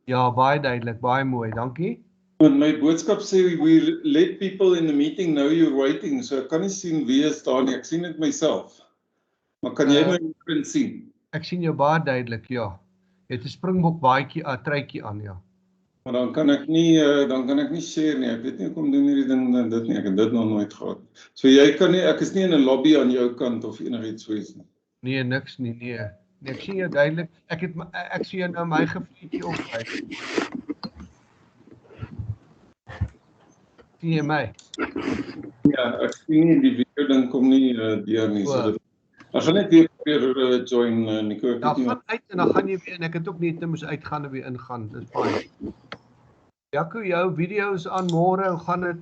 Ja, baie duidelik, baie mooi. Dankie. Want my boodskap sê we let people in the meeting know you're waiting. So ek kan nie sien wie is daar nie. Ek sien dit myself. Maar kan jy my kan sien? Ek sien jou baie duidelik, ja. Jy het 'n springbok baadjie, 'n truitjie aan, ja. Maar dan kan ek nie share nie. Ek weet nie hoekom doen hierdie ding dit nie. Ek het dit nog nooit gehad. So jy kan nie, ek is nie in 'n lobby aan jou kant of enigiets soos nie. Nee, niks nie, nee. Nee, ek sien jou duidelik. Ek sien jou nou my gevlietjie op. Sien jy my? Ja, ek sien nie die video ding kom nie deur nie. So dit ek gaan net weer join Nico. Dan gaan uit en dan gaan jy weer en ek het ook net moes uitgaan en weer ingaan. Dis baie. Jaco, jou video's aan môre, hoe gaan dit?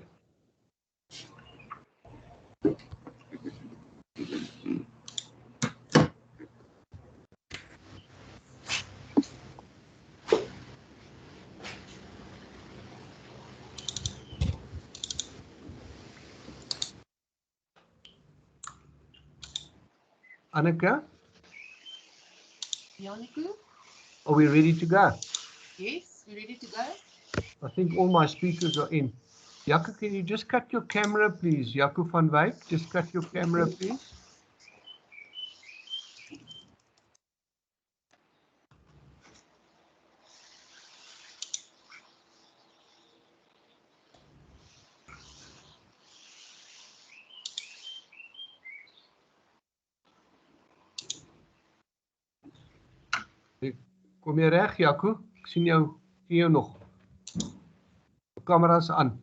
Anneke? Yeah, Nico? Are we ready to go? Yes, we're ready to go. I think all my speakers are in. Jaco, can you just cut your camera, please? Jaco van Wyk, just cut your camera, please. Kom jy reg, Jaco? Ek sien jou nog. Die kamera's aan.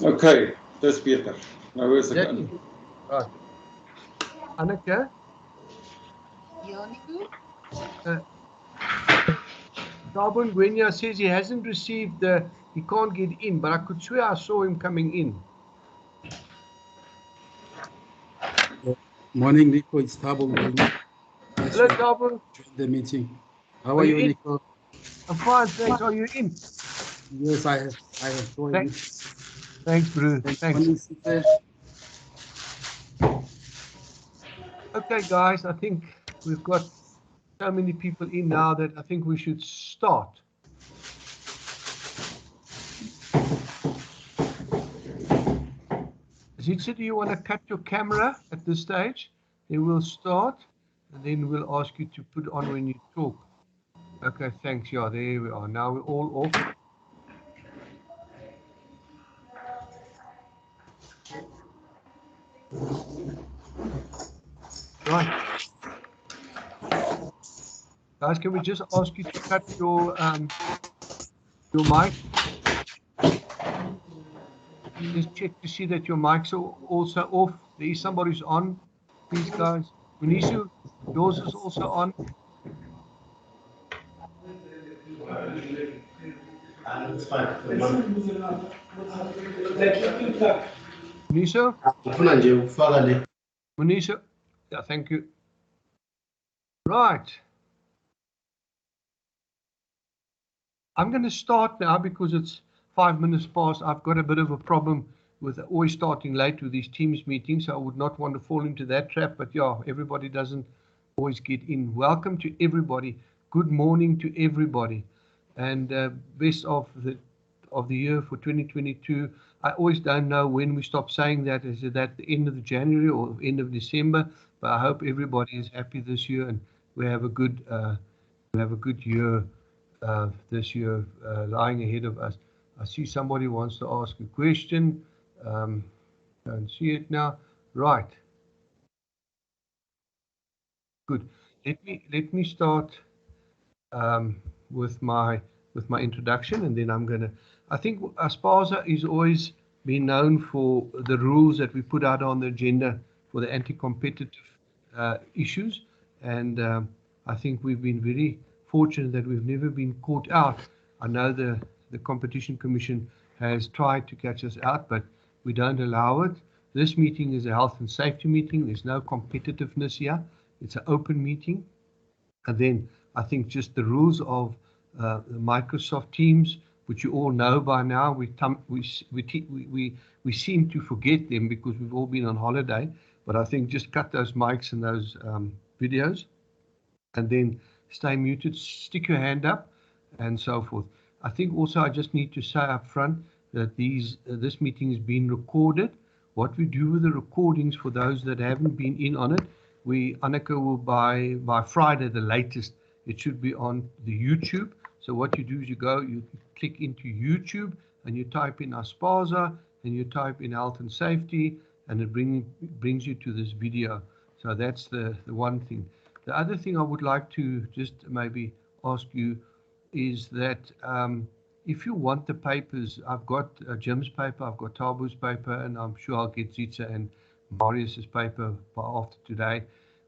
Okay, dis beter. Nou is ek in. Right. Anneke? Yeah, Nico? Carbon Gwenya says he hasn't received he can't get in, but I could swear I saw him coming in. Morning, Nico. It's Thabo. Hello, Carbon. Join the meeting. How are you, Nico? I'm fine, thanks. Are you in? Yes, I have joined. Thanks, bro. Thanks. Okay, guys, I think we've got so many people in now that I think we should start. Zitsa, do you want to cut your camera at this stage? Then we'll start, and then we'll ask you to put on when you talk. Okay, thanks. Yeah, there we are. Now we're all off. Right. Guys, can we just ask you to cut your mic? Just check to see that your mics are also off. There is somebody who's on. Please, guys. Munisu, yours is also on. Munisu? Munisu? Yeah, thank you. Right. I'm going to start now because it's 5 minutes past. I've got a bit of a problem with always starting late with these Teams meetings, so I would not want to fall into that trap. But yeah, everybody doesn't always get in. Welcome to everybody. Good morning to everybody, and best of the year for 2022. I always don't know when we stop saying that. Is it at the end of January or end of December? But I hope everybody is happy this year and we have a good year this year lying ahead of us. I see somebody wants to ask a question. Don't see it now. Right. Good. Let me start with my introduction, and then I'm gonna. I think Aspasa is always been known for the rules that we put out on the agenda for the anti-competitive issues, and I think we've been very fortunate that we've never been caught out. I know the Competition Commission has tried to catch us out, but we don't allow it. This meeting is a health and safety meeting. There's no competitiveness here. It's an open meeting. And then I think just the rules of the Microsoft Teams, which you all know by now, we seem to forget them because we've all been on holiday. But I think just cut those mics and those videos, and then stay muted, stick your hand up, and so forth. I think also I just need to say up front that this meeting is being recorded. What we do with the recordings, for those that haven't been in on it, Anneke will by Friday the latest, it should be on the YouTube. So what you do is you click into YouTube and you type in Aspasa and you type in health and safety, and it brings you to this video. So that's the one thing. The other thing I would like to just maybe ask you is that if you want the papers, I've got Jim's paper, I've got Tabu's paper, and I'm sure I'll get Zitza and Marius's paper after today.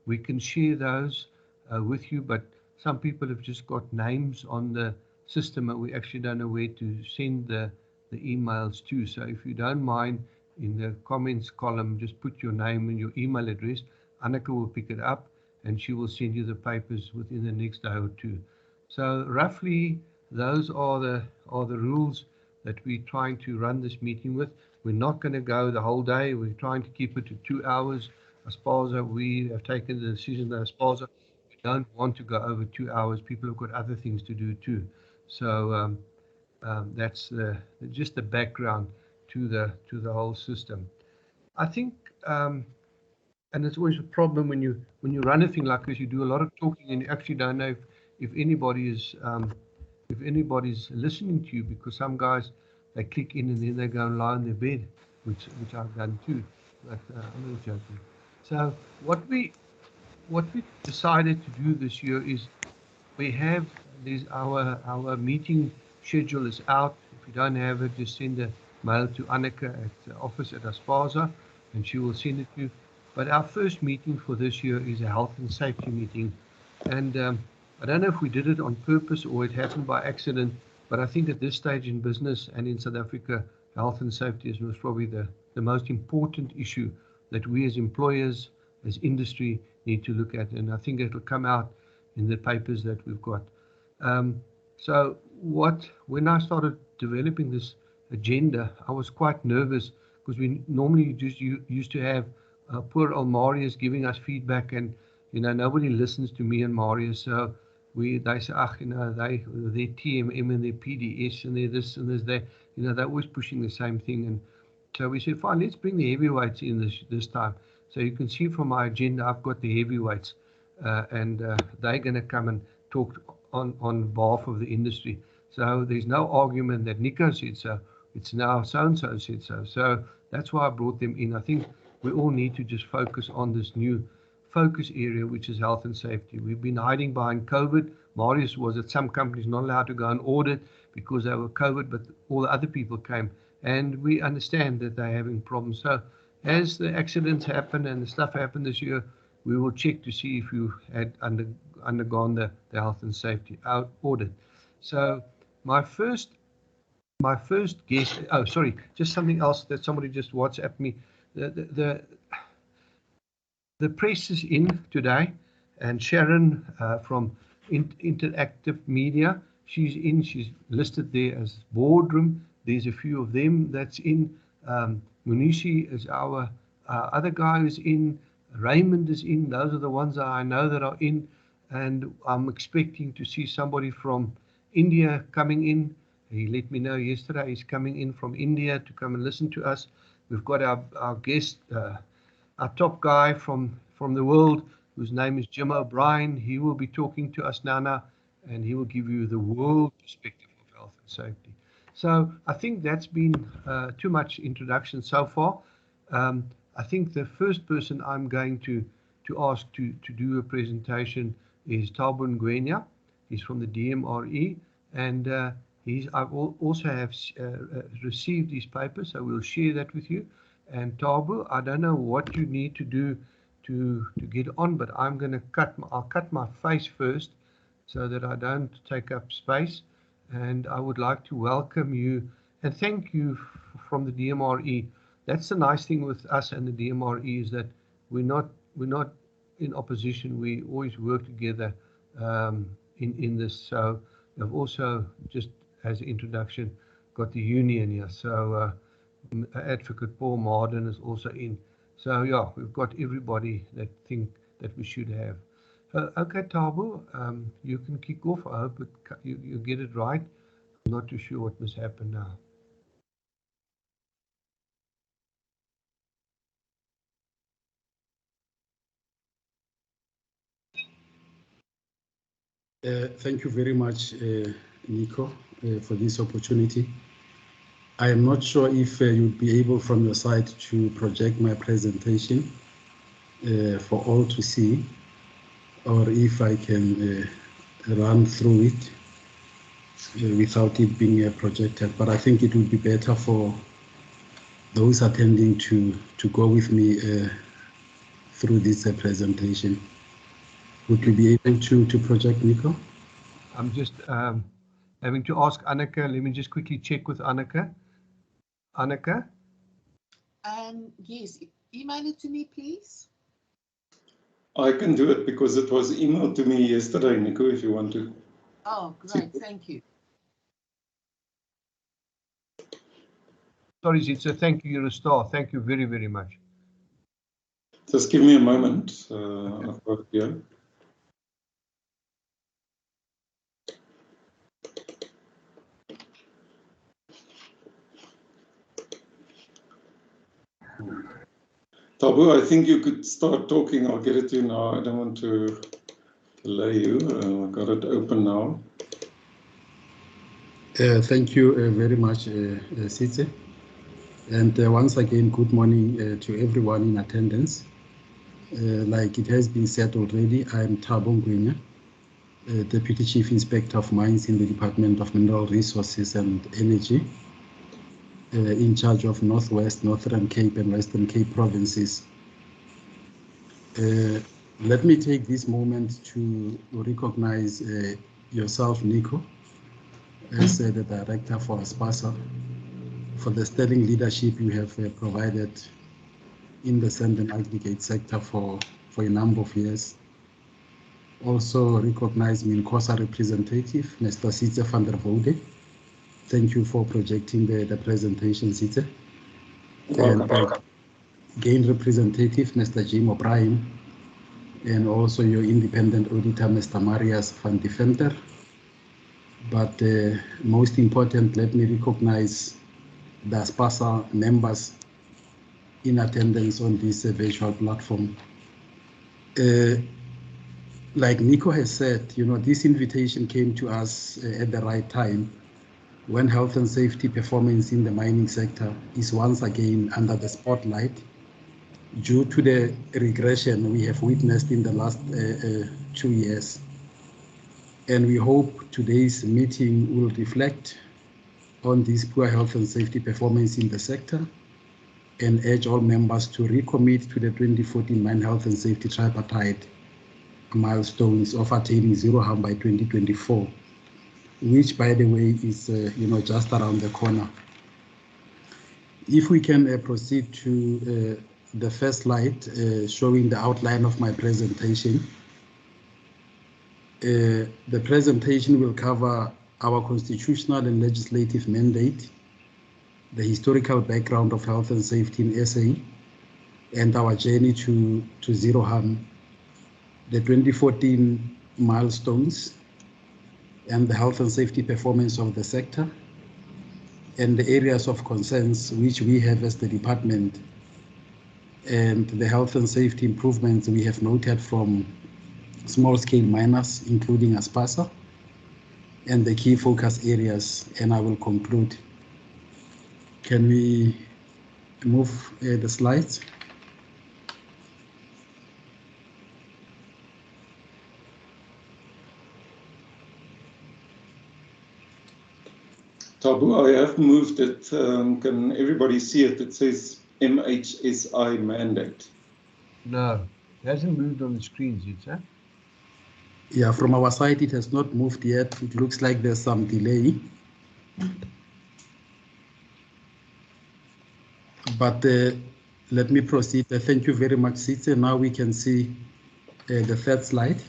We can share those with you, but some people have just got names on the system and we actually don't know where to send the emails to. So if you don't mind, in the comments column, just put your name and your email address. Anneke will pick it up and she will send you the papers within the next day or two. So roughly, those are the rules that we're trying to run this meeting with. We're not going to go the whole day. We're trying to keep it to 2 hours. Aspasa, we have taken the decision that Aspasa, we don't want to go over 2 hours. People have got other things to do too. So that's just the background to the whole system. I think, and it's always a problem when you run a thing like this. You do a lot of talking and you actually don't know if anybody's listening to you, because some guys, they click in and then they go and lie on their bed, which I've done too. But I'm not joking. So what we decided to do this year is there's our meeting schedule is out. If you don't have it, just send a mail to Anneke at the office at Aspasa and she will send it to you. But our first meeting for this year is a health and safety meeting. And I don't know if we did it on purpose or it happened by accident, but I think at this stage in business and in South Africa, health and safety is probably the most important issue that we as employers, as industry, need to look at. And I think it will come out in the papers that we've got. So when I started developing this agenda, I was quite nervous because we normally just used to have poor old Marius giving us feedback, and nobody listens to me and Marius. So they say, their TMM and their PDS and their this and there's that. They're always pushing the same thing. And so we said, fine, let's bring the heavyweights in this time. So you can see from my agenda, I've got the heavyweights, and they're going to come and talk on behalf of the industry. So there's no argument that Nico said so. It's now so-and-so said so. So that's why I brought them in. I think we all need to just focus on this new focus area, which is health and safety. We've been hiding behind COVID. Marius was at some companies not allowed to go and audit because they were COVID, but all the other people came. And we understand that they're having problems. So as the accidents happen and the stuff happened this year, we will check to see if you had undergone the health and safety audit. So my first guest. Oh, sorry, just something else that somebody just WhatsApped me. The press is in today, and Sharon from Interactive Media, she's in. She's listed there as boardroom. There's a few of them that's in. Munishi is our other guy who's in. Raymond is in. Those are the ones that I know that are in, and I'm expecting to see somebody from India coming in. He let me know yesterday he's coming in from India to come and listen to us. We've got our guest, our top guy from the world, whose name is Jim O'Brien. He will be talking to us now, and he will give you the world perspective of health and safety. So I think that's been too much introduction so far. I think the first person I'm going to ask to do a presentation is Thabo Ngwenya. He's from the DMRE, and I've also have received these papers, so we'll share that with you. And Thabo, I don't know what you need to do to get on, but I'll cut my face first so that I don't take up space. And I would like to welcome you and thank you from the DMRE. That's the nice thing with us and the DMRE is that we're not in opposition. We always work together in this. So I've also, just as an introduction, got the union here. So Advocate Paul Marden is also in. So yeah, we've got everybody that think that we should have. Okay, Tabu, you can kick off. I hope you get it right. I'm not too sure what must happen now. Thank you very much, Nico, for this opportunity. I am not sure if you'd be able from your side to project my presentation for all to see, or if I can run through it without it being projected. But I think it would be better for those attending to go with me through this presentation. Would you be able to project, Nico? I'm just having to ask Annika. Let me just quickly check with Annika. Annika? Yes, email it to me, please. I can do it because it was emailed to me yesterday, Nico, if you want to. Oh, great. Thank you. Sorry, Zitza. Thank you. You're a star. Thank you very, very much. Just give me a moment. I've got it here. Tabu, I think you could start talking. I'll get it to you now. I don't want to delay you. I've got it open now. Thank you very much, Sitze. And once again, good morning to everyone in attendance. Like it has been said already, I am Thabo Ngwenya, Deputy Chief Inspector of Mines in the Department of Mineral Resources and Energy, in charge of Northwest, Northern Cape and Western Cape provinces. Let me take this moment to recognize yourself, Nico, as the Director for Aspasa, for the sterling leadership you have provided in the sand and aggregate sector for a number of years. Also recognize Minkosa representative, Mr. Sitze van der Woude. Thank you for projecting the presentation, Sitze. Welcome. GAIN representative, Mr. Jim O'Brien, and also your independent auditor, Mr. Marius van Deventer. But most important, let me recognize the Aspasa members in attendance on this virtual platform. Like Nico has said, you know, this invitation came to us at the right time when health and safety performance in the mining sector is once again under the spotlight due to the regression we have witnessed in the last 2 years. And we hope today's meeting will reflect on this poor health and safety performance in the sector and urge all members to recommit to the 2014 Mine Health and Safety Tripartite milestones of attaining zero harm by 2024, which, by the way, is just around the corner. If we can proceed to the first slide showing the outline of my presentation. The presentation will cover our constitutional and legislative mandate, the historical background of health and safety in SA, and our journey to zero harm, the 2014 milestones, and the health and safety performance of the sector, and the areas of concerns which we have as the department, and the health and safety improvements we have noted from small-scale miners, including Aspasa, and the key focus areas, and I will conclude. Can we move the slides? Tabu, I have moved it. Can everybody see it? It says MHSI mandate. No, it hasn't moved on the screens yet, sir. Yeah, from our side, it has not moved yet. It looks like there's some delay. But let me proceed. Thank you very much, Sitze. Now we can see the third slide.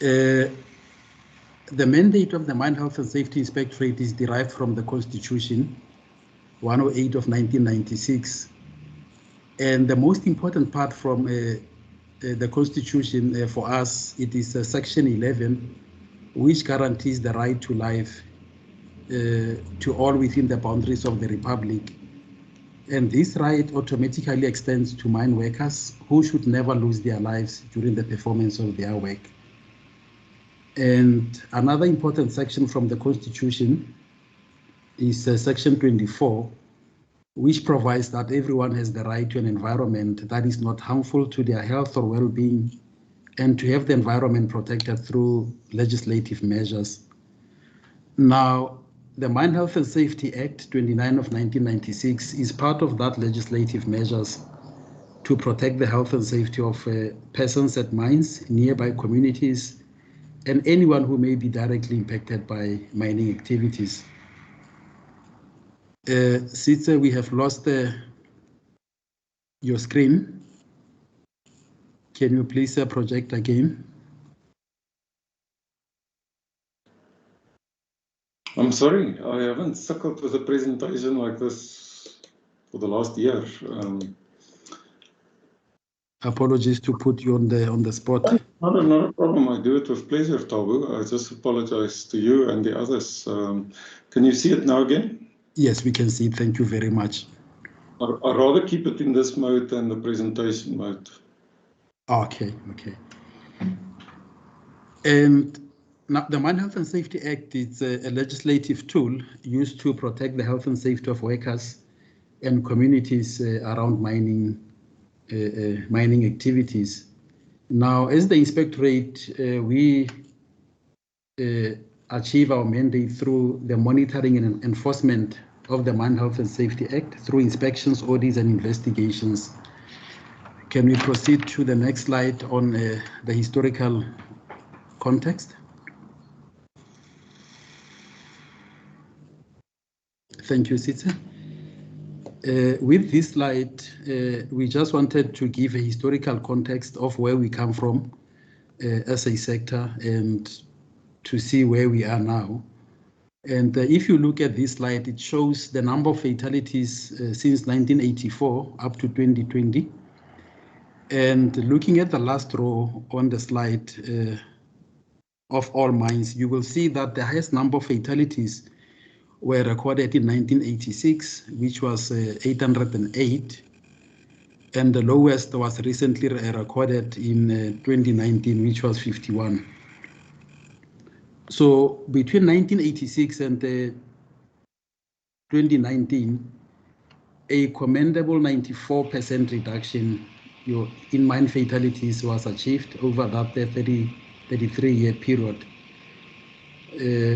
The mandate of the Mine Health and Safety Inspectorate is derived from the Constitution 108 of 1996. And the most important part from the Constitution for us, it is Section 11, which guarantees the right to life to all within the boundaries of the Republic. And this right automatically extends to mine workers who should never lose their lives during the performance of their work. And another important section from the Constitution is Section 24, which provides that everyone has the right to an environment that is not harmful to their health or well-being, and to have the environment protected through legislative measures. Now, the Mine Health and Safety Act 29 of 1996 is part of that legislative measures to protect the health and safety of persons at mines, nearby communities, and anyone who may be directly impacted by mining activities. Sitze, we have lost your screen. Can you please project again? I'm sorry, I haven't suckled with a presentation like this for the last year. Apologies to put you on the spot. Not a problem. I do it with pleasure, Tabu. I just apologize to you and the others. Can you see it now again? Yes, we can see it. Thank you very much. I'd rather keep it in this mode than the presentation mode. Okay. And now the Mine Health and Safety Act is a legislative tool used to protect the health and safety of workers and communities around mining activities. Now, as the inspectorate, we achieve our mandate through the monitoring and enforcement of the Mine Health and Safety Act through inspections, audits, and investigations. Can we proceed to the next slide on the historical context? Thank you, Sitze. With this slide, we just wanted to give a historical context of where we come from as a sector and to see where we are now. And if you look at this slide, it shows the number of fatalities since 1984 up to 2020. And looking at the last row on the slide of all mines, you will see that the highest number of fatalities were recorded in 1986, which was 808, and the lowest was recently recorded in 2019, which was 51. So between 1986 and 2019, a commendable 94% reduction in mine fatalities was achieved over that 33-year period.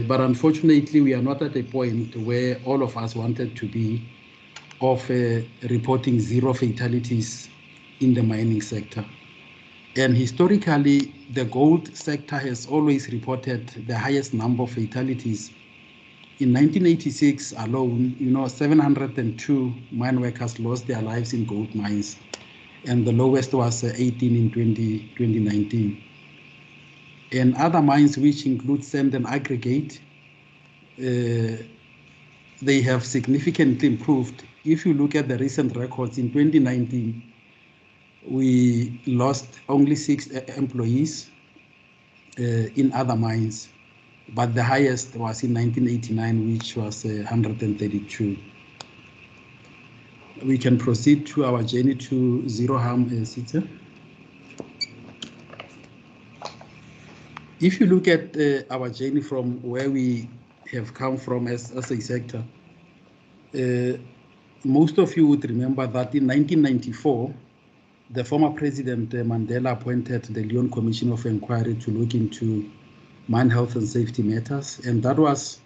But unfortunately, we are not at a point where all of us wanted to be of reporting zero fatalities in the mining sector. And historically, the gold sector has always reported the highest number of fatalities. In 1986 alone, 702 mine workers lost their lives in gold mines, and the lowest was 18 in 2019. And other mines, which include sand and aggregate, they have significantly improved. If you look at the recent records, in 2019, we lost only 6 employees in other mines, but the highest was in 1989, which was 132. We can proceed to our journey to zero harm, Sitze. If you look at our journey from where we have come from as a sector, most of you would remember that in 1994, the former President Mandela appointed the Leon Commission of Inquiry to look into mine health and safety matters, and that was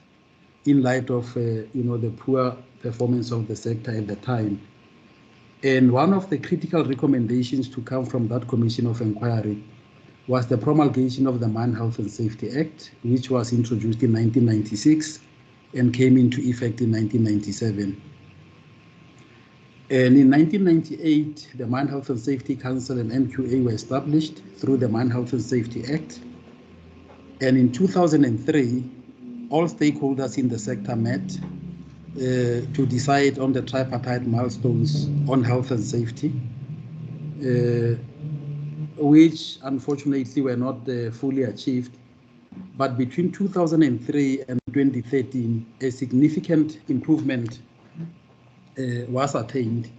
in light of the poor performance of the sector at the time. And one of the critical recommendations to come from that Commission of Inquiry was the promulgation of the Mine Health and Safety Act, which was introduced in 1996 and came into effect in 1997. And in 1998, the Mine Health and Safety Council and MQA were established through the Mine Health and Safety Act. And in 2003, all stakeholders in the sector met to decide on the tripartite milestones on health and safety, which unfortunately were not fully achieved. But between 2003 and 2013, a significant improvement was attained.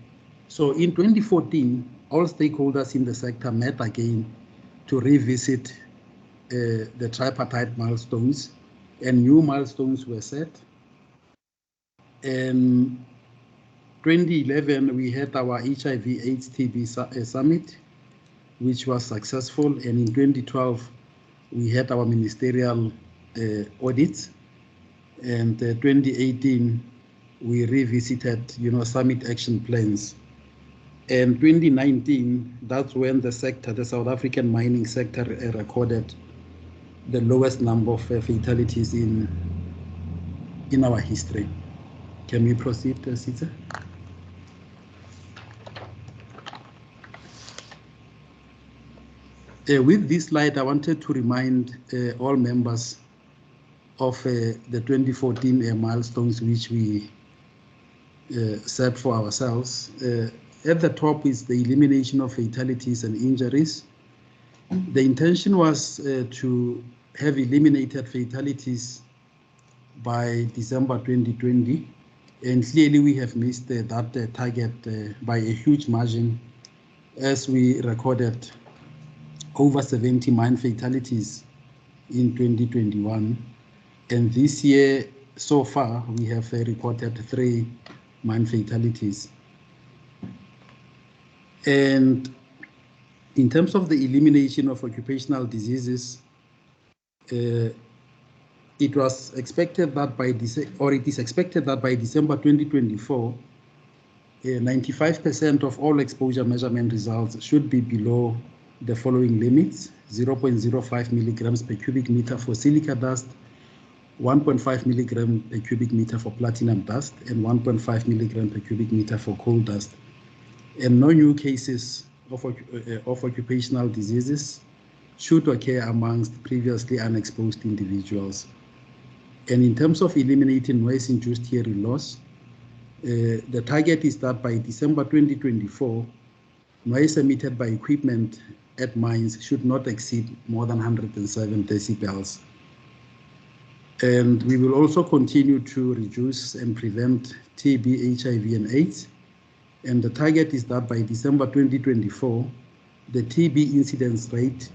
So in 2014, all stakeholders in the sector met again to revisit the tripartite milestones, and new milestones were set. In 2011, we had our HIV/AIDS TB summit, which was successful, and in 2012, we had our ministerial audits, and 2018, we revisited, summit action plans. And 2019, that's when the sector, the South African mining sector, recorded the lowest number of fatalities in our history. Can we proceed, Sitha? With this slide, I wanted to remind all members of the 2014 milestones which we set for ourselves. At the top is the elimination of fatalities and injuries. The intention was to have eliminated fatalities by December 2020, and clearly we have missed that target by a huge margin, as we recorded over 70 mine fatalities in 2021. And this year, so far, we have reported 3 mine fatalities. And in terms of the elimination of occupational diseases, it was expected that it is expected that by December 2024, 95% of all exposure measurement results should be below the following limits: 0.05 milligrams per cubic meter for silica dust, 1.5 milligram per cubic meter for platinum dust, and 1.5 milligram per cubic meter for coal dust. And no new cases of occupational diseases should occur amongst previously unexposed individuals. And in terms of eliminating noise-induced hearing loss, the target is that by December 2024, noise emitted by equipment at mines should not exceed more than 107 decibels. And we will also continue to reduce and prevent TB, HIV, and AIDS. And the target is that by December 2024, the TB incidence rate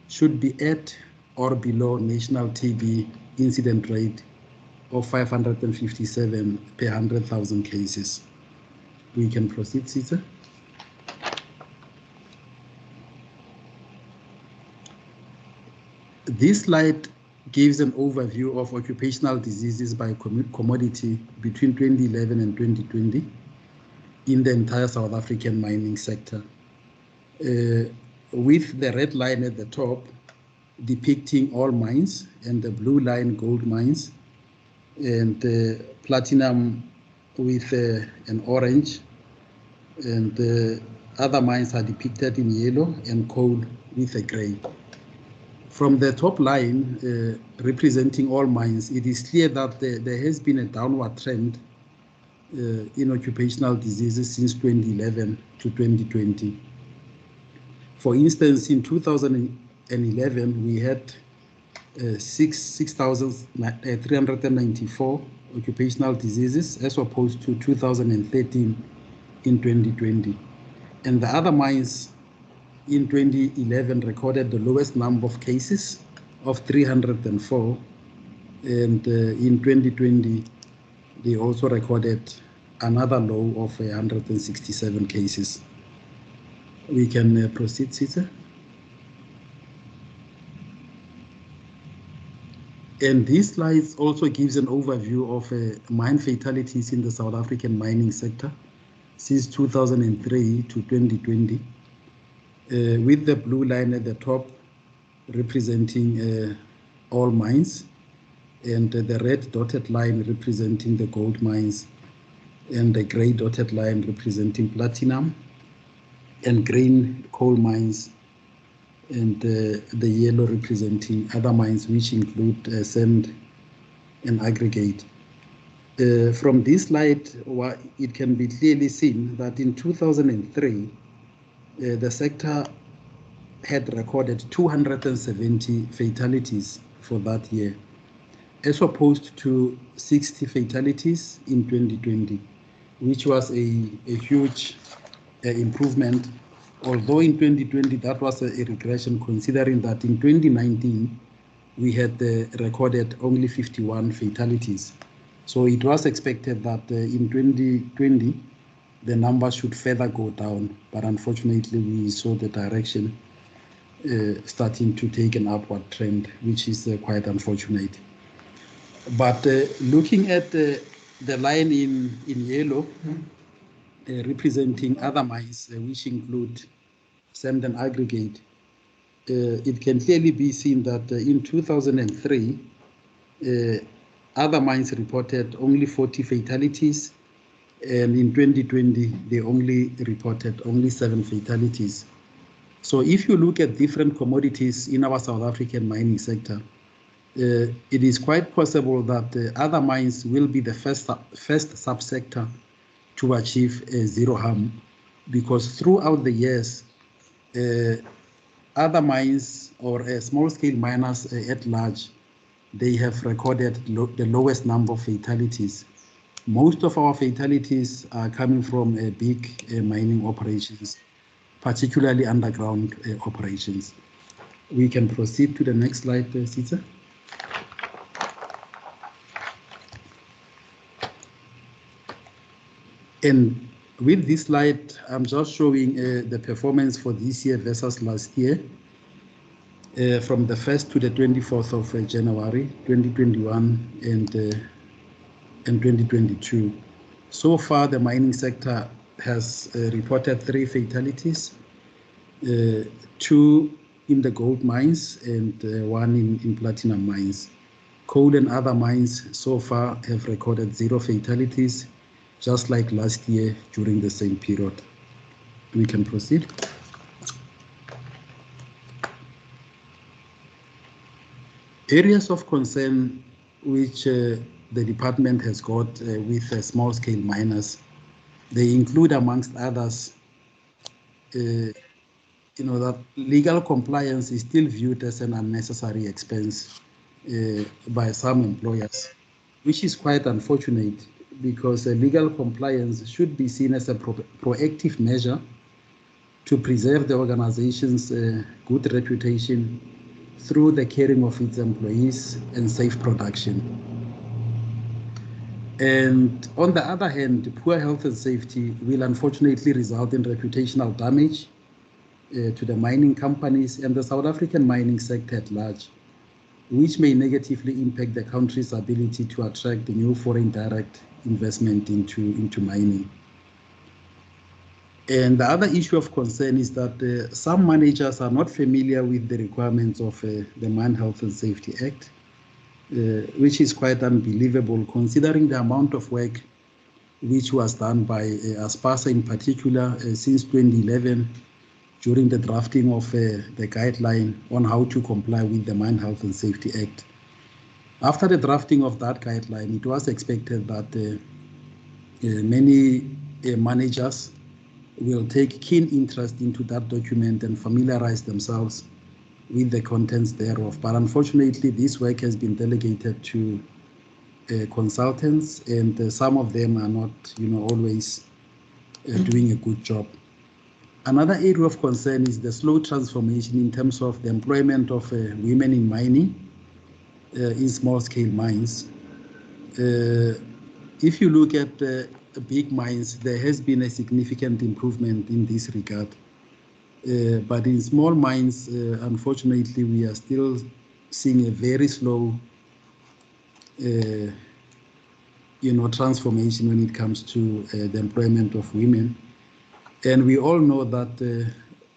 should be at or below national TB incident rate of 557 per 100,000 cases. We can proceed, Sitha. This slide gives an overview of occupational diseases by commodity between 2011 and 2020 in the entire South African mining sector, with the red line at the top depicting all mines, and the blue line gold mines, and platinum with an orange, and other mines are depicted in yellow, and coal with a gray. From the top line representing all mines, it is clear that there has been a downward trend in occupational diseases since 2011 to 2020. For instance, in 2011, we had 6,394 occupational diseases as opposed to 2013 in 2020. And the other mines in 2011 recorded the lowest number of cases of 304. And in 2020, they also recorded another low of 167 cases. We can proceed, Sitha. And this slide also gives an overview of mine fatalities in the South African mining sector since 2003 to 2020, with the blue line at the top representing all mines, and the red dotted line representing the gold mines, and the gray dotted line representing platinum and green coal mines, and the yellow representing other mines, which include sand and aggregate. From this slide, it can be clearly seen that in 2003, the sector had recorded 270 fatalities for that year, as opposed to 60 fatalities in 2020, which was a huge improvement. Although in 2020 that was a regression, considering that in 2019 we had recorded only 51 fatalities. So it was expected that in 2020 the number should further go down, but unfortunately we saw the direction starting to take an upward trend, which is quite unfortunate. But looking at the line in yellow, representing other mines, which include sand and aggregate, it can clearly be seen that in 2003, other mines reported only 40 fatalities, and in 2020, they only reported 7 fatalities. So if you look at different commodities in our South African mining sector, it is quite possible that other mines will be the first subsector to achieve zero harm, because throughout the years, other mines or small-scale miners at large, they have recorded the lowest number of fatalities. Most of our fatalities are coming from big mining operations, particularly underground operations. We can proceed to the next slide, Sitsa. And with this slide, I'm just showing the performance for this year versus last year, from the 1st to the 24th of January 2021 and 2022. So far, the mining sector has reported 3 fatalities, 2 in the gold mines and 1 in platinum mines. Coal and other mines so far have recorded 0 fatalities, just like last year during the same period. We can proceed. Areas of concern which the department has got with small-scale miners, they include, amongst others, that legal compliance is still viewed as an unnecessary expense by some employers, which is quite unfortunate, because legal compliance should be seen as a proactive measure to preserve the organization's good reputation through the caring of its employees and safe production. And on the other hand, poor health and safety will unfortunately result in reputational damage to the mining companies and the South African mining sector at large, which may negatively impact the country's ability to attract the new foreign direct investment into mining. And the other issue of concern is that some managers are not familiar with the requirements of the Mine Health and Safety Act, which is quite unbelievable considering the amount of work which was done by Aspasa in particular since 2011 during the drafting of the guideline on how to comply with the Mine Health and Safety Act. After the drafting of that guideline, it was expected that many managers will take keen interest into that document and familiarize themselves with the contents thereof. But unfortunately, this work has been delegated to consultants, and some of them are not, always doing a good job. Another area of concern is the slow transformation in terms of the employment of women in mining, in small-scale mines. If you look at big mines, there has been a significant improvement in this regard. But in small mines, unfortunately, we are still seeing a very slow transformation when it comes to the employment of women. And we all know that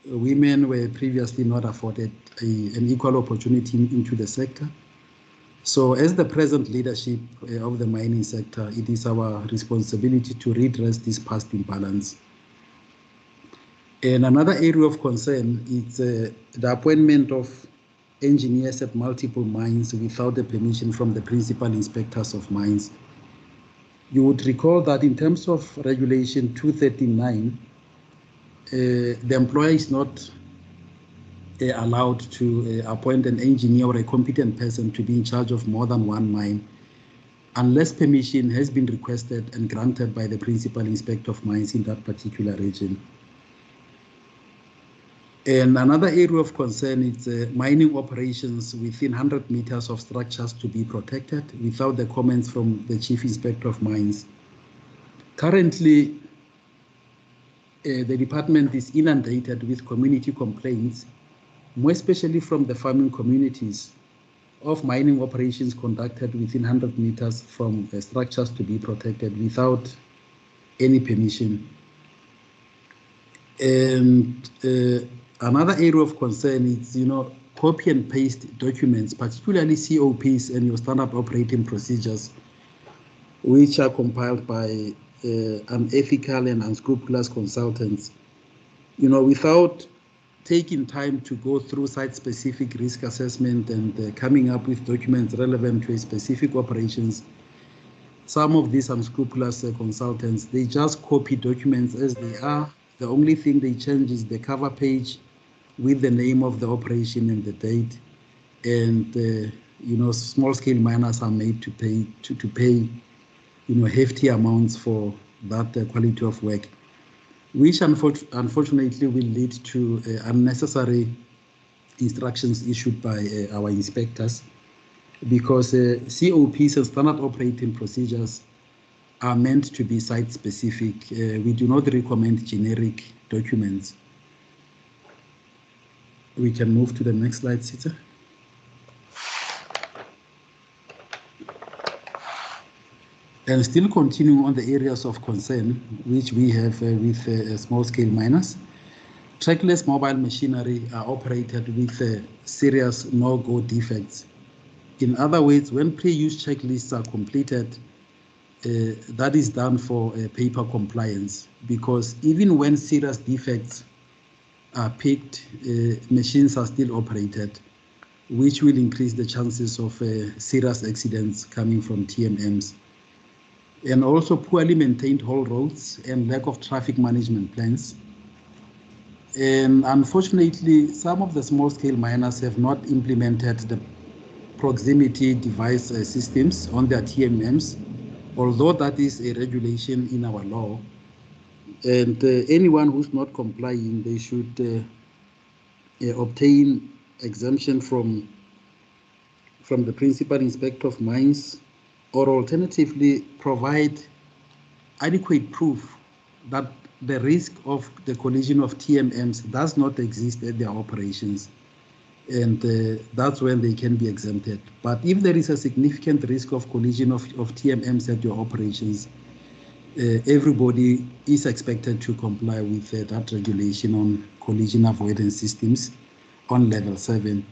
women were previously not afforded an equal opportunity into the sector. So as the present leadership of the mining sector, it is our responsibility to redress this past imbalance. And another area of concern is the appointment of engineers at multiple mines without the permission from the principal inspectors of mines. You would recall that in terms of Regulation 239, the employer is not allowed to appoint an engineer or a competent person to be in charge of more than one mine unless permission has been requested and granted by the principal inspector of mines in that particular region. And another area of concern is mining operations within 100 meters of structures to be protected without the comments from the Chief Inspector of Mines. Currently, the department is inundated with community complaints, more especially from the farming communities, of mining operations conducted within 100 meters from structures to be protected without any permission. And another area of concern is, copy and paste documents, particularly COPs and your standard operating procedures, which are compiled by unethical and unscrupulous consultants, without taking time to go through site-specific risk assessment and coming up with documents relevant to a specific operations. Some of these unscrupulous consultants, they just copy documents as they are. The only thing they change is the cover page with the name of the operation and the date. And small-scale miners are made to pay hefty amounts for that quality of work, which unfortunately will lead to unnecessary instructions issued by our inspectors, because COPs and standard operating procedures are meant to be site-specific. We do not recommend generic documents. We can move to the next slide, Sita. And still continuing on the areas of concern which we have with small-scale miners, trackless mobile machinery are operated with serious no-go defects. In other words, when pre-use checklists are completed, that is done for paper compliance, because even when serious defects are picked, machines are still operated, which will increase the chances of serious accidents coming from TMMs. And also poorly maintained haul roads and lack of traffic management plans. And unfortunately, some of the small-scale miners have not implemented the proximity device systems on their TMMs, although that is a regulation in our law. And anyone who's not complying, they should obtain exemption from the principal inspector of mines, or alternatively provide adequate proof that the risk of the collision of TMMs does not exist at their operations. And that's when they can be exempted. But if there is a significant risk of collision of TMMs at your operations, everybody is expected to comply with that regulation on collision avoidance systems on level 7.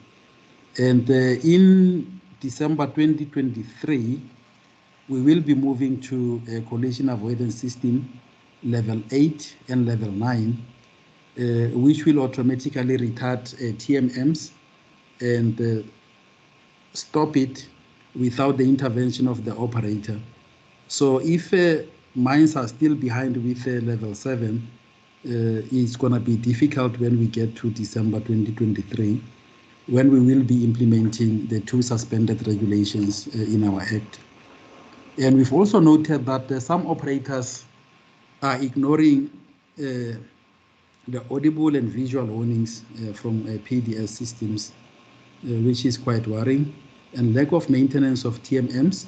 And in December 2023, we will be moving to a collision avoidance system level 8 and level 9, which will automatically retard TMMs and stop it without the intervention of the operator. So if mines are still behind with level 7, it's going to be difficult when we get to December 2023, when we will be implementing the 2 suspended regulations in our Act. And we've also noted that some operators are ignoring the audible and visual warnings from PDS systems, which is quite worrying, and lack of maintenance of TMMs,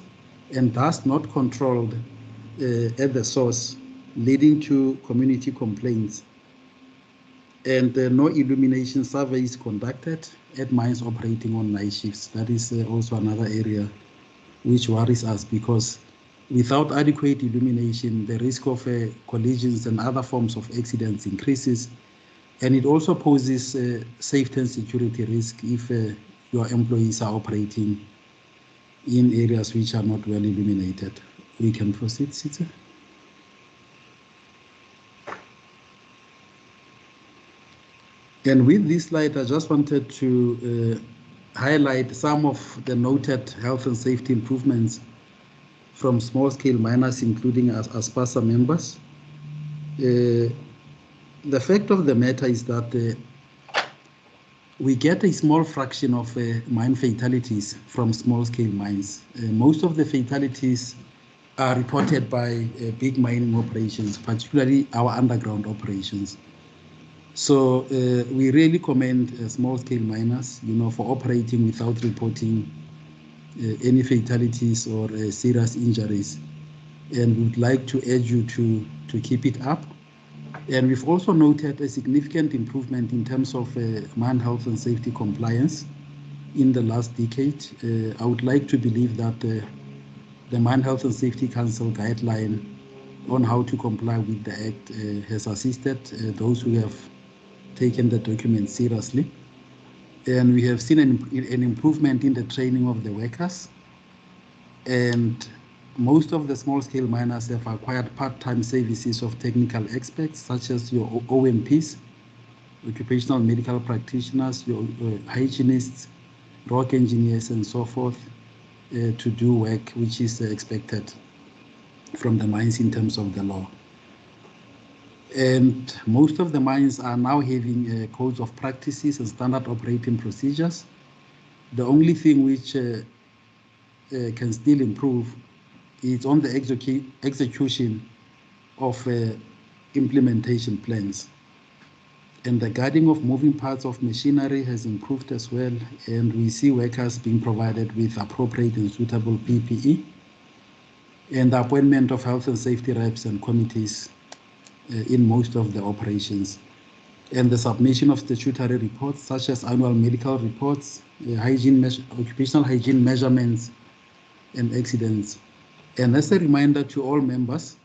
and thus not controlled at the source, leading to community complaints. And no illumination surveys conducted at mines operating on night shifts. That is also another area which worries us, because without adequate illumination, the risk of collisions and other forms of accidents increases, And it also poses safety and security risk if your employees are operating in areas which are not well illuminated. We can proceed, Sitze. And with this slide, I just wanted to highlight some of the noted health and safety improvements from small-scale miners, including Aspasa members. The fact of the matter is that we get a small fraction of mine fatalities from small-scale mines. Most of the fatalities are reported by big mining operations, particularly our underground operations. So we really commend small-scale miners, for operating without reporting any fatalities or serious injuries. And we would like to urge you to keep it up. And we've also noted a significant improvement in terms of mine health and safety compliance in the last decade. I would like to believe that the Mine Health and Safety Council guideline on how to comply with the Act has assisted those who have taken the document seriously. And we have seen an improvement in the training of the workers. And most of the small-scale miners have acquired part-time services of technical experts, such as your OMPs, occupational medical practitioners, your hygienists, rock engineers, and so forth, to do work which is expected from the mines in terms of the law. And most of the mines are now having codes of practices and standard operating procedures. The only thing which can still improve is on the execution of implementation plans. And the guarding of moving parts of machinery has improved as well, and we see workers being provided with appropriate and suitable PPE, and the appointment of health and safety reps and committees in most of the operations, and the submission of statutory reports such as annual medical reports, occupational hygiene measurements, and accidents. And as a reminder to all members,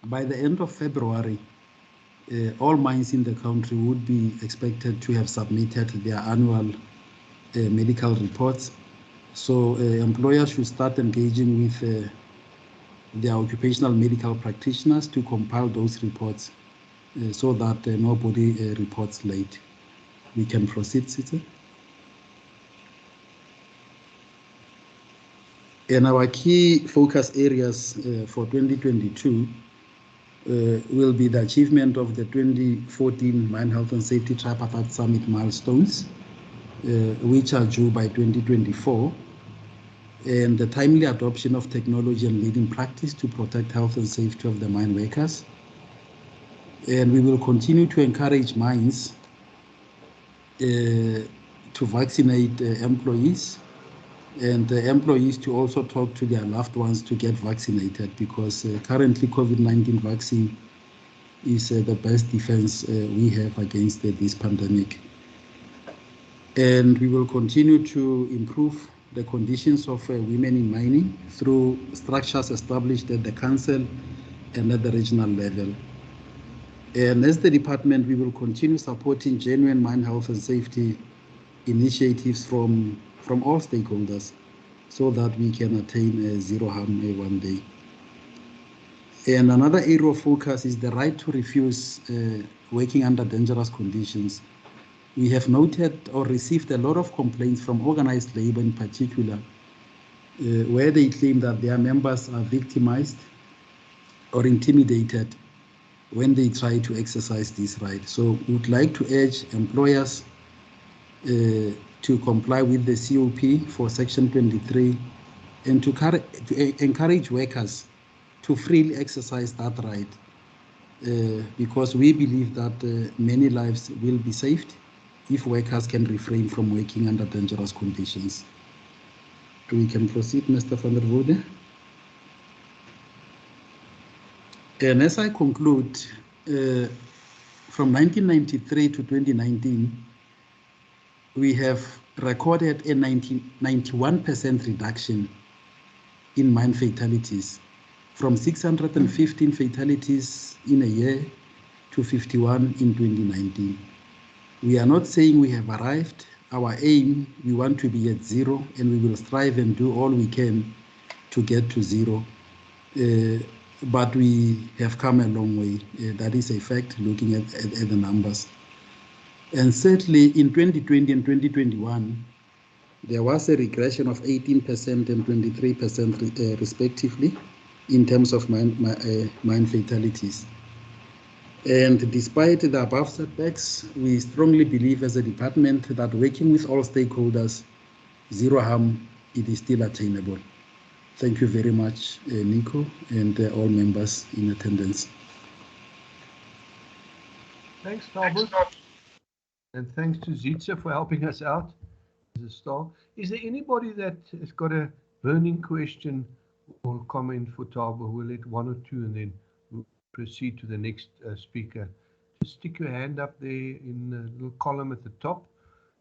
by the end of February, all mines in the country would be expected to have submitted their annual medical reports. So employers should start engaging with their occupational medical practitioners to compile those reports so that nobody reports late. We can proceed, Sitze. And our key focus areas for 2022 will be the achievement of the 2014 Mine Health and Safety Tripartite Summit milestones, which are due by 2024, and the timely adoption of technology and leading practice to protect health and safety of the mine workers. And we will continue to encourage mines to vaccinate employees, and employees to also talk to their loved ones to get vaccinated, because currently COVID-19 vaccine is the best defense we have against this pandemic. And we will continue to improve the conditions of women in mining through structures established at the council and at the regional level. And as the department, we will continue supporting genuine mine health and safety initiatives from all stakeholders so that we can attain zero harm one day. And another area of focus is the right to refuse working under dangerous conditions. We have noted or received a lot of complaints from organized labor in particular, where they claim that their members are victimized or intimidated when they try to exercise this right. So we would like to urge employers to comply with the COP for Section 23 and to encourage workers to freely exercise that right, because we believe that many lives will be saved if workers can refrain from working under dangerous conditions. We can proceed, Mr. van der Woude. And as I conclude, from 1993 to 2019, we have recorded a 91% reduction in mine fatalities, from 615 fatalities in a year to 51 in 2019. We are not saying we have arrived. Our aim, we want to be at 0, and we will strive and do all we can to get to 0. But we have come a long way. That is a fact, looking at the numbers. And certainly in 2020 and 2021, there was a regression of 18% and 23% respectively in terms of mine fatalities. And despite the above setbacks, we strongly believe as a department that working with all stakeholders, 0 harm, it is still attainable. Thank you very much, Nico, and all members in attendance. Thanks, Thabo. And thanks to Zitsa for helping us out as a star. Is there anybody that has got a burning question or comment for Thabo? We'll let one or two and then we'll proceed to the next speaker. Just stick your hand up there in the little column at the top,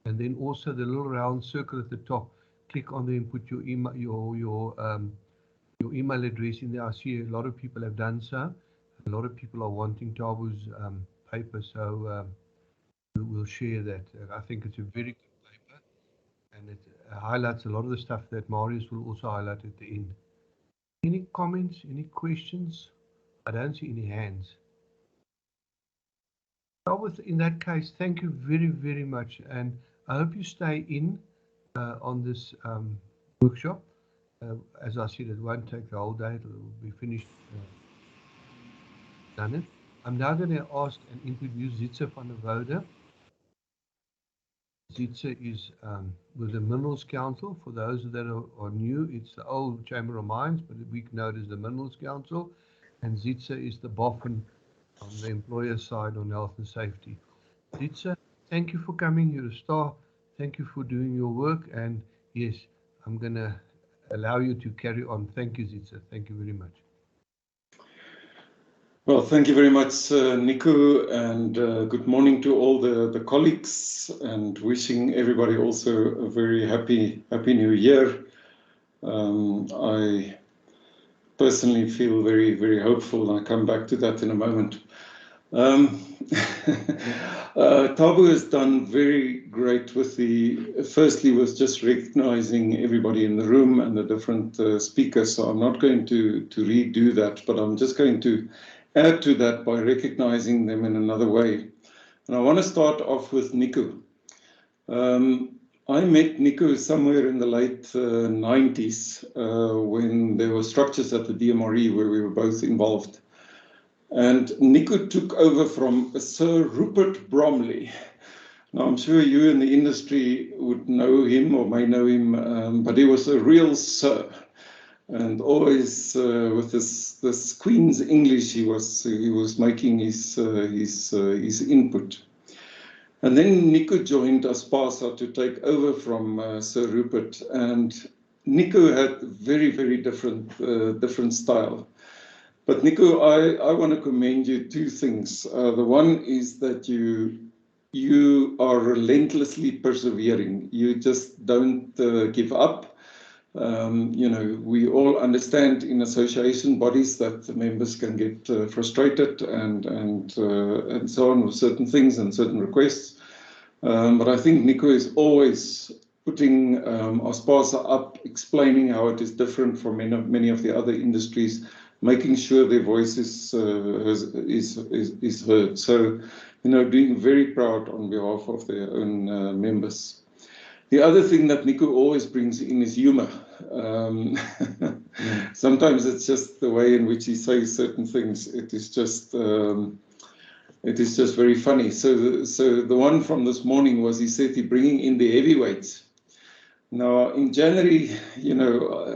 and then also the little round circle at the top. Click on there and put your email, your email address in there. I see a lot of people have done so. A lot of people are wanting Thabo's paper, so we'll share that. I think it's a very good paper, and it highlights a lot of the stuff that Marius will also highlight at the end. Any comments, any questions? I don't see any hands. In that case, thank you very, very much, and I hope you stay in on this workshop. As I said, it won't take the whole day. It will be finished. Done it. I'm now going to ask and introduce Zitsa van der Woude. Zitsa is with the Minerals Council. For those that are new, it's the old Chamber of Mines, but we know it as the Minerals Council. And Zitsa is the boffin on the employer side on health and safety. Zitsa, thank you for coming. You're a star. Thank you for doing your work. And yes, I'm going to allow you to carry on. Thank you, Zitsa. Thank you very much. Well, thank you very much, Nico, and good morning to all the colleagues, and wishing everybody also a very happy New Year. I personally feel very, very hopeful, and I'll come back to that in a moment. Thabo has done very great with firstly with just recognizing everybody in the room and the different speakers, so I'm not going to redo that, but I'm just going to add to that by recognizing them in another way. And I want to start off with Nico. I met Nico somewhere in the late 90s when there were structures at the DMRE where we were both involved. And Nico took over from Sir Rupert Bromley. Now, I'm sure you in the industry would know him or may know him, but he was a real sir. And always with this Queen's English, he was making his input. And then Nico joined Aspasa to take over from Sir Rupert, and Nico had very, very different style. But Nico, I want to commend you two things. The one is that you are relentlessly persevering. You just don't give up. You know, we all understand in association bodies that the members can get frustrated and so on with certain things and certain requests. But I think Nico is always putting Aspasa up, explaining how it is different from many of the other industries, making sure their voice is heard. So, you know, being very proud on behalf of their own members. The other thing that Nico always brings in is humor. Sometimes it's just the way in which he says certain things. It is just very funny. So the one from this morning was, he said he's bringing in the heavyweights. Now in January, you know,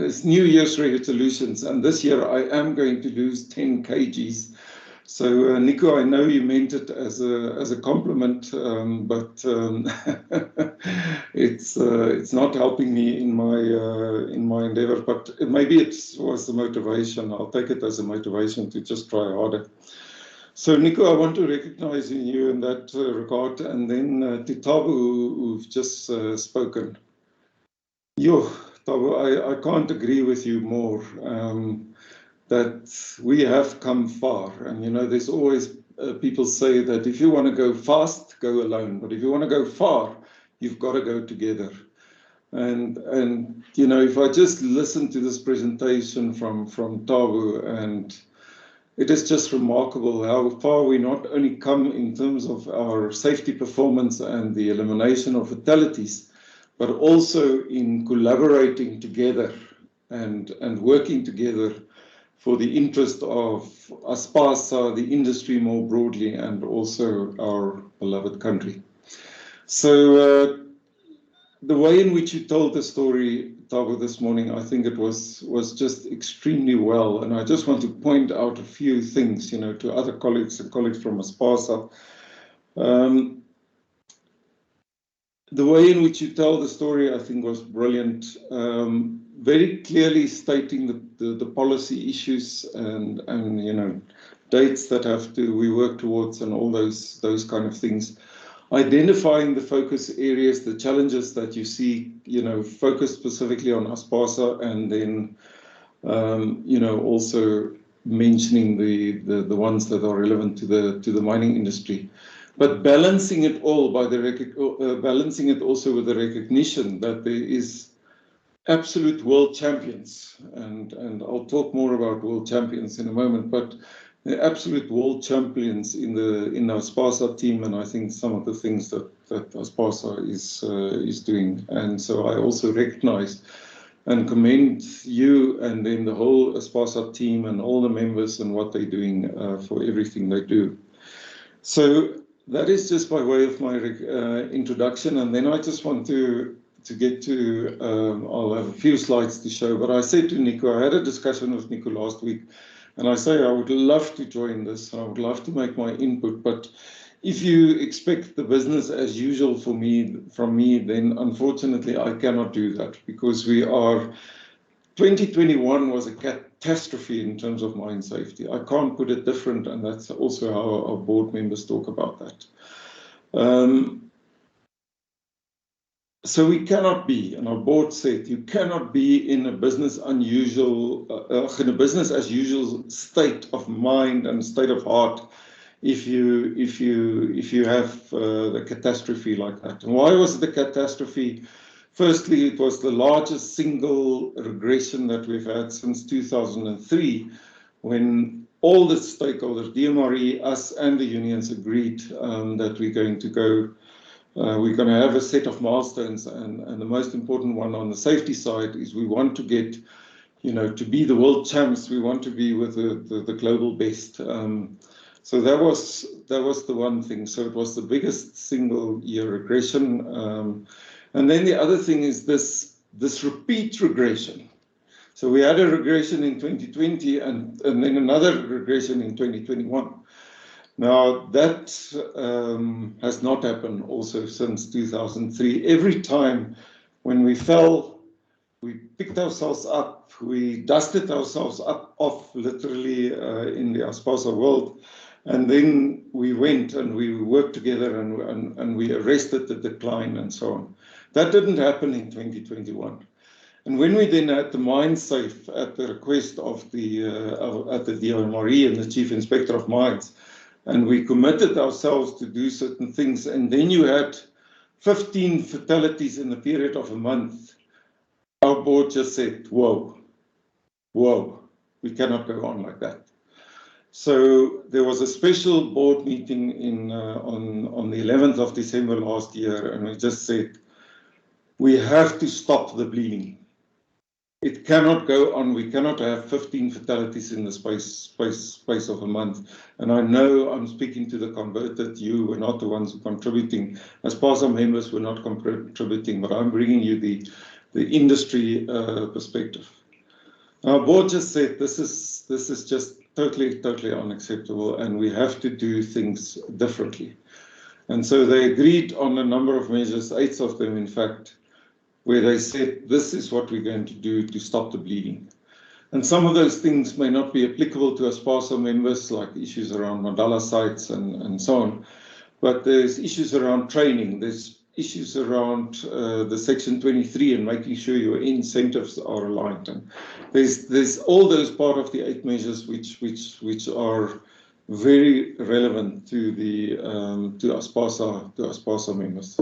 it's New Year's resolutions, and this year I am going to lose 10 kgs. So Nico, I know you meant it as a compliment, but it's not helping me in my endeavor. But maybe it was the motivation. I'll take it as a motivation to just try harder. So Nico, I want to recognize you in that regard, and then to Thabo, who've just spoken. Yo, Thabo, I can't agree with you more. That we have come far, and you know, there's always people say that if you want to go fast, go alone. But if you want to go far, you've got to go together. And you know, if I just listen to this presentation from Thabo, and it is just remarkable how far we not only come in terms of our safety performance and the elimination of fatalities, but also in collaborating together and working together for the interest of Aspasa, the industry more broadly, and also our beloved country. So the way in which you told the story, Thabo, this morning, I think it was just extremely well. And I just want to point out a few things, you know, to other colleagues and colleagues from Aspasa. The way in which you tell the story, I think, was brilliant. Very clearly stating the policy issues and you know, dates that we work towards and all those kind of things. Identifying the focus areas, the challenges that you see, you know, focused specifically on Aspasa, and then, you know, also mentioning the ones that are relevant to the mining industry, but balancing it all by balancing it also with the recognition that there is absolute world champions, and I'll talk more about world champions in a moment, but the absolute world champions in the Aspasa team, and I think some of the things that Aspasa is doing. And so I also recognize and commend you and then the whole Aspasa team and all the members and what they're doing for everything they do. So that is just by way of my introduction, and then I just want to get to, I'll have a few slides to show, but I said to Nico, I had a discussion with Nico last week, and I say I would love to join this, I would love to make my input, but if you expect the business as usual from me, then unfortunately I cannot do that, because 2021 was a catastrophe in terms of mine safety. I can't put it different, and that's also how our board members talk about that. So we cannot be, and our board said, you cannot be in a business as usual state of mind and state of heart if you have the catastrophe like that. And why was it a catastrophe? Firstly, it was the largest single regression that we've had since 2003, when all the stakeholders, DMRE, us and the unions agreed that we're going to have a set of milestones, and the most important one on the safety side is we want to get, you know, to be the world champs. We want to be with the global best. So that was the one thing. So it was the biggest single year regression. And then the other thing is this repeat regression. So we had a regression in 2020 and then another regression in 2021. Now that has not happened also since 2003. Every time when we fell, we picked ourselves up, we dusted ourselves off literally in the Aspasa world, and then we went and we worked together and we arrested the decline and so on. That didn't happen in 2021. And when we then had the mine safe at the request of the DMRE and the Chief Inspector of Mines, and we committed ourselves to do certain things, and then you had 15 fatalities in the period of a month, our board just said, whoa, we cannot go on like that. So there was a special board meeting on the 11th of December last year, and we just said, we have to stop the bleeding. It cannot go on. We cannot have 15 fatalities in the space of a month. And I know I'm speaking to the converted. You were not the ones who are contributing. Aspasa members were not contributing, but I'm bringing you the industry perspective. Our board just said this is just totally unacceptable, and we have to do things differently. And so they agreed on a number of measures, 8 of them in fact, where they said, this is what we're going to do to stop the bleeding. And some of those things may not be applicable to Aspasa members, like issues around Mandala sites and so on, but there's issues around training, there's issues around the Section 23 and making sure your incentives are aligned. And there's all those part of the 8 measures which are very relevant to the to Aspasa members.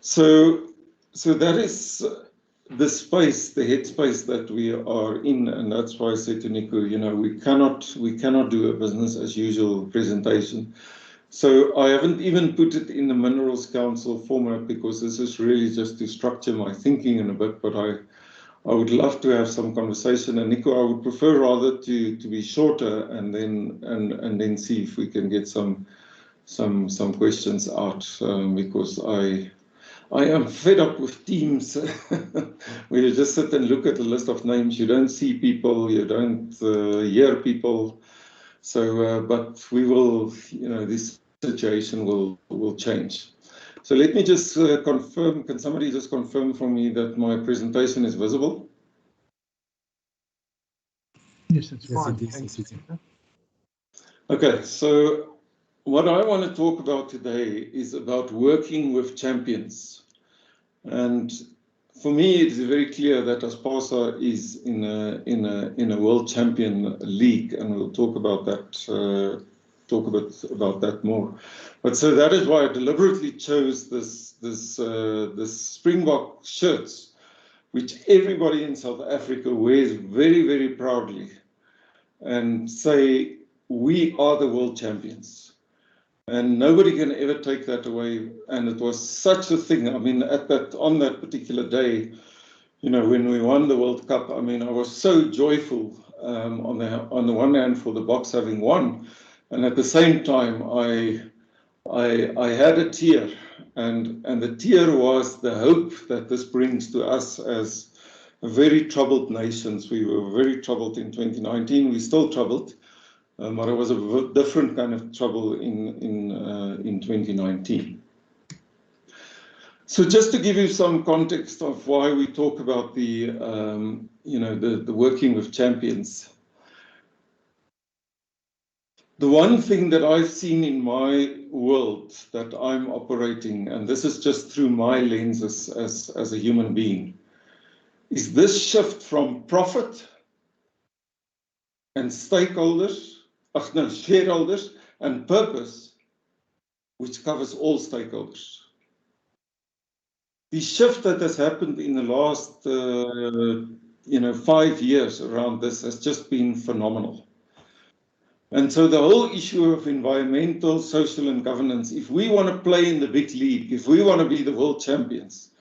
So that is the space, the headspace that we are in, and that's why I said to Nico, you know, we cannot do a business as usual presentation. So I haven't even put it in the Minerals Council format, because this is really just to structure my thinking in a bit, but I would love to have some conversation. And Nico, I would prefer rather to be shorter, and then see if we can get some questions out, because I am fed up with Teams where you just sit and look at a list of names. You don't see people, you don't hear people. So, but we will, you know, this situation will change. So let me just confirm. Can somebody just confirm for me that my presentation is visible? Yes, it's Yes, fine. it is. Thanks. Yes, it is. Okay, so what I want to talk about today is about working with champions. And for me, it is very clear that Aspasa is in a world champion league, and we'll talk about that. Talk a bit about that more. But so that is why I deliberately chose this Springbok shirts, which everybody in South Africa wears very, very proudly, and say we are the world champions. And nobody can ever take that away. And it was such a thing. I mean, on that particular day, you know, when we won the World Cup, I mean, I was so joyful on the one hand for the Boks having won, and at the same time, I had a tear, and the tear was the hope that this brings to us as very troubled nations. We were very troubled in 2019. We're still troubled. But it was a different kind of trouble in 2019. So just to give you some context of why we talk about the working with champions. The one thing that I've seen in my world that I'm operating, and this is just through my lens as a human being, is this shift from profit and stakeholders, shareholders, and purpose, which covers all stakeholders. The shift that has happened in the last 5 years around this has just been phenomenal. And so the whole issue of environmental, social, and governance, if we want to play in the big league, if we want to be the world champions,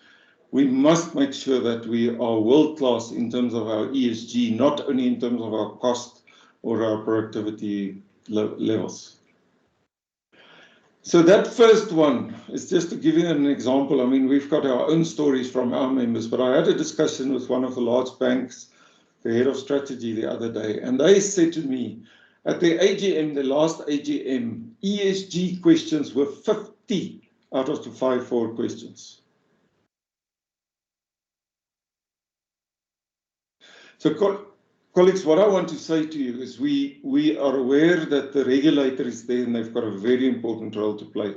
we must make sure that we are world-class in terms of our ESG, not only in terms of our cost or our productivity levels. So that first one is just to give you an example. I mean, we've got our own stories from our members, but I had a discussion with one of the large banks, the head of strategy, the other day, and they said to me, at the AGM, the last AGM, ESG questions were 50 out of the 54 questions. So, colleagues, what I want to say to you is we are aware that the regulator is there and they've got a very important role to play.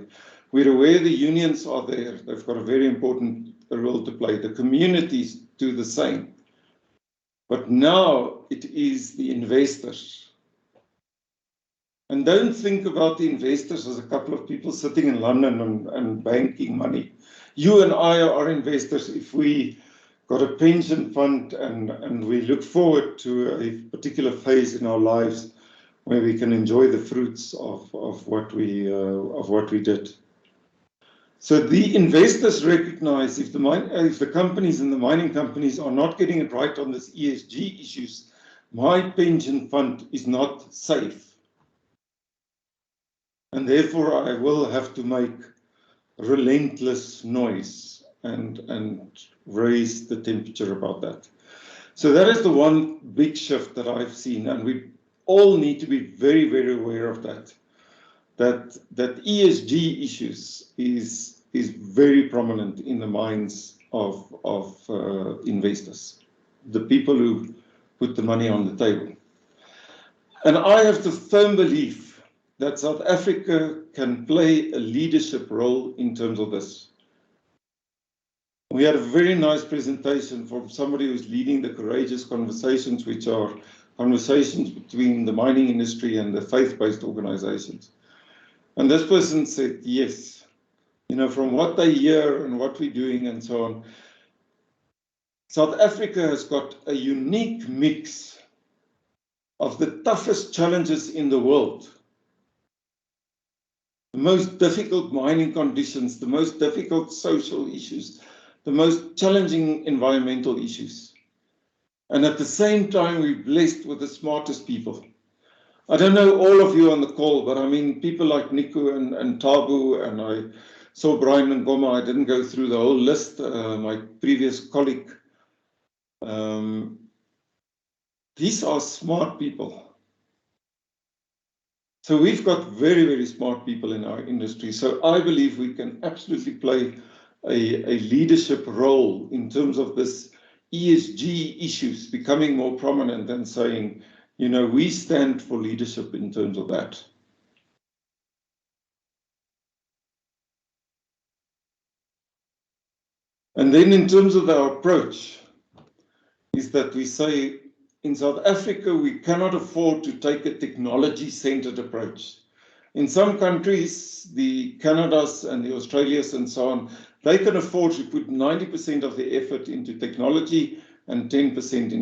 We're aware the unions are there, they've got a very important role to play. The communities do the same. But now it is the investors. And don't think about the investors as a couple of people sitting in London and banking money. You and I are investors if we got a pension fund and we look forward to a particular phase in our lives where we can enjoy the fruits of what we did. So the investors recognize if the companies and the mining companies are not getting it right on this ESG issues, my pension fund is not safe. And therefore I will have to make relentless noise and raise the temperature about that. So that is the one big shift that I've seen, and we all need to be very, very aware of that. That ESG issues is very prominent in the minds of investors, the people who put the money on the table. And I have the firm belief that South Africa can play a leadership role in terms of this. We had a very nice presentation from somebody who's leading the Courageous Conversations, which are conversations between the mining industry and the faith-based organizations. And this person said, yes, from what they hear and what we're doing and so on, South Africa has got a unique mix of the toughest challenges in the world. The most difficult mining conditions, the most difficult social issues, the most challenging environmental issues. And at the same time, we're blessed with the smartest people. I don't know all of you on the call, but I mean, people like Nico and Tabu, and I saw Brian and Goma. I didn't go through the whole list, my previous colleague. These are smart people. So we've got very, very smart people in our industry. So I believe we can absolutely play a leadership role in terms of this ESG issues becoming more prominent and saying, we stand for leadership in terms of that. And then in terms of our approach, is that we say in South Africa, we cannot afford to take a technology-centered approach. In some countries, the Canadas and the Australias and so on, they can afford to put 90% of the effort into technology and 10%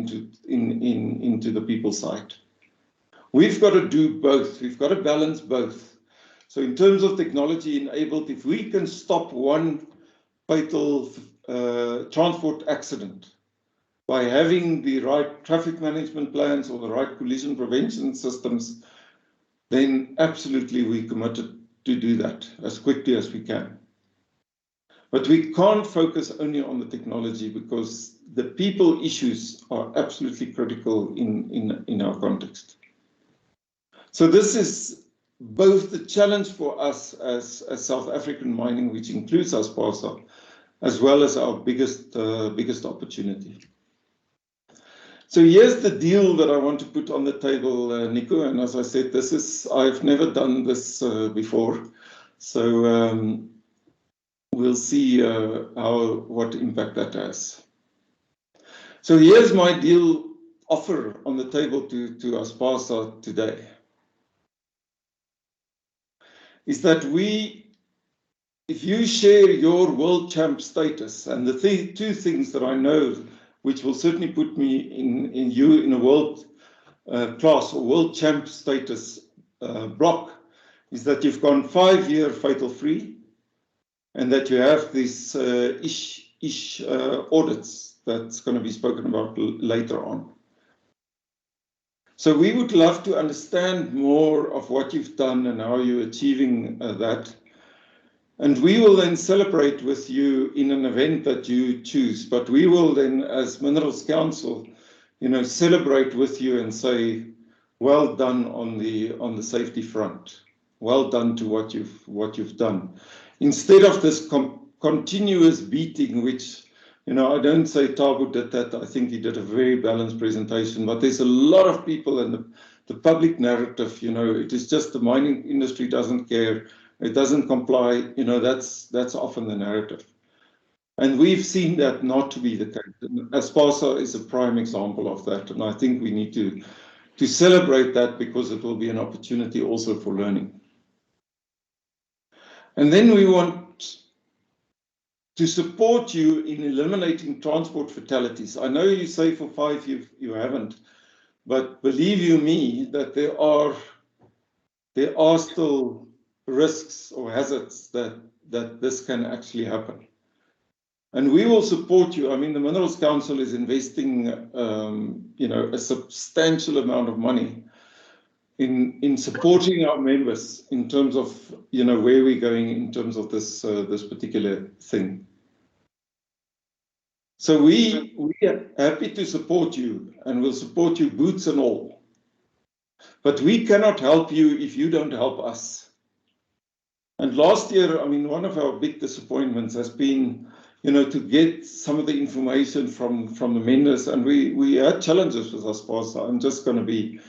into the people side. We've got to do both. We've got to balance both. So in terms of technology enabled, if we can stop one fatal transport accident by having the right traffic management plans or the right collision prevention systems, then absolutely we're committed to do that as quickly as we can. But we can't focus only on the technology because the people issues are absolutely critical in our context. So this is both the challenge for us as South African mining, which includes Aspasa, as well as our biggest opportunity. So here's the deal that I want to put on the table, Nico. And as I said, I've never done this before. So we'll see what impact that has. So here's my deal offer on the table to Aspasa today. Is that if you share your world champ status, and the two things that I know which will certainly put me in a world class or world champ status block, is that you've gone 5-year fatal free, and that you have these audits that's going to be spoken about later on. So we would love to understand more of what you've done and how you're achieving that. And we will then celebrate with you in an event that you choose. But we will then, as Minerals Council, celebrate with you and say, well done on the safety front. Well done to what you've done. Instead of this continuous beating, which, I don't say Tabu did that. I think he did a very balanced presentation. But there's a lot of people in the public narrative, it is just the mining industry doesn't care. It doesn't comply, that's often the narrative. And we've seen that not to be the case. Aspasa is a prime example of that. And I think we need to celebrate that because it will be an opportunity also for learning. And then we want to support you in eliminating transport fatalities. I know you say for 5 you haven't, but believe you me that there are still risks or hazards that this can actually happen. And we will support you. I mean, the Minerals Council is investing, a substantial amount of money in supporting our members in terms of, where we're going in terms of this particular thing. So we are happy to support you, and we'll support you boots and all. But we cannot help you if you don't help us. And last year, I mean, one of our big disappointments has been, to get some of the information from the members, and we had challenges with Aspasa. I'm just going to be,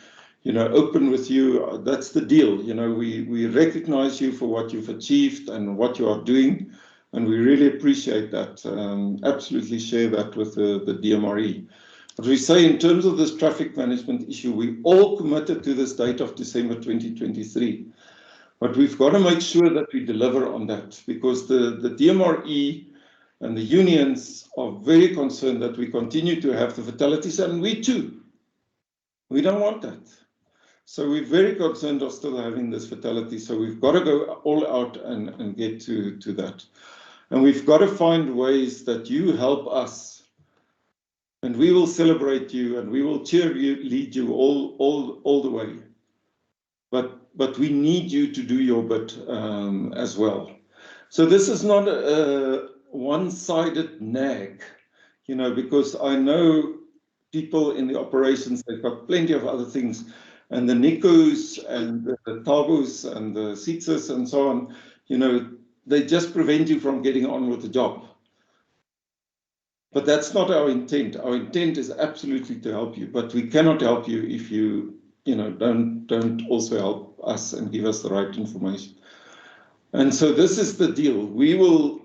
open with you. That's the deal. We recognize you for what you've achieved and what you are doing, and we really appreciate that. Absolutely share that with the DMRE. But we say in terms of this traffic management issue, we all committed to this date of December 2023. But we've got to make sure that we deliver on that, because the DMRE and the unions are very concerned that we continue to have the fatalities, and we too. We don't want that. So we're very concerned of still having this fatality. So we've got to go all out and get to that. And we've got to find ways that you help us. And we will celebrate you and we will cheer you, lead you all the way. But we need you to do your bit as well. So this is not a one-sided nag, you know, because I know people in the operations, they've got plenty of other things, and the Nikos and the Tabus and the Sitzes and so on, you know, they just prevent you from getting on with the job. But that's not our intent. Our intent is absolutely to help you, but we cannot help you if you know, don't also help us and give us the right information. And so this is the deal. We will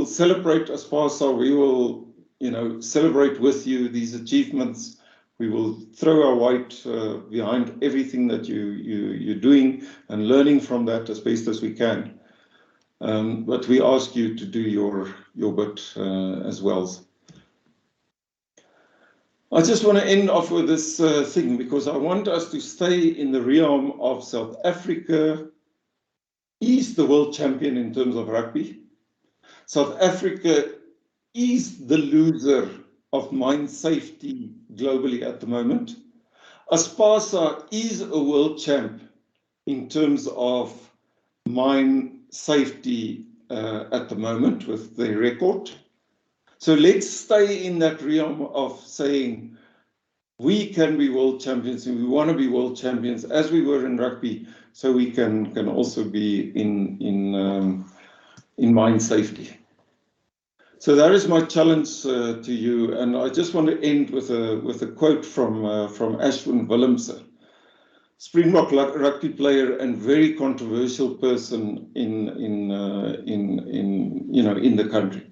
celebrate Aspasa. We will, you know, celebrate with you these achievements. We will throw our weight behind everything that you're doing and learning from that as best as we can. But we ask you to do your bit as well. I just want to end off with this thing, because I want us to stay in the realm of South Africa is the world champion in terms of rugby. South Africa is the loser of mine safety globally at the moment. Aspasa is a world champ in terms of mine safety at the moment with their record. So let's stay in that realm of saying we can be world champions and we want to be world champions as we were in rugby, so we can also be in mine safety. So that is my challenge to you, and I just want to end with a quote from Ashwin Willemse, Springbok rugby player and very controversial person in the country.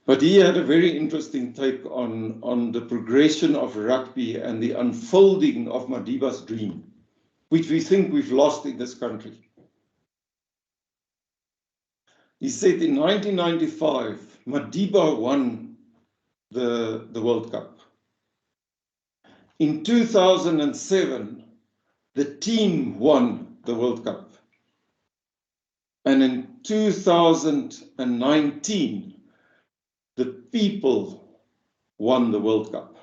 But he had a very interesting take on the progression of rugby and the unfolding of Madiba's dream, which we think we've lost in this country. He said in 1995, Madiba won the World Cup. In 2007, the team won the World Cup. And in 2019, the people won the World Cup.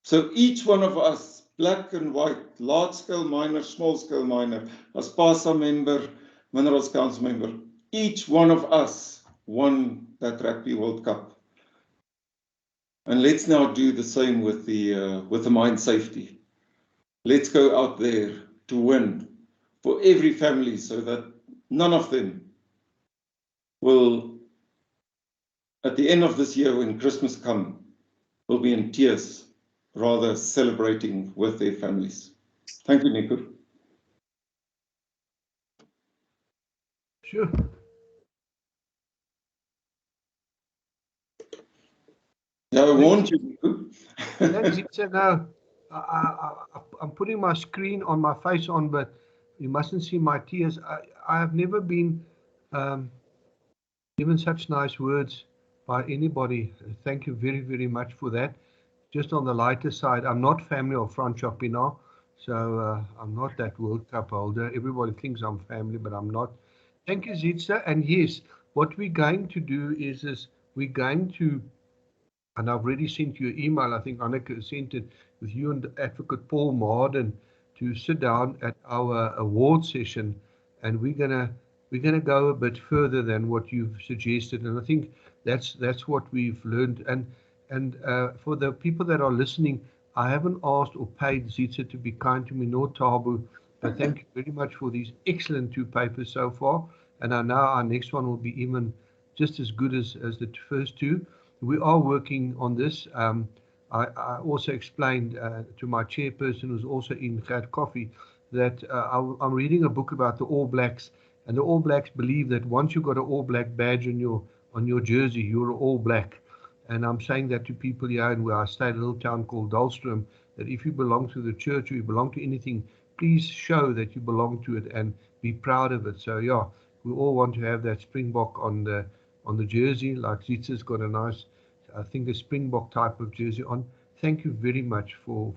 So each one of us, black and white, large-scale miner, small-scale miner, Aspasa member, Minerals Council member, each one of us won that Rugby World Cup. And let's now do the same with the mine safety. Let's go out there to win for every family, so that none of them will, at the end of this year when Christmas comes, will be in tears, rather celebrating with their families. Thank you, Nico. Sure. Yeah, I warned you, Nico. No, I'm putting my screen on my face on, but you mustn't see my tears. I have never been given such nice words by anybody. Thank you very, very much for that. Just on the lighter side, I'm not family of Francois Pinault, so I'm not that World Cup holder. Everybody thinks I'm family, but I'm not. Thank you, Zitza. And yes, what we're going to do is we're going to, and I've already sent you an email, I think Anneke sent it, with you and Advocate Paul Marden to sit down at our award session, and we're gonna go a bit further than what you've suggested, and I think that's what we've learned. And for the people that are listening, I haven't asked or paid Zitza to be kind to me, nor Tabu, but thank you very much for these excellent 2 papers so far, and I know our next one will be even just as good as the first 2. We are working on this. I also explained to my chairperson, who's also in Gert Coffee, that I'm reading a book about the All Blacks, and the All Blacks believe that once you've got an All Black badge on your jersey, you're an All Black. And I'm saying that to people here in where I stay, a little town called Dahlstrom, that if you belong to the church or you belong to anything, please show that you belong to it and be proud of it. So yeah, we all want to have that Springbok on the jersey, like Zitsa's got a nice, I think, a Springbok type of jersey on. Thank you very much for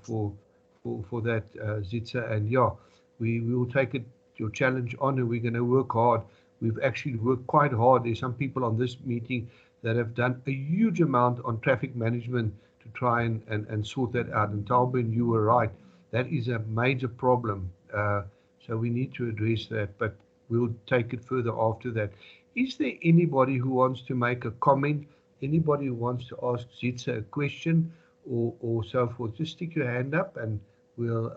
that, Zitsa. And yeah, we will take your challenge on, and we're going to work hard. We've actually worked quite hard. There's some people on this meeting that have done a huge amount on traffic management to try and sort that out. And Talbin, you were right. That is a major problem. So we need to address that, but we'll take it further after that. Is there anybody who wants to make a comment? Anybody who wants to ask Zitsa a question or so forth? Just stick your hand up and we'll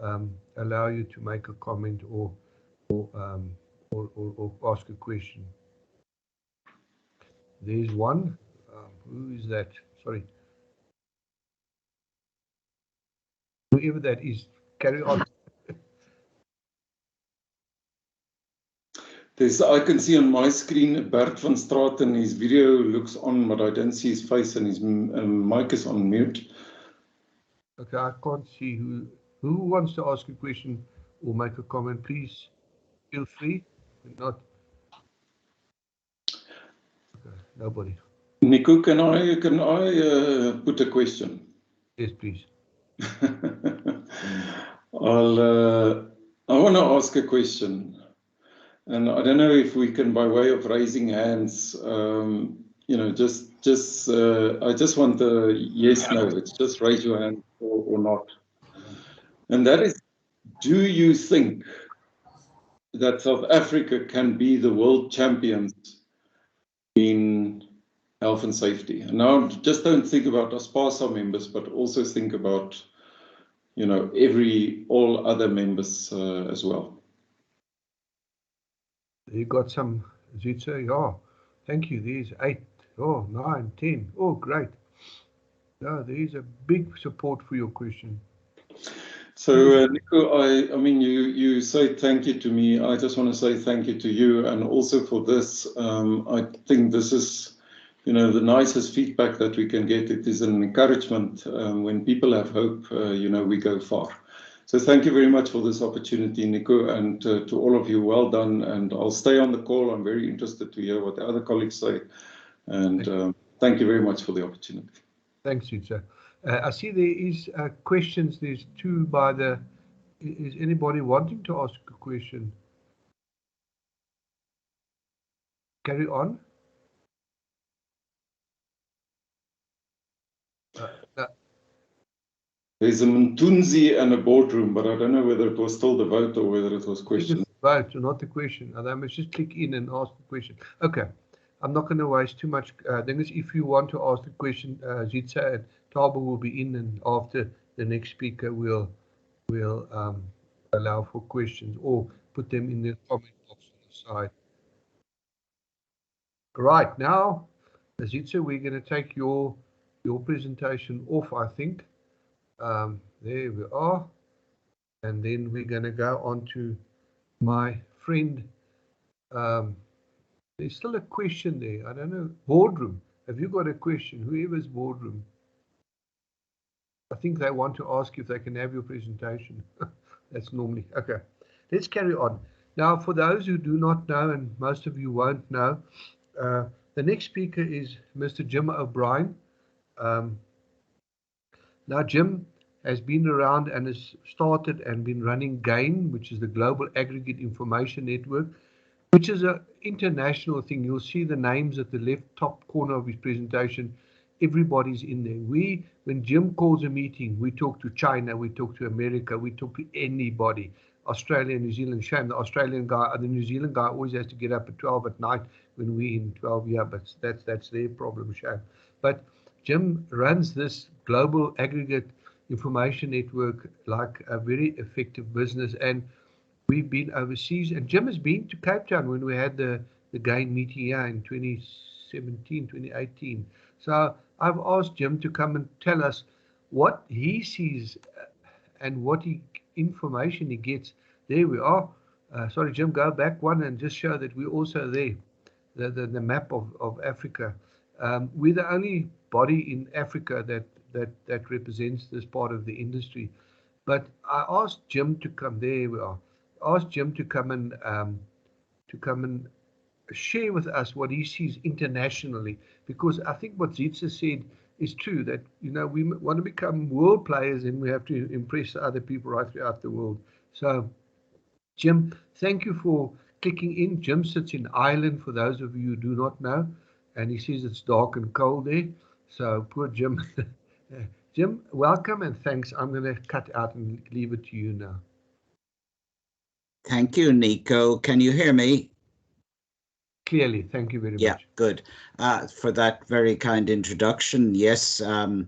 allow you to make a comment or ask a question. There's one. Who is that? Sorry. Whoever that is, carry on. I can see on my screen Bert van Straten, his video looks on, but I don't see his face and his mic is on mute. Okay, I can't see who wants to ask a question or make a comment. Please feel free. Not. Okay, nobody. Nico, can I put a question? Yes, please. I want to ask a question, and I don't know if we can, by way of raising hands, I just want a yes, no. It's just raise your hand or not. And that is, do you think that South Africa can be the world champions in health and safety? And now just don't think about Aspasa members, but also think about, all other members as well. You got some, Zitsa? Yeah. Thank you. There's 8, 9, 10. Oh, great. Yeah, there is a big support for your question. So, Nico, I mean, you say thank you to me. I just want to say thank you to you, and also for this. I think this is, the nicest feedback that we can get. It is an encouragement. When people have hope, we go far. So thank you very much for this opportunity, Nico, and to all of you, well done. And I'll stay on the call. I'm very interested to hear what the other colleagues say. And thank you very much for the opportunity. Thanks, Zitsa. I see there is questions. There's 2 by the. Is anybody wanting to ask a question? Carry on. There's a Mtunzi and a boardroom, but I don't know whether it was still the vote or whether it was question. Vote, not the question. I must just click in and ask the question. Okay. I'm not going to waste too much. If you want to ask the question, Zitsa and Tabo will be in, and after the next speaker, we'll allow for questions or put them in the comment box on the side. Right, now, Zitsa, we're going to take your presentation off, I think. There we are. And then we're going to go on to my friend. There's still a question there. I don't know. Boardroom. Have you got a question? Whoever's boardroom. I think they want to ask if they can have your presentation. That's normally. Okay. Let's carry on. Now, for those who do not know, and most of you won't know, the next speaker is Mr. Jim O'Brien. Now, Jim has been around and has started and been running GAIN, which is the Global Aggregate Information Network, which is an international thing. You'll see the names at the left top corner of his presentation. Everybody's in there. When Jim calls a meeting, we talk to China, we talk to America, we talk to anybody. Australia, New Zealand, shame. The Australian guy, the New Zealand guy always has to get up at 12 at night when we're in 12. Yeah, but that's their problem, shame. But Jim runs this global aggregate information network like a very effective business, and we've been overseas. And Jim has been to Cape Town when we had the GAIN meeting here in 2017, 2018. So I've asked Jim to come and tell us what he sees and what information he gets. There we are. Sorry, Jim, go back one and just show that we're also there, the map of Africa. We're the only body in Africa that represents this part of the industry. But I asked Jim to come. There we are. I asked Jim to come and share with us what he sees internationally, because I think what Zitsa said is true, that we want to become world players and we have to impress other people right throughout the world. So Jim, thank you for clicking in. Jim sits in Ireland, for those of you who do not know, and he says it's dark and cold there. So poor Jim. Jim, welcome and thanks. I'm going to cut out and leave it to you now. Thank you, Nico. Can you hear me? Clearly, thank you very much. Yeah, good. For that very kind introduction. Yes, I'm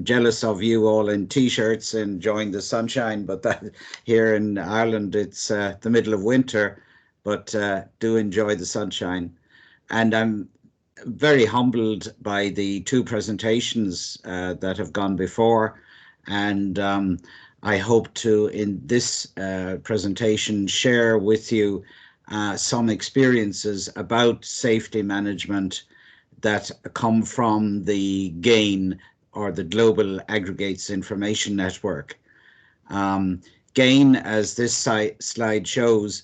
jealous of you all in t-shirts enjoying the sunshine, but that here in Ireland it's the middle of winter, but do enjoy the sunshine. And I'm very humbled by the two presentations that have gone before, and I hope to, in this presentation, share with you some experiences about safety management that come from the GAIN, or the Global Aggregates Information Network. GAIN, as this slide shows,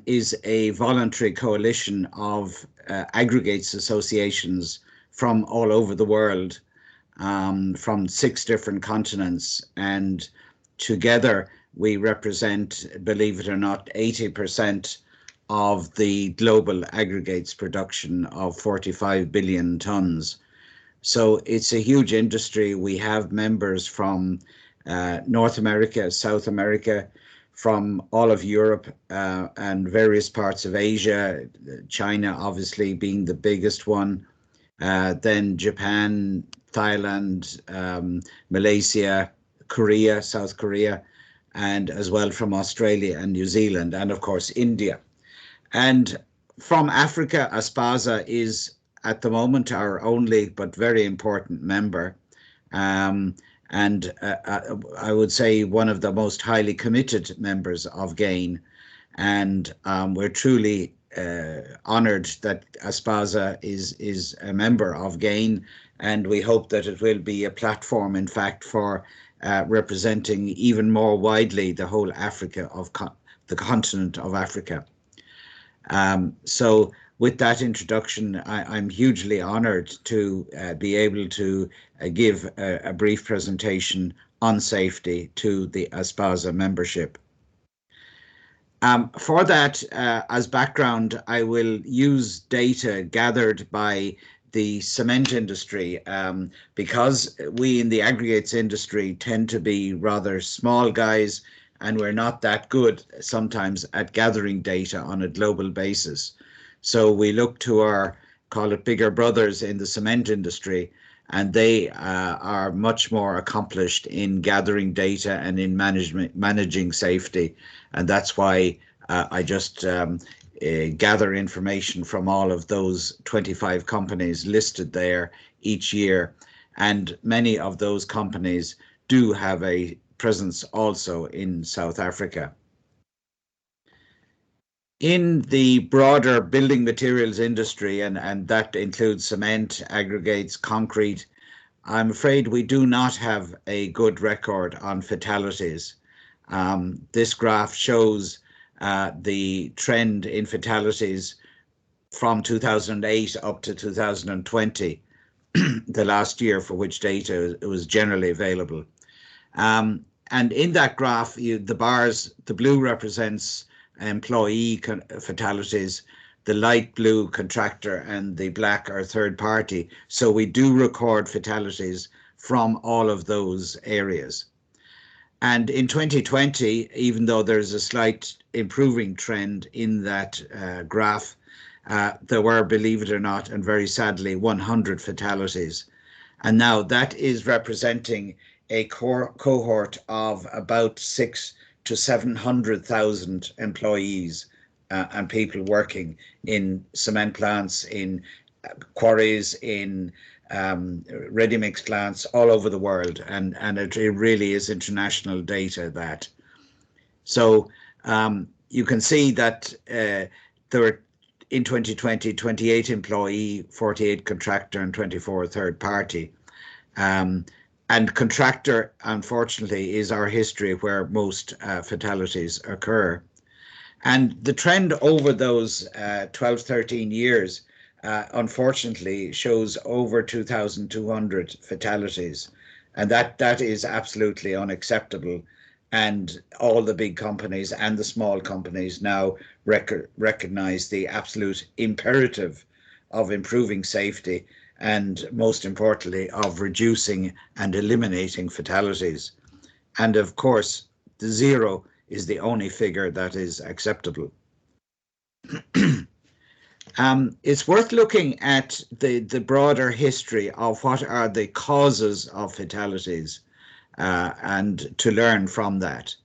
is a voluntary coalition of aggregates associations from all over the world, from 6 different continents, and together we represent, believe it or not, 80% of the global aggregates production of 45 billion tons. So it's a huge industry. We have members from North America, South America, from all of Europe and various parts of Asia, China obviously being the biggest one, then Japan, Thailand, Malaysia, Korea, South Korea, and as well from Australia and New Zealand, and of course India. And from Africa, Aspasa is at the moment our only but very important member, and I would say one of the most highly committed members of GAIN. And we're truly honored that Aspasa is a member of GAIN, and we hope that it will be a platform, in fact, for representing even more widely the whole Africa of the continent of Africa. So with that introduction, I'm hugely honored to be able to give a brief presentation on safety to the Aspasa membership. For that, as background, I will use data gathered by the cement industry, because we in the aggregates industry tend to be rather small guys, and we're not that good sometimes at gathering data on a global basis. So we look to our, call it, bigger brothers in the cement industry, and they are much more accomplished in gathering data and in managing safety. And that's why I just gather information from all of those 25 companies listed there each year. And many of those companies do have a presence also in South Africa. In the broader building materials industry, and that includes cement, aggregates, concrete, I'm afraid we do not have a good record on fatalities. This graph shows the trend in fatalities from 2008 up to 2020, the last year for which data was generally available. And in that graph, the bars, the blue represents employee fatalities, the light blue contractor, and the black are third party. So we do record fatalities from all of those areas. And in 2020, even though there's a slight improving trend in that graph, there were, believe it or not, and very sadly, 100 fatalities. And now that is representing a cohort of about 600,000 to 700,000 employees and people working in cement plants, in quarries, in ready-mix plants all over the world. And it really is international data that. So you can see that there were in 2020, 28 employee, 48 contractor, and 24 third party. And contractor, unfortunately, is our history where most fatalities occur. And the trend over those 12, 13 years, unfortunately, shows over 2,200 fatalities. And that is absolutely unacceptable. And all the big companies and the small companies now recognize the absolute imperative of improving safety and, most importantly, of reducing and eliminating fatalities. And of course, the zero is the only figure that is acceptable. It's worth looking at the broader history of what are the causes of fatalities and to learn from that.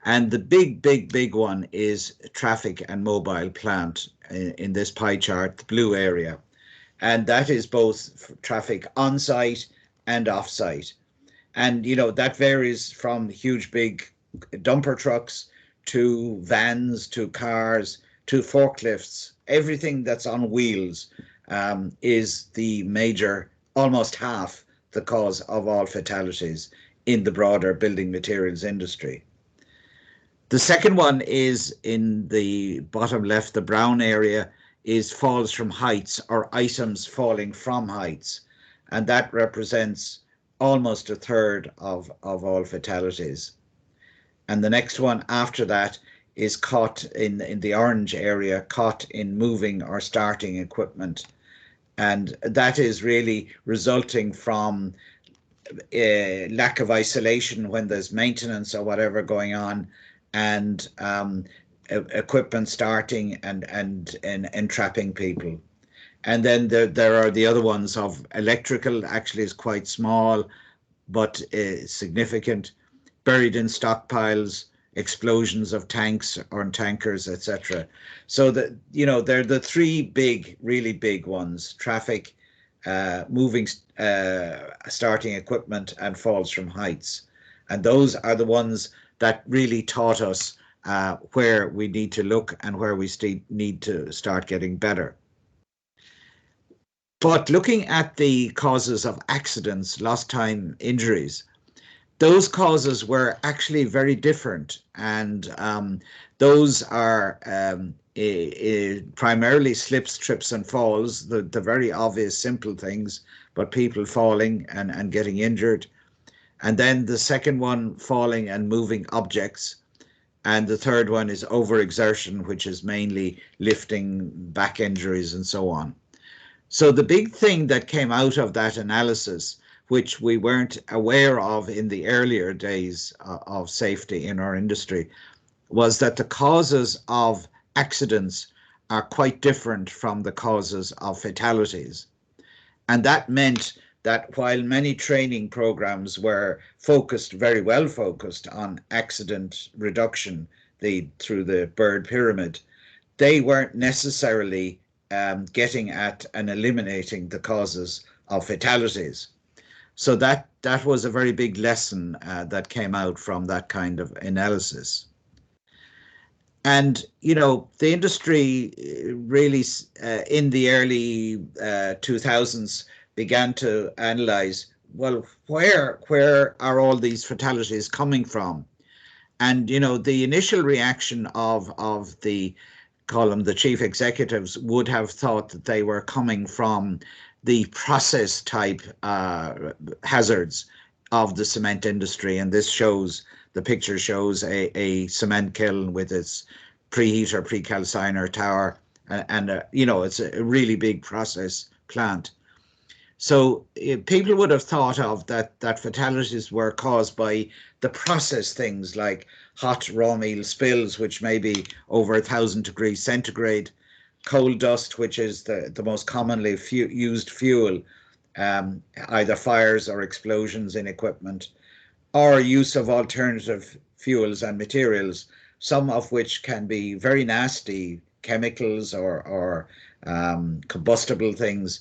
And the big one is traffic and mobile plant in this pie chart, the blue area. And that is both traffic on site and off site. And, you know, that varies from huge big dumper trucks to vans to cars to forklifts. Everything that's on wheels is the major, almost half the cause of all fatalities in the broader building materials industry. The second one is in the bottom left, the brown area, is falls from heights or items falling from heights. And that represents almost a third of all fatalities. And the next one after that is caught in the orange area, caught in moving or starting equipment. And that is really resulting from lack of isolation when there's maintenance or whatever going on, and equipment starting and entrapping people. And then there are the other ones of electrical, actually is quite small, but significant, buried in stockpiles, explosions of tanks or tankers, etc. So that, you know, they're the three big, really big ones: traffic, moving, starting equipment, and falls from heights. And those are the ones that really taught us where we need to look and where we need to start getting better. But looking at the causes of accidents, lost time injuries, those causes were actually very different. And those are primarily slips, trips, and falls, the very obvious, simple things, but people falling and getting injured. And then the second one, falling and moving objects. And the third one is overexertion, which is mainly lifting, back injuries, and so on. So the big thing that came out of that analysis, which we weren't aware of in the earlier days of safety in our industry, was that the causes of accidents are quite different from the causes of fatalities. And that meant that while many training programs were focused, very well focused, on accident reduction through the Bird pyramid, they weren't necessarily getting at and eliminating the causes of fatalities. So that was a very big lesson that came out from that kind of analysis. And, you know, the industry really in the early 2000s began to analyze, well, where are all these fatalities coming from? And, you know, the initial reaction of the, call them the chief executives, would have thought that they were coming from the process type hazards of the cement industry. And this shows, the picture shows a cement kiln with its preheater, pre-calciner tower, and you know, it's a really big process plant. So people would have thought of that fatalities were caused by the process things like hot raw meal spills, which may be over 1,000 degrees centigrade, coal dust, which is the most commonly used fuel, either fires or explosions in equipment, or use of alternative fuels and materials, some of which can be very nasty, chemicals or combustible things,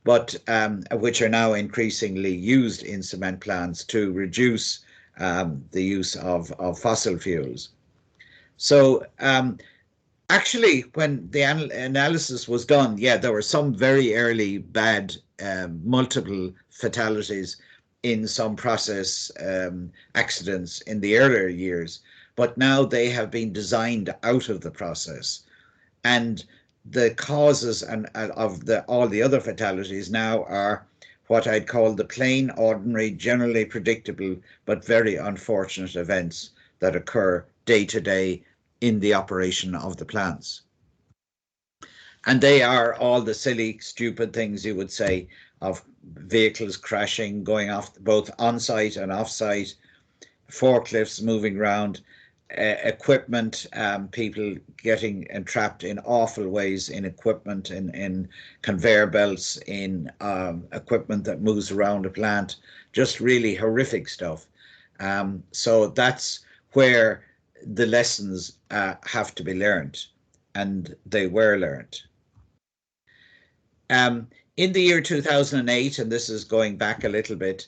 but which are now increasingly used in cement plants to reduce the use of fossil fuels. So Actually, when the analysis was done, yeah, there were some very early bad multiple fatalities in some process accidents in the earlier years, but now they have been designed out of the process, and the causes and of all the other fatalities now are what I'd call the plain, ordinary, generally predictable, but very unfortunate events that occur day to day in the operation of the plants. And they are all the silly, stupid things you would say of vehicles crashing, going off both on site and off site, forklifts moving around, equipment, people getting entrapped in awful ways in equipment, in conveyor belts, in equipment that moves around a plant, just really horrific stuff. So that's where the lessons have to be learned, and they were learned. In the year 2008, and this is going back a little bit,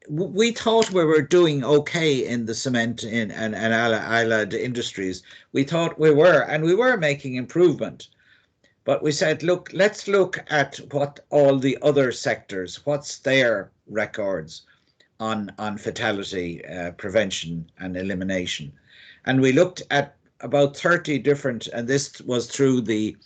we thought we were doing okay in the cement and allied industries. We thought we were, and we were making improvement. But we said, look, let's look at what all the other sectors, what's their records on fatality prevention and elimination. And we looked at about 30 different, and this was through the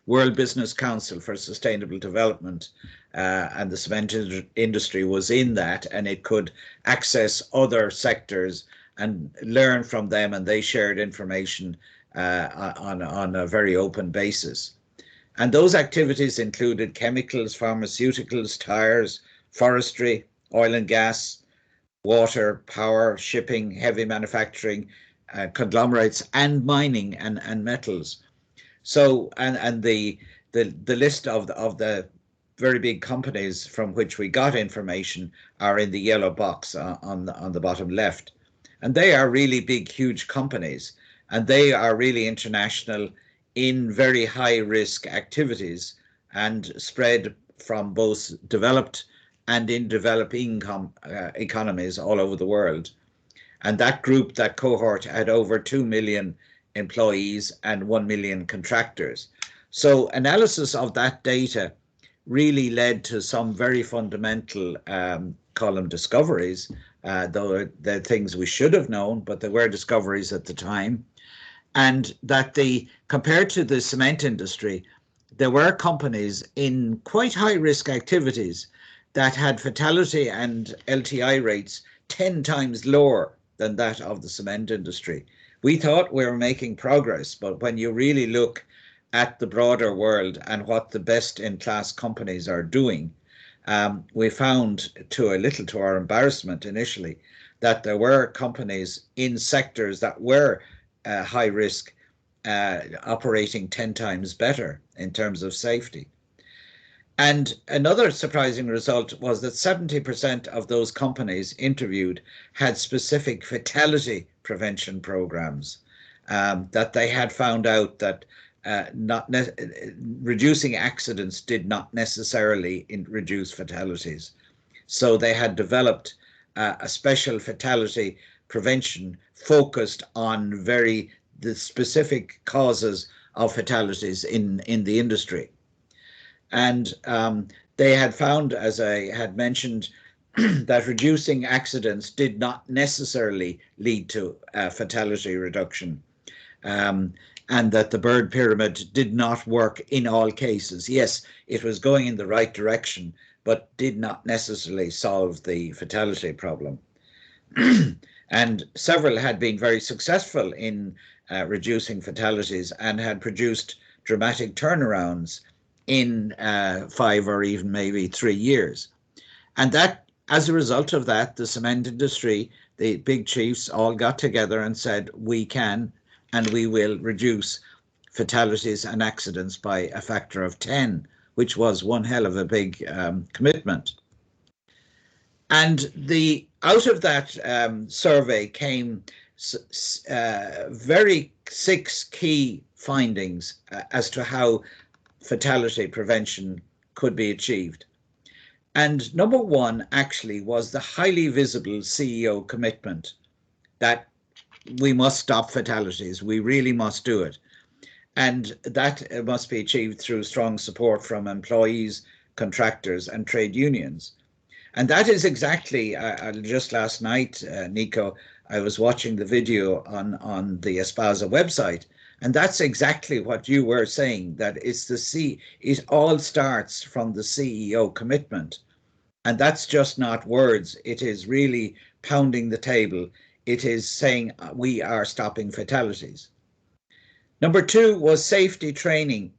World Business Council for Sustainable Development, and the cement industry was in that, and it could access other sectors and learn from them, and they shared information on a very open basis. And those activities included chemicals, pharmaceuticals, tires, forestry, oil and gas, water, power, shipping, heavy manufacturing, conglomerates, and mining and metals. So, and the list of the very big companies from which we got information are in the yellow box on the bottom left, and they are really big, huge companies, and they are really international in very high risk activities and spread from both developed and in developing economies all over the world. And that group, that cohort, had over 2 million employees and 1 million contractors. So analysis of that data really led to some very fundamental column discoveries, though they're things we should have known, but they were discoveries at the time. And that compared to the cement industry, there were companies in quite high risk activities that had fatality and LTI rates 10 times lower than that of the cement industry. We thought we were making progress, but when you really look at the broader world and what the best in class companies are doing, we found, to a little to our embarrassment initially, that there were companies in sectors that were high risk operating 10 times better in terms of safety. And another surprising result was that 70% of those companies interviewed had specific fatality prevention programs, that they had found out that reducing accidents did not necessarily reduce fatalities. So they had developed a special fatality prevention focused on the specific causes of fatalities in the industry. And they had found, as I had mentioned, that reducing accidents did not necessarily lead to fatality reduction, and that the bird pyramid did not work in all cases. Yes, it was going in the right direction, but did not necessarily solve the fatality problem. And several had been very successful in reducing fatalities and had produced dramatic turnarounds in 5 or even maybe 3 years. And that, as a result of that, the cement industry, the big chiefs all got together and said, we can and we will reduce fatalities and accidents by a factor of 10, which was one hell of a big commitment. And out of that survey came 6 key findings as to how fatality prevention could be achieved. And number one actually was the highly visible CEO commitment that we must stop fatalities. We really must do it. And that must be achieved through strong support from employees, contractors, and trade unions. And that is exactly, just last night, Nico, I was watching the video on the Aspasa website, and that's exactly what you were saying, that it all starts from the CEO commitment. And that's just not words. It is really pounding the table. It is saying we are stopping fatalities. Number two was safety training.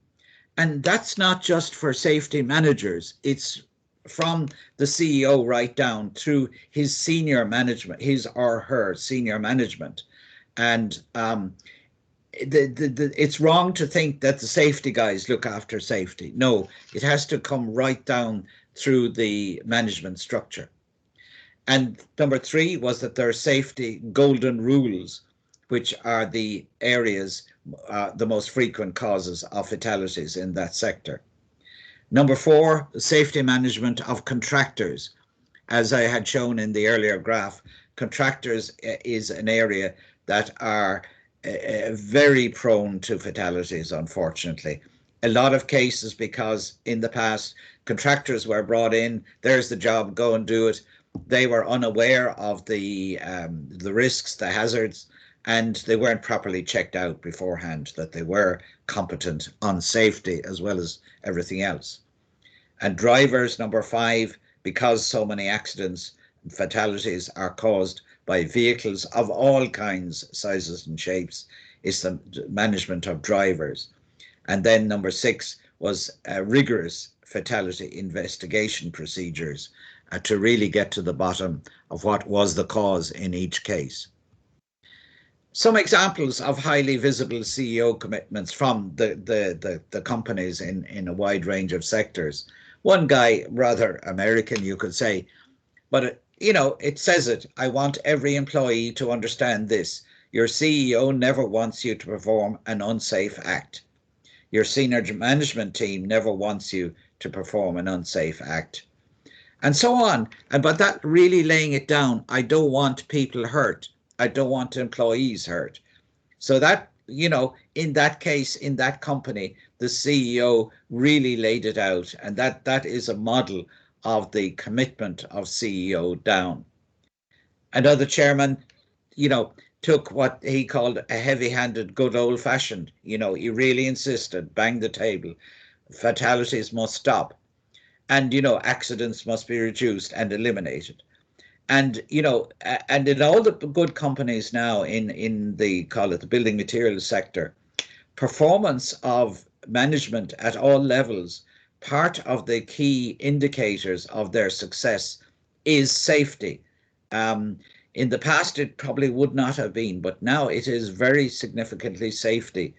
And that's not just for safety managers. It's from the CEO right down through his senior management, his or her senior management. And it's wrong to think that the safety guys look after safety. No, it has to come right down through the management structure. And number three was that there are safety golden rules, which are the areas, the most frequent causes of fatalities in that sector. Number four, safety management of contractors. As I had shown in the earlier graph, contractors is an area that are very prone to fatalities, unfortunately. A lot of cases because in the past, contractors were brought in, there's the job, go and do it. They were unaware of the risks, the hazards, and they weren't properly checked out beforehand that they were competent on safety as well as everything else. And drivers, number five, because so many accidents and fatalities are caused by vehicles of all kinds, sizes and shapes, is the management of drivers. And then number six was rigorous fatality investigation procedures to really get to the bottom of what was the cause in each case. Some examples of highly visible CEO commitments from the companies in a wide range of sectors. One guy, rather American, you could say, but it says it. I want every employee to understand this. Your CEO never wants you to perform an unsafe act. Your senior management team never wants you to perform an unsafe act. And so on. But that really laying it down, I don't want people hurt. I don't want employees hurt. So that, in that case, in that company, the CEO really laid it out. And that is a model of the commitment of CEO down. Another chairman, took what he called a heavy-handed, good old-fashioned. He really insisted, bang the table. Fatalities must stop. And, accidents must be reduced and eliminated. And, and in all the good companies now in the, call it the building materials sector, performance of management at all levels, part of the key indicators of their success is safety. In the past, it probably would not have been, but now it is very significantly safety,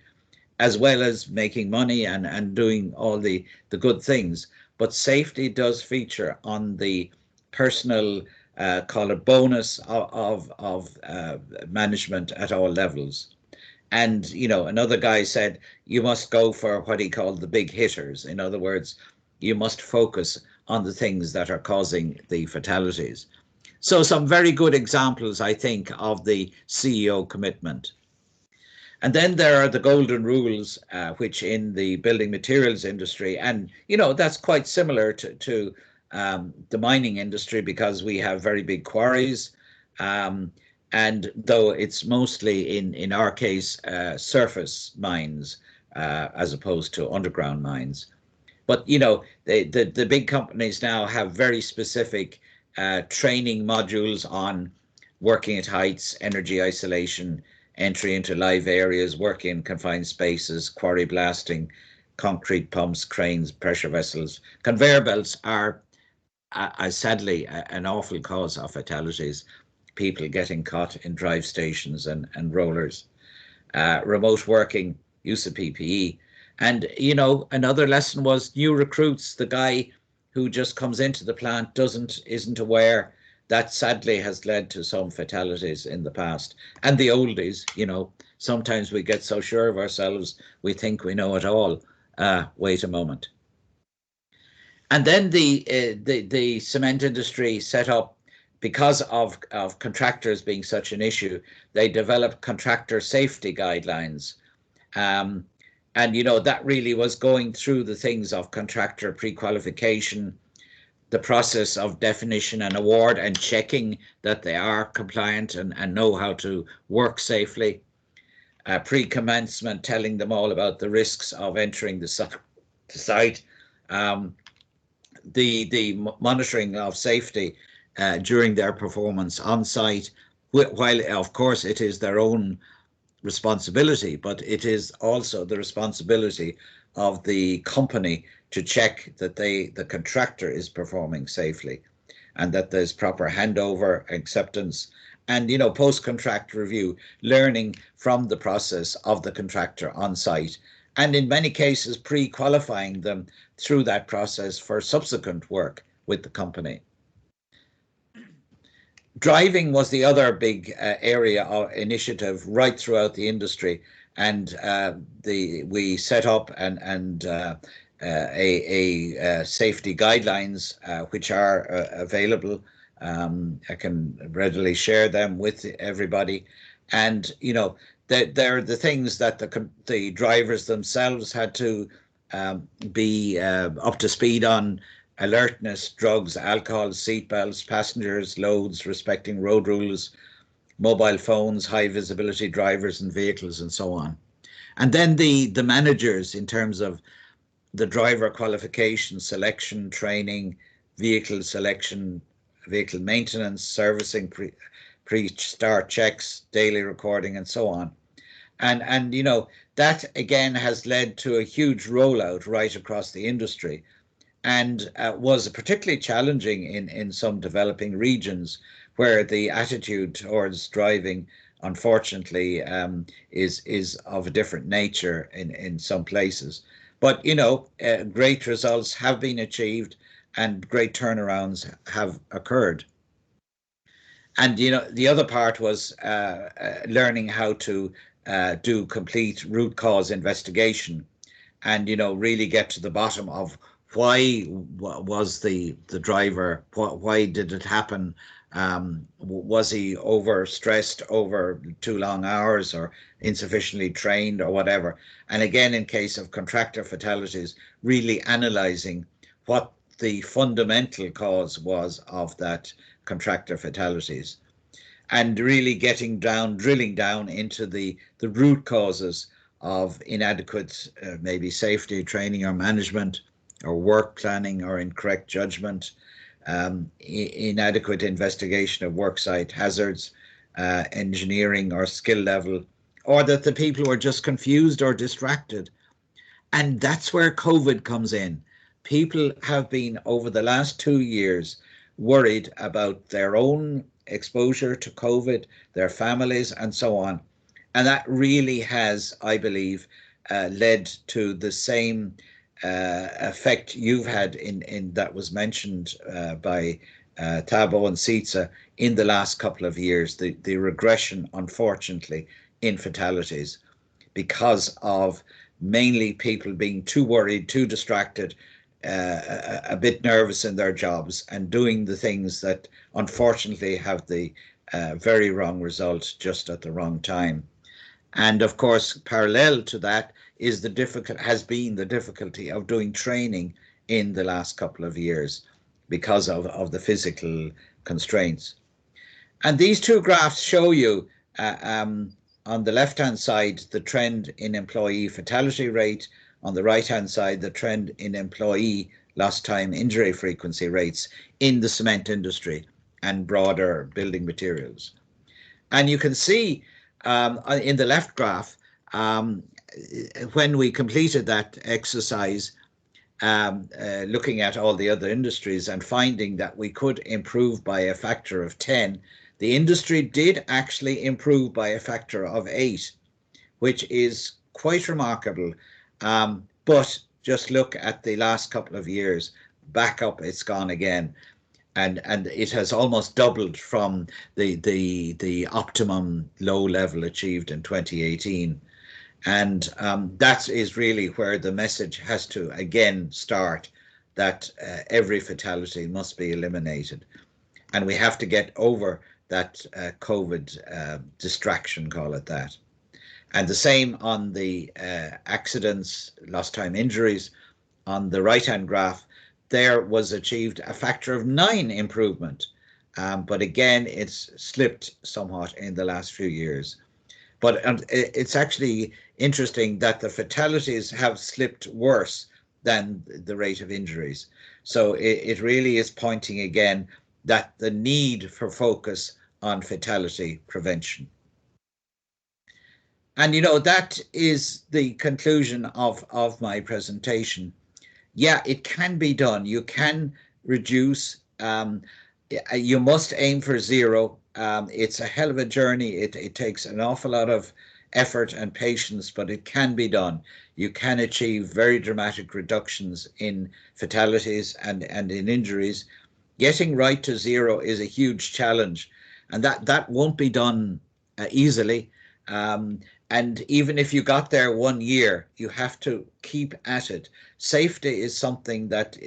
as well as making money and doing all the good things. But safety does feature on the personal, call it bonus of management at all levels. And, another guy said, you must go for what he called the big hitters. In other words, you must focus on the things that are causing the fatalities. So some very good examples, I think, of the CEO commitment. And then there are the golden rules, which in the building materials industry, and, that's quite similar to the mining industry because we have very big quarries. And though it's mostly, in our case, surface mines as opposed to underground mines. But, the big companies now have very specific training modules on working at heights, energy isolation, entry into live areas, working in confined spaces, quarry blasting, concrete pumps, cranes, pressure vessels. Conveyor belts are, sadly, an awful cause of fatalities. People getting caught in drive stations and rollers. Remote working, use of PPE. And, another lesson was new recruits, the guy who just comes into the plant isn't aware. That sadly has led to some fatalities in the past. And the oldies, sometimes we get so sure of ourselves, we think we know it all. Wait a moment. And then the cement industry set up, because of contractors being such an issue, they developed contractor safety guidelines. And, that really was going through the things of contractor pre-qualification, the process of definition and award and checking that they are compliant and know how to work safely. Pre-commencement, telling them all about the risks of entering the site. The monitoring of safety during their performance on site, while of course it is their own responsibility, but it is also the responsibility of the company to check that the contractor is performing safely and that there's proper handover, acceptance, and post-contract review, learning from the process of the contractor on site, and in many cases pre-qualifying them through that process for subsequent work with the company. Driving was the other big area of initiative right throughout the industry, and we set up a safety guidelines which are available. I can readily share them with everybody, and they're the things that the drivers themselves had to be up to speed on: alertness, drugs, alcohol, seatbelts, passengers, loads, respecting road rules, mobile phones, high visibility drivers and vehicles, and so on. And then the managers, in terms of the driver qualification, selection, training, vehicle selection, vehicle maintenance, servicing, pre-start checks, daily recording, and so on. And that again has led to a huge rollout right across the industry, and was particularly challenging in some developing regions where the attitude towards driving, unfortunately, is of a different nature in some places. But great results have been achieved and great turnarounds have occurred. And the other part was learning how to do complete root cause investigation, and really get to the bottom of why was the driver, why did it happen? Was he overstressed over too long hours, or insufficiently trained, or whatever? And again, in case of contractor fatalities, really analysing what the fundamental cause was of that contractor fatalities, and really drilling down into the root causes of inadequate maybe safety training or management, or work planning, or incorrect judgment, inadequate investigation of worksite hazards, engineering or skill level, or that the people were just confused or distracted. And that's where COVID comes in. People have been, over the last 2 years, worried about their own exposure to COVID, their families, and so on. And that really has, I believe, led to the same effect you've had in that was mentioned by Thabo and Sitsa in the last couple of years, the regression, unfortunately, in fatalities, because of mainly people being too worried, too distracted, a bit nervous in their jobs, and doing the things that unfortunately have the very wrong result just at the wrong time. And of course, parallel to that has been the difficulty of doing training in the last couple of years because of the physical constraints. And these two graphs show you on the left-hand side the trend in employee fatality rate, on the right-hand side the trend in employee lost time injury frequency rates in the cement industry and broader building materials. And you can see in the left graph, when we completed that exercise, looking at all the other industries and finding that we could improve by a factor of 10, the industry did actually improve by a factor of 8, which is quite remarkable. But just look at the last couple of years, back up it's gone again. And it has almost doubled from the optimum low level achieved in 2018. And that is really where the message has to again start, that every fatality must be eliminated. And we have to get over that COVID distraction, call it that. And the same on the accidents, lost time injuries. On the right-hand graph, there was achieved a factor of 9 improvement. But again, it's slipped somewhat in the last few years. But it's actually interesting that the fatalities have slipped worse than the rate of injuries. So it really is pointing again that the need for focus on fatality prevention. And, you know, that is the conclusion of my presentation. Yeah, it can be done. You can reduce. You must aim for zero. It's a hell of a journey. It takes an awful lot of effort and patience, but it can be done. You can achieve very dramatic reductions in fatalities and in injuries. Getting right to zero is a huge challenge, and that won't be done easily. And even if you got there 1 year, you have to keep at it. Safety is something that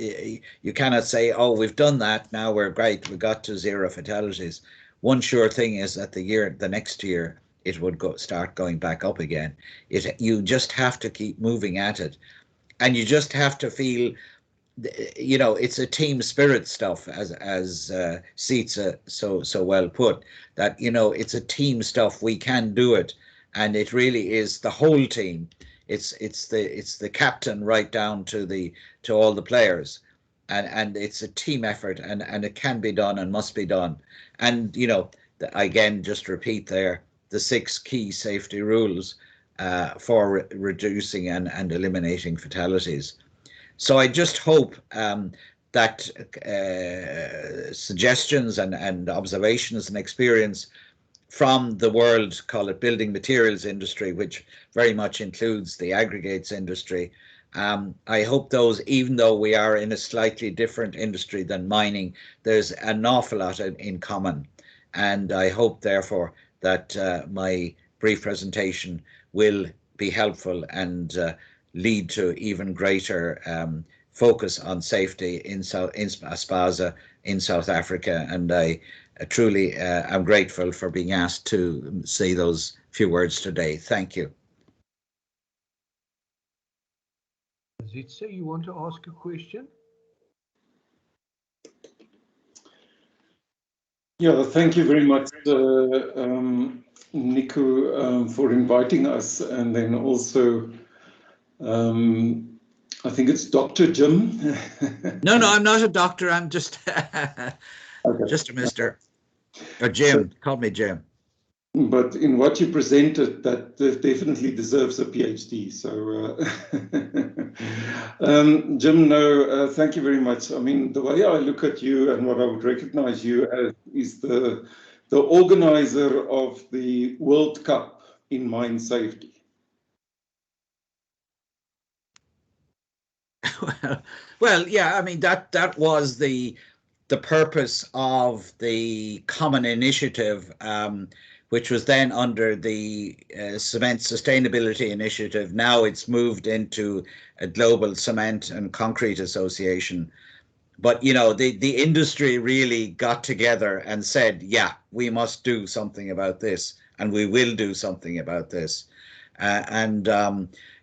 you cannot say, oh, we've done that, now we're great, we got to 0 fatalities. One sure thing is that the next year, it would start going back up again. You just have to keep moving at it. And you just have to feel, you know, it's a team spirit stuff, as Sitsa so well put, that, you know, it's a team stuff. We can do it. And it really is the whole team. It's the captain right down to all the players, and it's a team effort, and it can be done and must be done. And, you know, again, just repeat there the 6 key safety rules for reducing and eliminating fatalities. So I just hope that suggestions and observations and experience from the world, call it building materials industry, which very much includes the aggregates industry. I hope those, even though we are in a slightly different industry than mining, there's an awful lot in common. And I hope, therefore, that my brief presentation will be helpful and lead to even greater focus on safety in Aspasa in South Africa. And I truly am grateful for being asked to say those few words today. Thank you. Zitsa, you want to ask a question? Yeah, thank you very much, Nico, for inviting us. And then also, I think it's Dr. Jim. No, I'm not a doctor. I'm just just a mister. Or Jim, call me Jim. But in what you presented, that definitely deserves a PhD. So, Jim, no, thank you very much. I mean, the way I look at you and what I would recognize you as is the organizer of the World Cup in mine safety. Well, yeah, I mean, that was the purpose of the common initiative, which was then under the Cement Sustainability Initiative. Now it's moved into a Global Cement and Concrete Association. But, you know, the industry really got together and said, yeah, we must do something about this, and we will do something about this.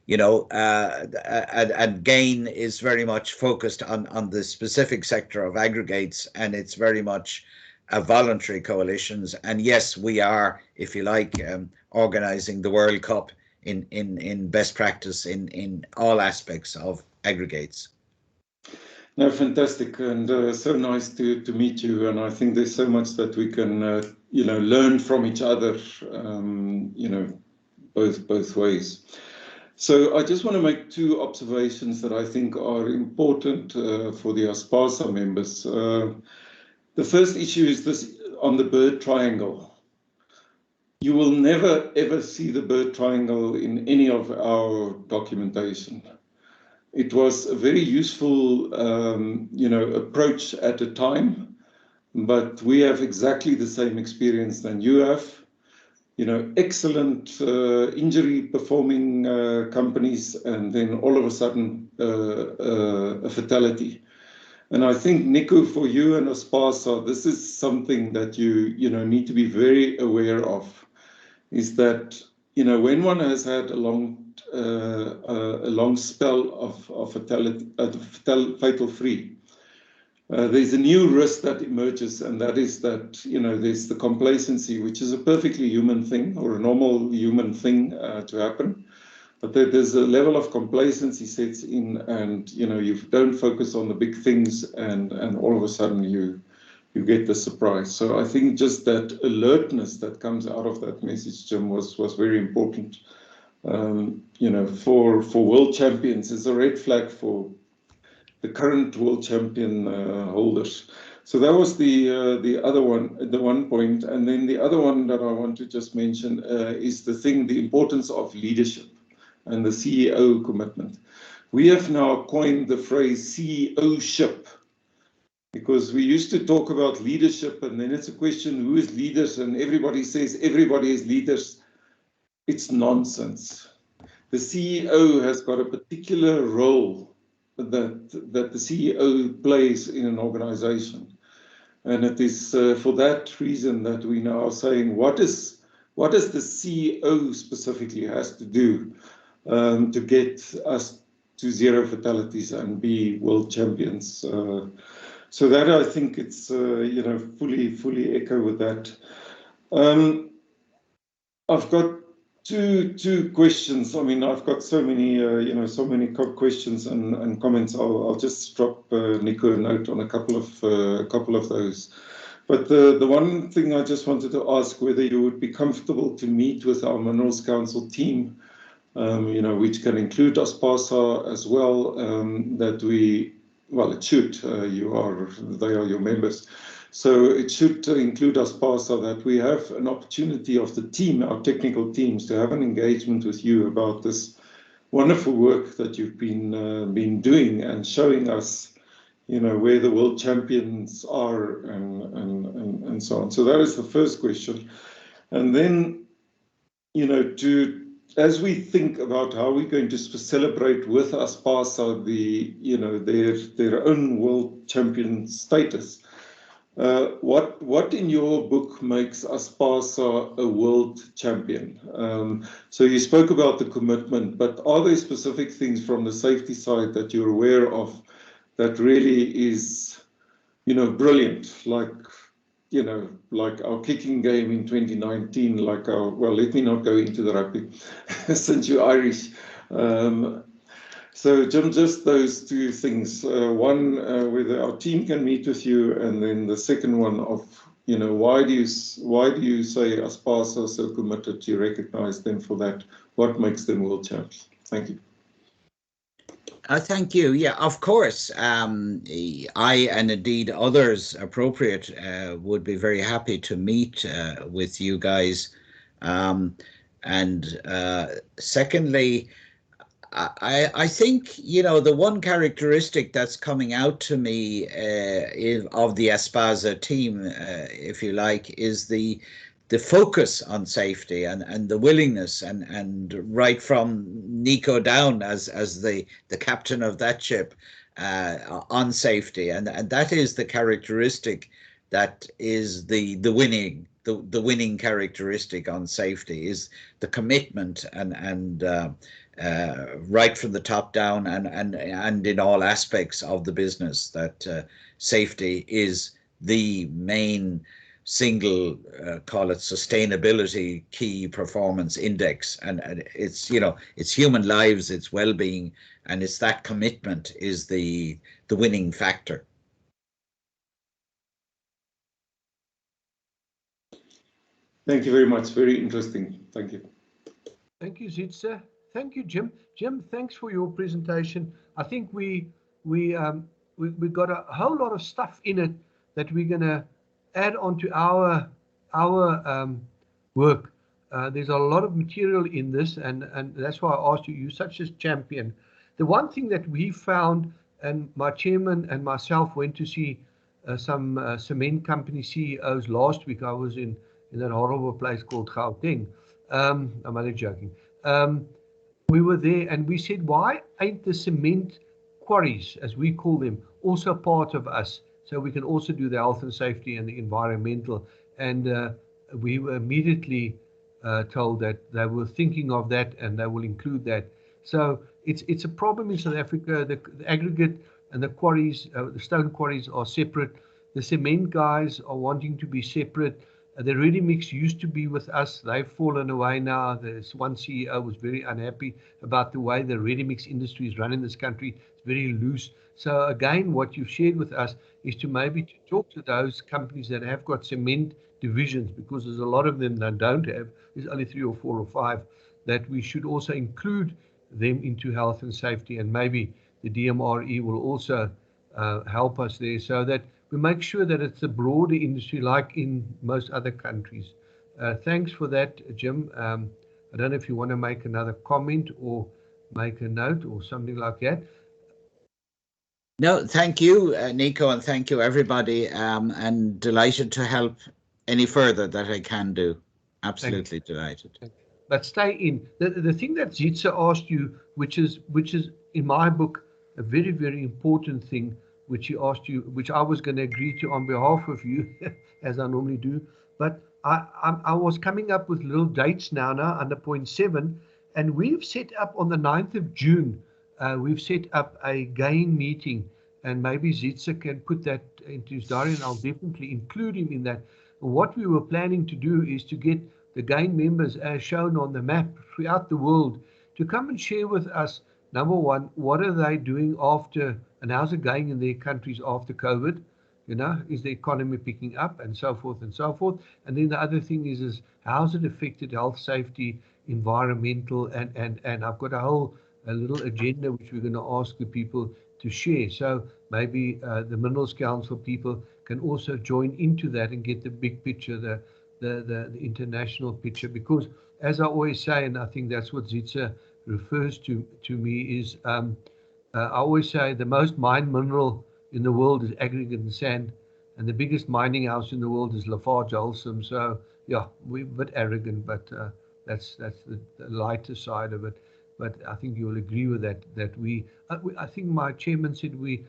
You know, and GAIN is very much focused on the specific sector of aggregates, and it's very much a voluntary coalitions. And yes, we are, if you like, organizing the World Cup in best practice in all aspects of aggregates. No, fantastic, and so nice to meet you. And I think there's so much that we can, you know, learn from each other, you know, both ways. So I just want to make 2 observations that I think are important for the Aspasa members. The first issue is this on the bird triangle. You will never, ever see the bird triangle in any of our documentation. It was a very useful, you know, approach at a time, but we have exactly the same experience than you have. You know, excellent injury performing companies, and then all of a sudden a fatality. And I think, Nico, for you and Aspasa, this is something that you know, need to be very aware of, is that you know, when one has had a long spell of fatal free, there's a new risk that emerges, and that is that, you know, there's the complacency, which is a perfectly human thing or a normal human thing to happen. But there's a level of complacency sets in, and, you know, you don't focus on the big things, and all of a sudden you get the surprise. So I think just that alertness that comes out of that message, Jim, was very important. You know, for world champions, it's a red flag for the current world champion holders. So that was the other one, the one point. And then the other one that I want to just mention is the importance of leadership and the CEO commitment. We have now coined the phrase CEO-ship, because we used to talk about leadership, and then it's a question, who is leaders? And everybody says everybody is leaders. It's nonsense. The CEO has got a particular role that the CEO plays in an organization. And it is for that reason that we now are saying, what does the CEO specifically has to do to get us to zero fatalities and be world champions? So that, I think, it's you know, fully echo with that. I've got two questions. I mean, I've got so many you know, so many questions and comments. I'll just drop Nico a note on a couple of those. But the one thing I just wanted to ask, whether you would be comfortable to meet with our Minerals Council team, you know, which can include Aspasa as well, that we, well, it should, they are your members. So it should include Aspasa, that we have an opportunity of the team, our technical teams, to have an engagement with you about this wonderful work that you've been doing and showing us, you know, where the world champions are and so on. So that is the first question. And then, you know, as we think about how we're going to celebrate with Aspasa you know, their own world champion status, what in your book makes Aspasa a world champion? So you spoke about the commitment, but are there specific things from the safety side that you're aware of that really is, you know, brilliant, like, you know, like our kicking game in 2019, like our, well, let me not go into the rugby since you're Irish. So Jim, just those two things. One, whether our team can meet with you, and then the second one of, you know, why do you say Aspasa so committed? You recognize them for that. What makes them world champs? Thank you. Thank you. Yeah, of course. I and indeed others appropriate would be very happy to meet with you guys. And secondly, I think, you know, the one characteristic that's coming out to me of the Aspasa team, if you like, is the focus on safety and the willingness and right from Nico down as the captain of that ship on safety, and that is the characteristic that is the winning characteristic on safety, is the commitment and right from the top down and in all aspects of the business, that safety is the main single call it sustainability key performance index, and it's, you know, it's human lives, it's well-being, and it's that commitment is the winning factor. Thank you very much. Very interesting. Thank you. Thank you, Zitza. Thank you, Jim. Jim, thanks for your presentation. I think we got a whole lot of stuff in it that we're going to add on to our work. There's a lot of material in this, and that's why I asked you. You're such a champion. The one thing that we found, and my chairman and myself went to see some cement company CEOs last week. I was in that horrible place called Gauteng. I'm only joking. We were there and we said, why ain't the cement quarries, as we call them, also part of us? So we can also do the health and safety and the environmental. And we were immediately told that they were thinking of that and they will include that. So it's a problem in South Africa. The aggregate and the quarries, the stone quarries are separate. The cement guys are wanting to be separate. The ready mix used to be with us. They've fallen away now. There's one CEO was very unhappy about the way the ready mix industry is run in this country. It's very loose. So again, what you've shared with us is to maybe to talk to those companies that have got cement divisions, because there's a lot of them that don't have. There's only 3 or 4 or 5, that we should also include them into health and safety, and maybe the DMRE will also help us there, so that we make sure that it's a broader industry like in most other countries. Thanks for that, Jim. I don't know if you want to make another comment or make a note or something like that. No, thank you, Nico, and thank you, everybody. And delighted to help any further that I can do. Absolutely delighted. But stay in. The thing that Zitsa asked you, which is in my book a very, very important thing, which he asked you, which I was going to agree to on behalf of you, as I normally do. But I was coming up with little dates now under point 7, and we've set up on the 9th of June. We've set up a GAIN meeting, and maybe Zitsa can put that into his diary, and I'll definitely include him in that. What we were planning to do is to get the GAIN members, as shown on the map throughout the world, to come and share with us, number one, what are they doing after, and how's it going in their countries after COVID? You know, is the economy picking up, and so forth and so forth. And then the other thing is how's it affected health, safety, environmental, and I've got a little agenda which we're going to ask the people to share. So maybe the Minerals Council people can also join into that and get the big picture, the international picture. Because as I always say, and I think that's what Zitsa refers to me, is I always say the most mined mineral in the world is aggregate and sand, and the biggest mining house in the world is Lafarge Holcim. So yeah, we're a bit arrogant, but that's the lighter side of it. But I think you'll agree with that. I think my chairman said we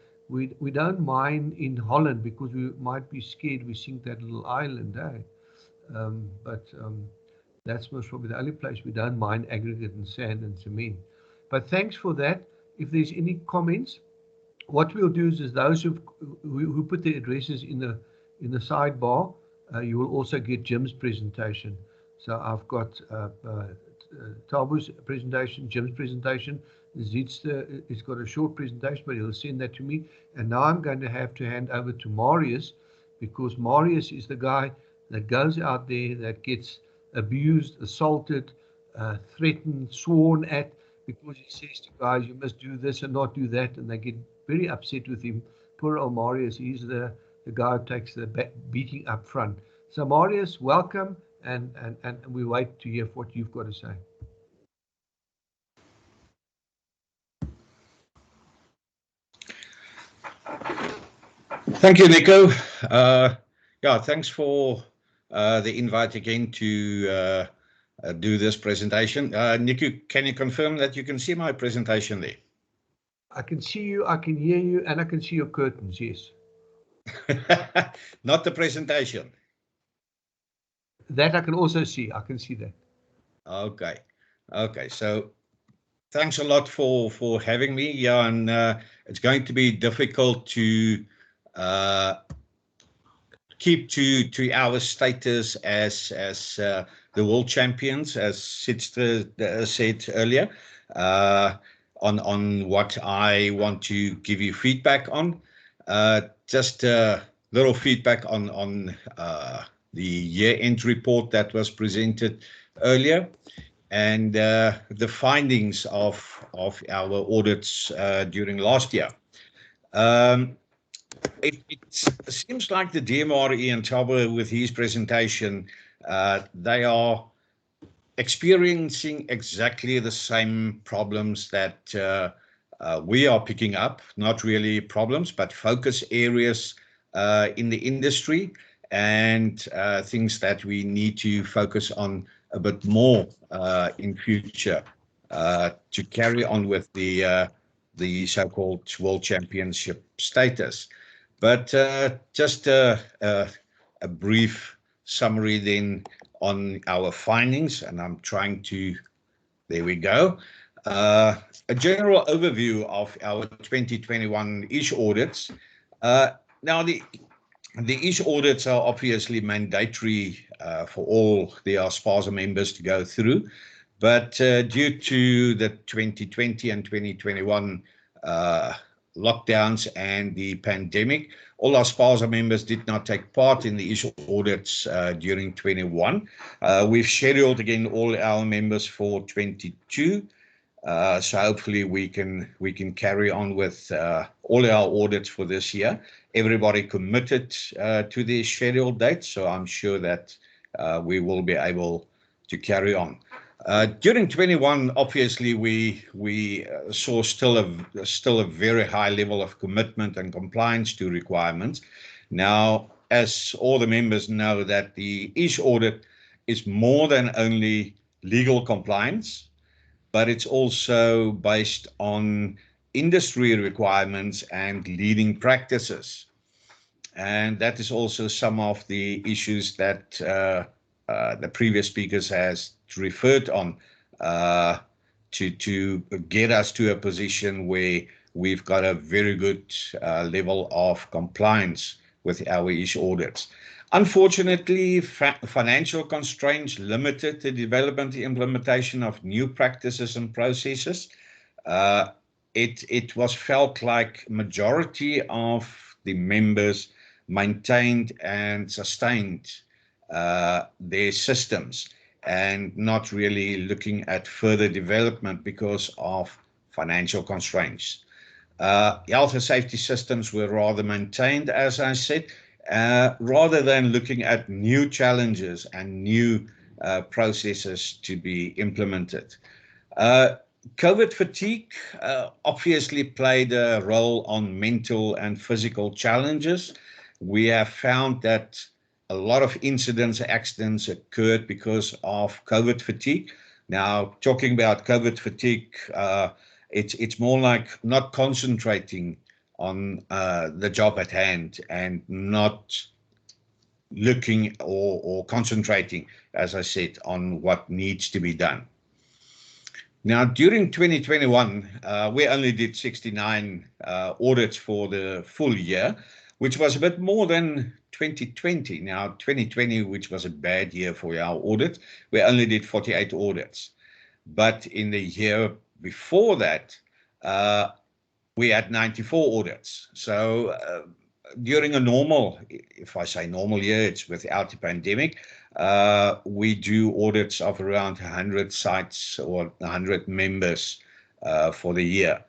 don't mine in Holland because we might be scared we sink that little island, eh? But that's most probably the only place we don't mine aggregate and sand and cement. But thanks for that. If there's any comments, what we'll do is those who put their addresses in the sidebar, you will also get Jim's presentation. So I've got Tabu's presentation, Jim's presentation. Zitsa has got a short presentation, but he'll send that to me. And now I'm going to have to hand over to Marius, because Marius is the guy that goes out there that gets abused, assaulted, threatened, sworn at, because he says to guys, you must do this and not do that, and they get very upset with him. Poor old Marius, he's the guy who takes the beating up front. So Marius, welcome, and we wait to hear what you've got to say. Thank you, Nico. Yeah, thanks for the invite again to do this presentation. Nico, can you confirm that you can see my presentation there? I can see you, I can hear you, and I can see your curtains, yes. Not the presentation. That I can also see. I can see that. Okay. Okay. So thanks a lot for having me. Yeah, and it's going to be difficult to keep to our status as the world champions, as Zitsa said earlier, on what I want to give you feedback on. Just a little feedback on the year-end report that was presented earlier, and the findings of our audits during last year. It seems like the DMRE and Thabo, with his presentation, they are experiencing exactly the same problems that we are picking up, not really problems, but focus areas in the industry, and things that we need to focus on a bit more in future to carry on with the so-called world championship status. But just a brief summary then on our findings, and I'm trying to, there we go. A general overview of our 2021 ish audits. Now, the ish audits are obviously mandatory for all the Aspasa members to go through, but due to the 2020 and 2021 lockdowns and the pandemic, all our Aspasa members did not take part in the ish audits during 21. We've scheduled again all our members for 22. So hopefully we can carry on with all our audits for this year. Everybody committed to the scheduled dates, so I'm sure that we will be able to carry on. During 21, obviously we saw still a very high level of commitment and compliance to requirements. Now, as all the members know, that the ish audit is more than only legal compliance, but it's also based on industry requirements and leading practices. And that is also some of the issues that the previous speakers has referred on to get us to a position where we've got a very good level of compliance with our ish audits. Unfortunately, financial constraints limited the development and implementation of new practices and processes. It was felt like majority of the members maintained and sustained their systems and not really looking at further development because of financial constraints. Health and safety systems were rather maintained, as I said, rather than looking at new challenges and new processes to be implemented. COVID fatigue obviously played a role on mental and physical challenges. We have found that a lot of incidents, accidents occurred because of COVID fatigue. Now, talking about COVID fatigue, it's more like not concentrating on the job at hand and not looking or concentrating, as I said, on what needs to be done. Now, during 2021, we only did 69 audits for the full year, which was a bit more than 2020. Now, 2020, which was a bad year for our audit, we only did 48 audits. But in the year before that, we had 94 audits. So during a normal, if I say normal year, it's without the pandemic, we do audits of around 100 sites or 100 members for the year.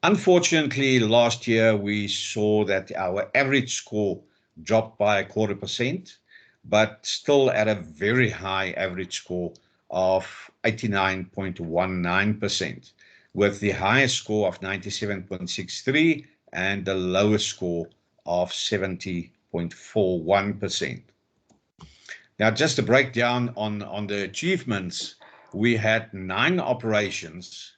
Unfortunately, last year we saw that our average score dropped by 0.25%, but still at a very high average score of 89.19%, with the highest score of 97.63 and the lowest score of 70.41%. Now, just to break down on the achievements, we had 9 operations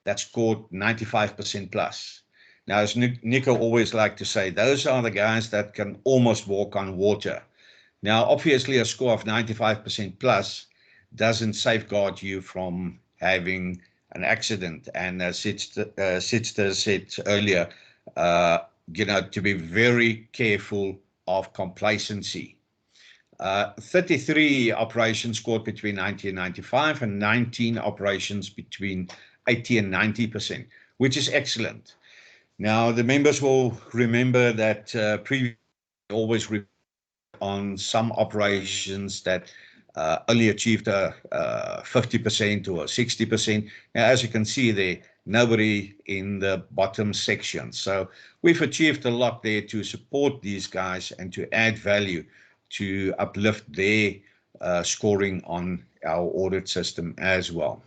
that scored 95% plus. Now, as Nico always liked to say, those are the guys that can almost walk on water. Now, obviously, a score of 95% plus doesn't safeguard you from having an accident. And as Sitster said earlier, to be very careful of complacency. 33 operations scored between 90 and 95, and 19 operations between 80 and 90%, which is excellent. Now, the members will remember that previously always on some operations that only achieved a 50% or 60%. Now, as you can see there, nobody in the bottom section. So we've achieved a lot there to support these guys and to add value to uplift their scoring on our audit system as well.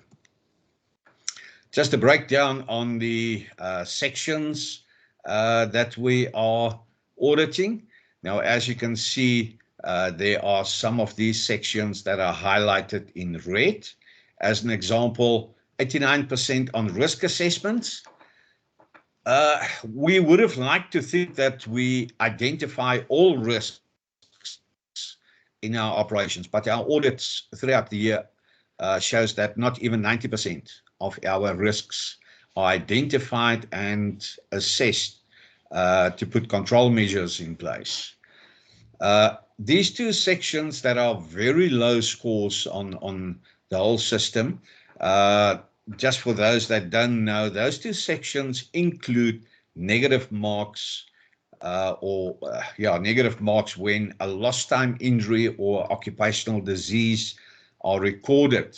Just a breakdown on the sections that we are auditing. Now, as you can see, there are some of these sections that are highlighted in red. As an example, 89% on risk assessments. We would have liked to think that we identify all risks in our operations, but our audits throughout the year shows that not even 90% of our risks are identified and assessed to put control measures in place. These two sections that are very low scores on the whole system, just for those that don't know, those two sections include negative marks negative marks when a lost time injury or occupational disease are recorded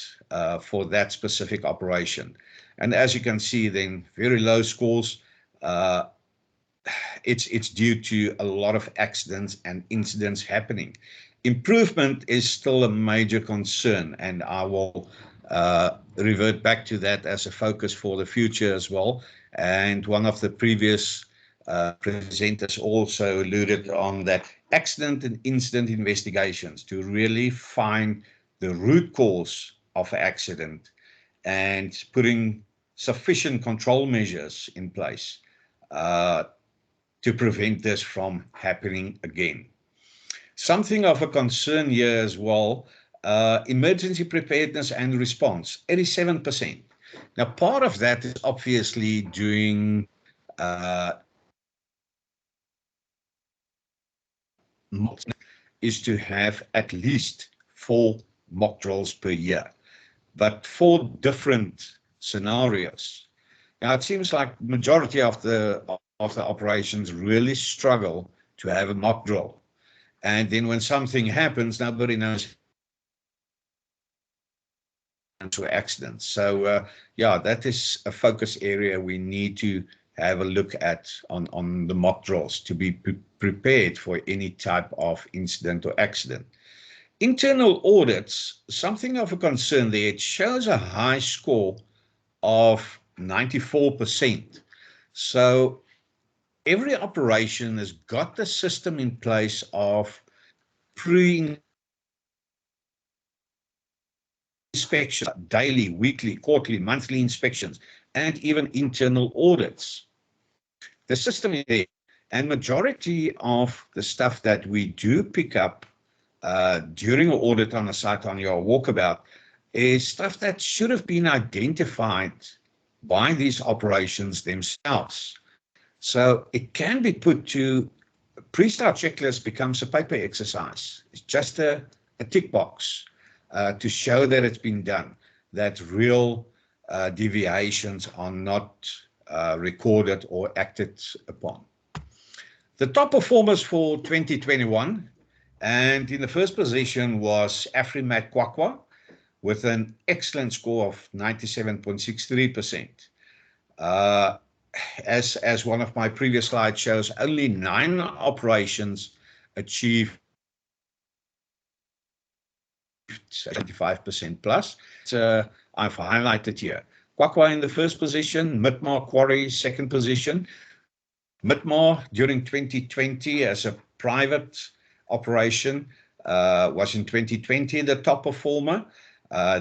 for that specific operation. And as you can see, then very low scores. It's due to a lot of accidents and incidents happening. Improvement is still a major concern, and I will revert back to that as a focus for the future as well. And one of the previous presenters also alluded on that accident and incident investigations to really find the root cause of accident and putting sufficient control measures in place to prevent this from happening again. Something of a concern here as well, emergency preparedness and response, 87%. Now, part of that is obviously doing is to have at least 4 mock drills per year, but 4 different scenarios. Now, it seems like majority of the operations really struggle to have a mock drill. And then when something happens, nobody knows to accidents. So, that is a focus area we need to have a look at on the mock drills to be prepared for any type of incident or accident. Internal audits, something of a concern there. It shows a high score of 94%. So every operation has got the system in place of pre-inspection, daily, weekly, quarterly, monthly inspections, and even internal audits. The system is there, and majority of the stuff that we do pick up during an audit on a site on your walkabout is stuff that should have been identified by these operations themselves. So it can be put to pre-start checklist becomes a paper exercise. It's just a tick box to show that it's been done, that real deviations are not recorded or acted upon. The top performers for 2021, and in the first position was Afrimat Kwakwa with an excellent score of 97.63%. As one of my previous slides shows, only 9 operations achieved 75% plus. So I've highlighted here. Kwakwa in the first position, Midmar Quarry second position. Midmar during 2020 as a private operation was in 2020 the top performer.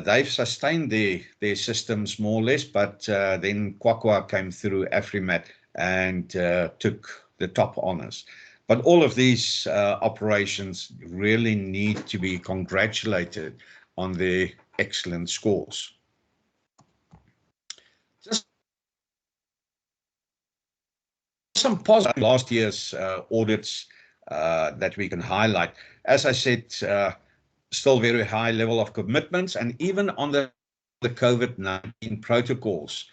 They've sustained their systems more or less, but then Kwakwa came through Afrimat and took the top honors. But all of these operations really need to be congratulated on their excellent scores. Just some positive last year's audits that we can highlight. As I said, still very high level of commitments, and even on the COVID-19 protocols,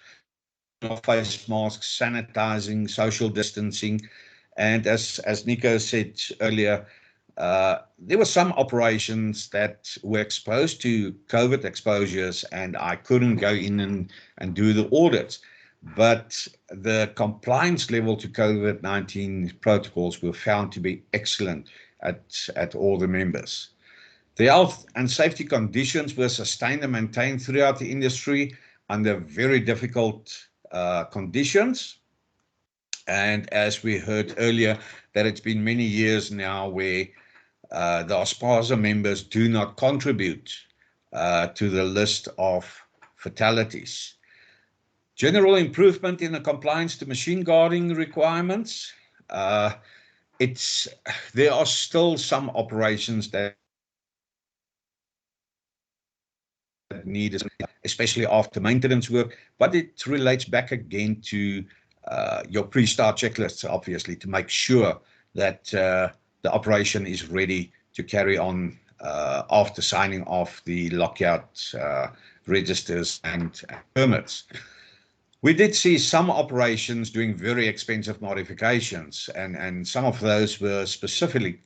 face masks, sanitizing, social distancing, and as Nico said earlier, there were some operations that were exposed to COVID exposures, and I couldn't go in and do the audits. But the compliance level to COVID-19 protocols were found to be excellent at all the members. The health and safety conditions were sustained and maintained throughout the industry under very difficult conditions. And as we heard earlier, that it's been many years now where the Aspasa members do not contribute to the list of fatalities. General improvement in the compliance to machine guarding requirements. There are still some operations that needed, especially after maintenance work, but it relates back again to your pre-start checklists, obviously, to make sure that the operation is ready to carry on after signing off the lockout registers and permits. We did see some operations doing very expensive modifications, and some of those were specifically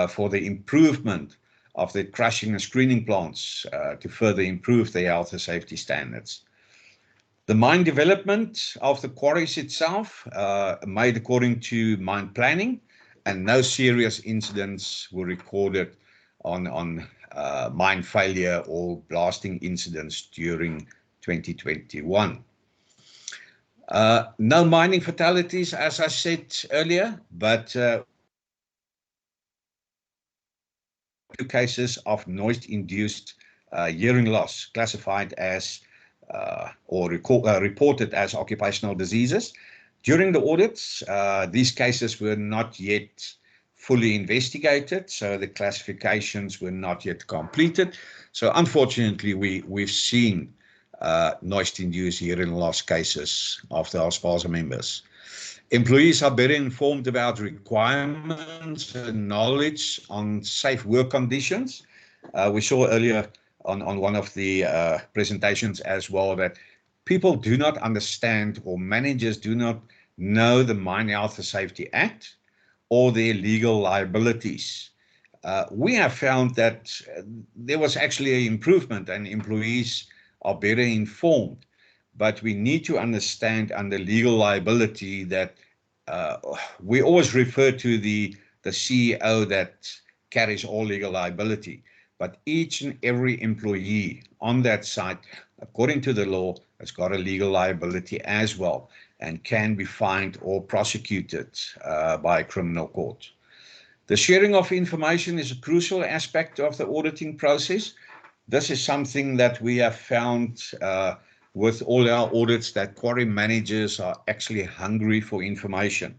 for the improvement of the crushing and screening plants to further improve their health and safety standards. The mine development of the quarries itself made according to mine planning, and no serious incidents were recorded on mine failure or blasting incidents during 2021. No mining fatalities, as I said earlier, but 2 cases of noise-induced hearing loss classified as or reported as occupational diseases. During the audits, these cases were not yet fully investigated, so the classifications were not yet completed. So unfortunately, we've seen noise-induced hearing loss cases of the Aspasa members. Employees are better informed about requirements and knowledge on safe work conditions. We saw earlier on one of the presentations as well that people do not understand, or managers do not know, the Mine Health and Safety Act or their legal liabilities. We have found that there was actually an improvement and employees are better informed, but we need to understand under legal liability that we always refer to the CEO that carries all legal liability, but each and every employee on that site, according to the law, has got a legal liability as well and can be fined or prosecuted by a criminal court. The sharing of information is a crucial aspect of the auditing process. This is something that we have found with all our audits, that quarry managers are actually hungry for information.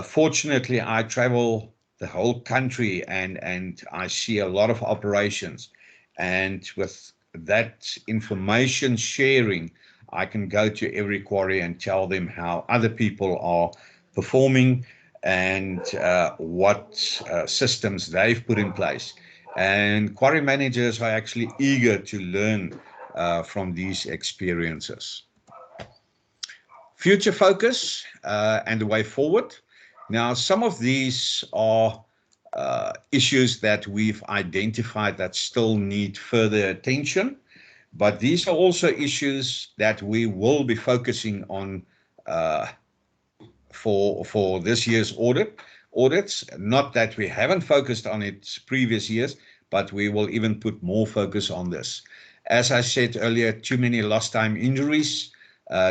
Fortunately, I travel the whole country and I see a lot of operations. And with that information sharing, I can go to every quarry and tell them how other people are performing and what systems they've put in place. And quarry managers are actually eager to learn from these experiences. Future focus and the way forward. Now, some of these are issues that we've identified that still need further attention, but these are also issues that we will be focusing on for this year's audits. Not that we haven't focused on it previous years, but we will even put more focus on this. As I said earlier, too many lost time injuries,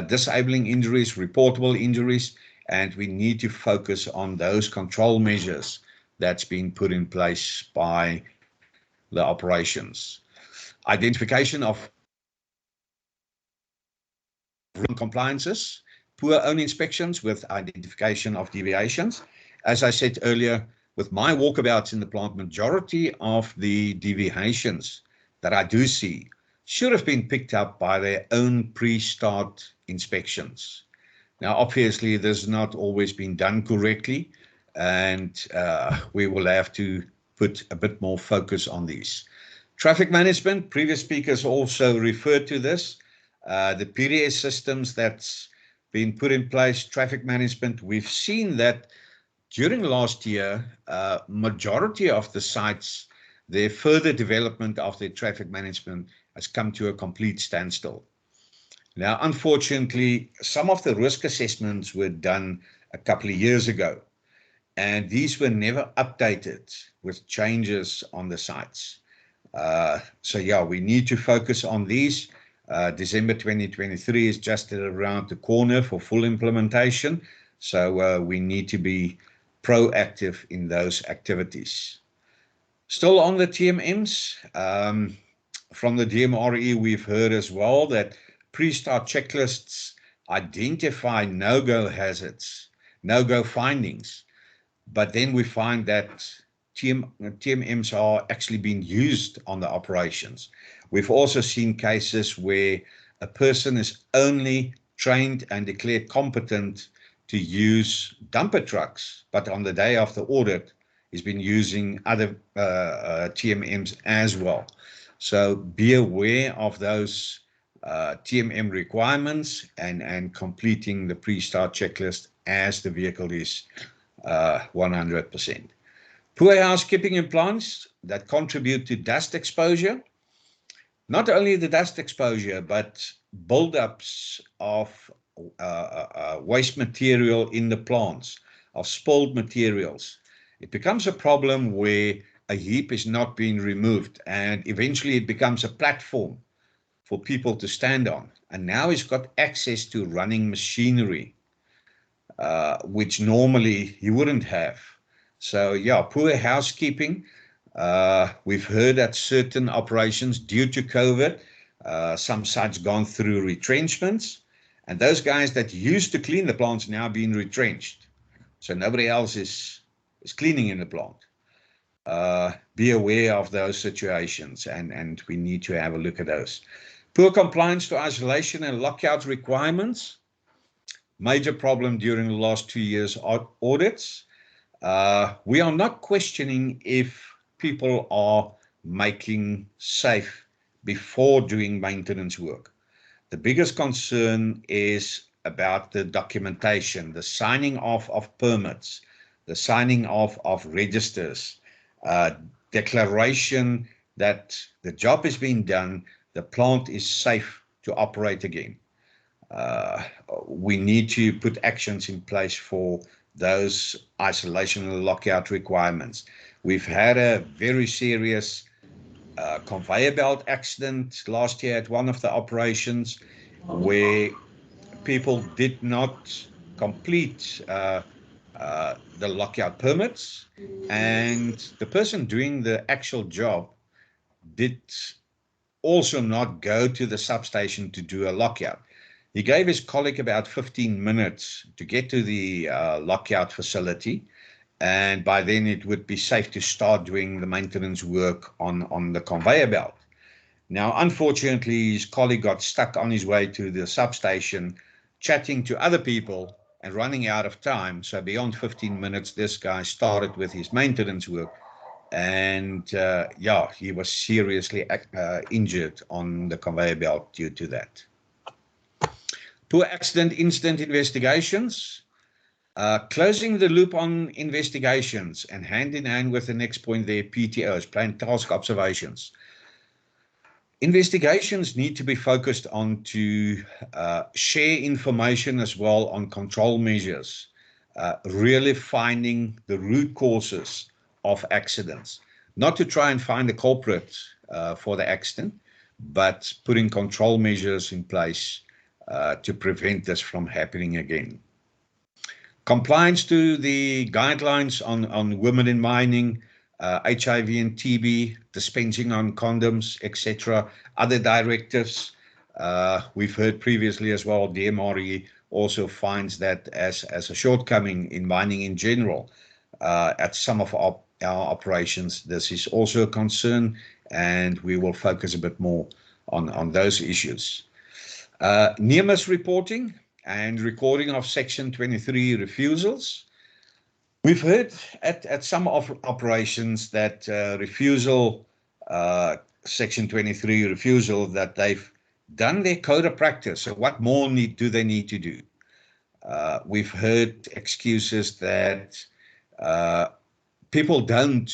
disabling injuries, reportable injuries, and we need to focus on those control measures that's been put in place by the operations. Identification of compliances, poor own inspections with identification of deviations. As I said earlier, with my walkabouts in the plant, majority of the deviations that I do see should have been picked up by their own pre-start inspections. Now, obviously, this has not always been done correctly, and we will have to put a bit more focus on these. Traffic management, previous speakers also referred to this. The PDS systems that's been put in place, traffic management, we've seen that during last year, majority of the sites, their further development of their traffic management has come to a complete standstill. Now, unfortunately, some of the risk assessments were done a couple of years ago, and these were never updated with changes on the sites. So yeah, we need to focus on these. December 2023 is just around the corner for full implementation, so we need to be proactive in those activities. Still on the TMMs, from the DMRE, we've heard as well that pre-start checklists identify no-go hazards, no-go findings, but then we find that TMMs are actually being used on the operations. We've also seen cases where a person is only trained and declared competent to use dumper trucks, but on the day of the audit, he's been using other TMMs as well. So be aware of those TMM requirements and completing the pre-start checklist as the vehicle is 100%. Poor housekeeping in plants that contribute to dust exposure. Not only the dust exposure, but buildups of waste material in the plants, of spilled materials. It becomes a problem where a heap is not being removed, and eventually it becomes a platform for people to stand on. And now he's got access to running machinery, which normally he wouldn't have. So yeah, poor housekeeping. We've heard that certain operations due to COVID, some sites gone through retrenchments, and those guys that used to clean the plants now being retrenched. So nobody else is cleaning in the plant. Be aware of those situations, and we need to have a look at those. Poor compliance to isolation and lockout requirements. Major problem during the last 2 years audits. We are not questioning if people are making safe before doing maintenance work. The biggest concern is about the documentation, the signing off of permits, the signing off of registers, declaration that the job is being done, the plant is safe to operate again. We need to put actions in place for those isolation and lockout requirements. We've had a very serious conveyor belt accident last year at one of the operations where people did not complete the lockout permits, and the person doing the actual job did also not go to the substation to do a lockout. He gave his colleague about 15 minutes to get to the lockout facility, and by then it would be safe to start doing the maintenance work on the conveyor belt. Now, unfortunately, his colleague got stuck on his way to the substation, chatting to other people and running out of time. So beyond 15 minutes, this guy started with his maintenance work, and yeah, he was seriously injured on the conveyor belt due to that. Poor accident incident investigations. Closing the loop on investigations, and hand in hand with the next point there, PTOs, planned task observations. Investigations need to be focused on to share information as well on control measures, really finding the root causes of accidents, not to try and find the culprit for the accident, but putting control measures in place to prevent this from happening again. Compliance to the guidelines on women in mining, HIV and TB, dispensing on condoms, etc., other directives. We've heard previously as well, DMRE also finds that as a shortcoming in mining in general. At some of our operations, this is also a concern, and we will focus a bit more on those issues. Near-miss reporting and recording of Section 23 refusals. We've heard at some operations that refusal, Section 23 refusal, that they've done their code of practice. So what more do they need to do? We've heard excuses that people don't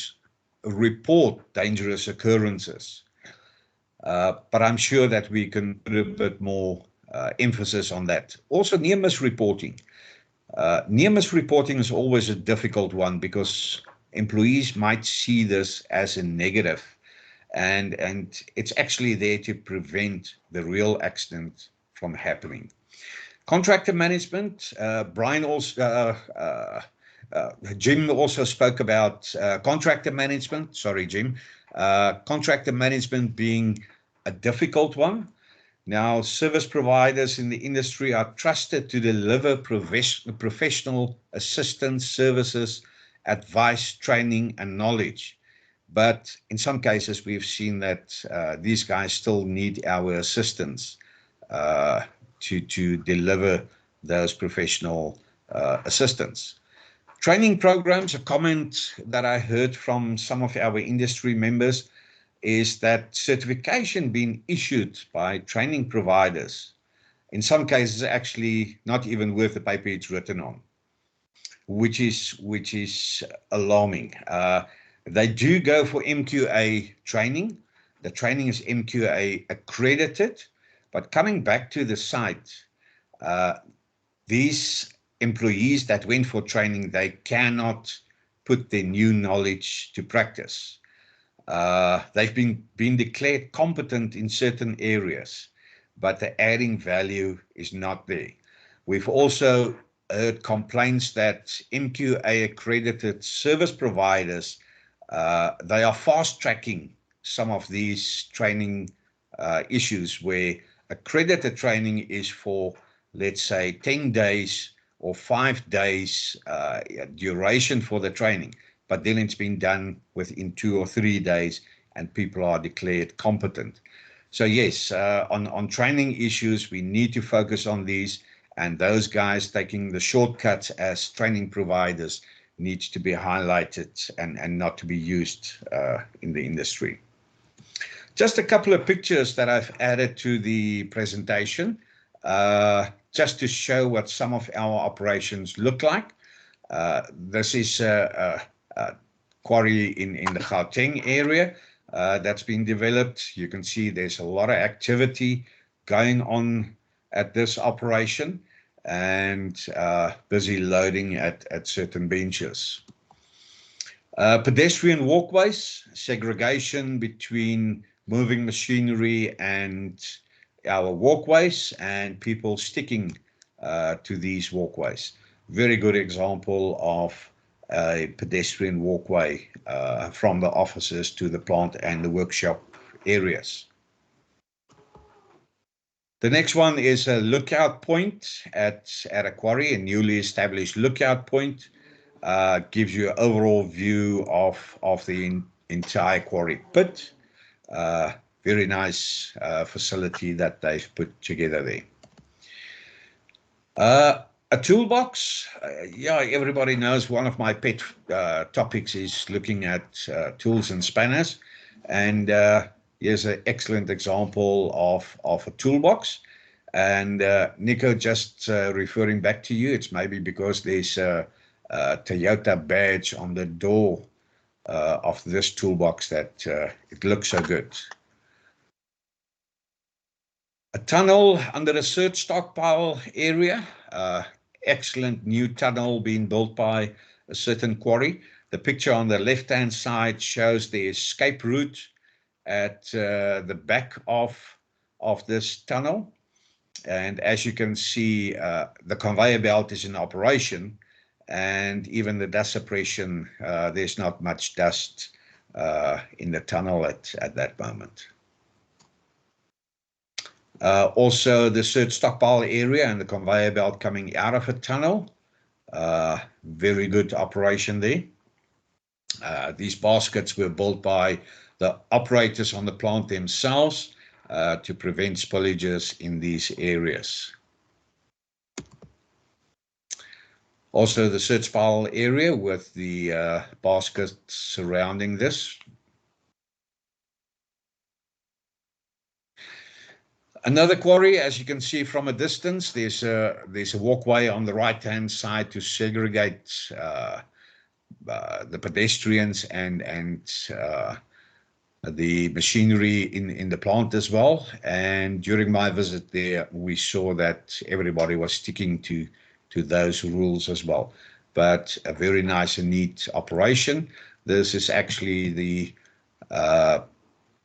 report dangerous occurrences. But I'm sure that we can put a bit more emphasis on that. Also, near-miss reporting. Near-miss reporting is always a difficult one because employees might see this as a negative, and it's actually there to prevent the real accident from happening. Contractor management. Brian also, Jim also spoke about contractor management. Sorry, Jim. Contractor management being a difficult one. Now, service providers in the industry are trusted to deliver professional assistance services advice, training, and knowledge. But in some cases, we've seen that these guys still need our assistance to deliver those professional assistance. Training programs, a comment that I heard from some of our industry members is that certification being issued by training providers, in some cases actually not even worth the paper it's written on, which is alarming. They do go for MQA training. The training is MQA accredited, but coming back to the site, these employees that went for training, they cannot put their new knowledge to practice. They've been declared competent in certain areas, but the adding value is not there. We've also heard complaints that MQA accredited service providers, they are fast tracking some of these training issues where accredited training is for, let's say, 10 days or 5 days duration for the training, but then it's been done within 2 or 3 days and people are declared competent. So yes, on training issues, we need to focus on these, and those guys taking the shortcuts as training providers needs to be highlighted and not to be used in the industry. Just a couple of pictures that I've added to the presentation, just to show what some of our operations look like. This is a quarry in the Gauteng area that's been developed. You can see there's a lot of activity going on at this operation and busy loading at certain benches. Pedestrian walkways, segregation between moving machinery and our walkways, and people sticking to these walkways. Very good example of a pedestrian walkway from the offices to the plant and the workshop areas. The next one is a lookout point at a quarry, a newly established lookout point. Gives you an overall view of the entire quarry pit. Very nice facility that they've put together there. A toolbox. Yeah, everybody knows one of my pet topics is looking at tools and spanners. And here's an excellent example of a toolbox. And Nico, just referring back to you, it's maybe because there's a Toyota badge on the door of this toolbox that it looks so good. A tunnel under a search stockpile area. Excellent new tunnel being built by a certain quarry. The picture on the left-hand side shows the escape route at the back of this tunnel. And as you can see, the conveyor belt is in operation, and even the dust suppression, there's not much dust in the tunnel at that moment. Also, the search stockpile area and the conveyor belt coming out of a tunnel. Very good operation there. These baskets were built by the operators on the plant themselves to prevent spillages in these areas. Also, the search pile area with the baskets surrounding this. Another quarry, as you can see from a distance, there's a walkway on the right-hand side to segregate the pedestrians and the machinery in the plant as well. And during my visit there, we saw that everybody was sticking to those rules as well. But a very nice and neat operation. This is actually the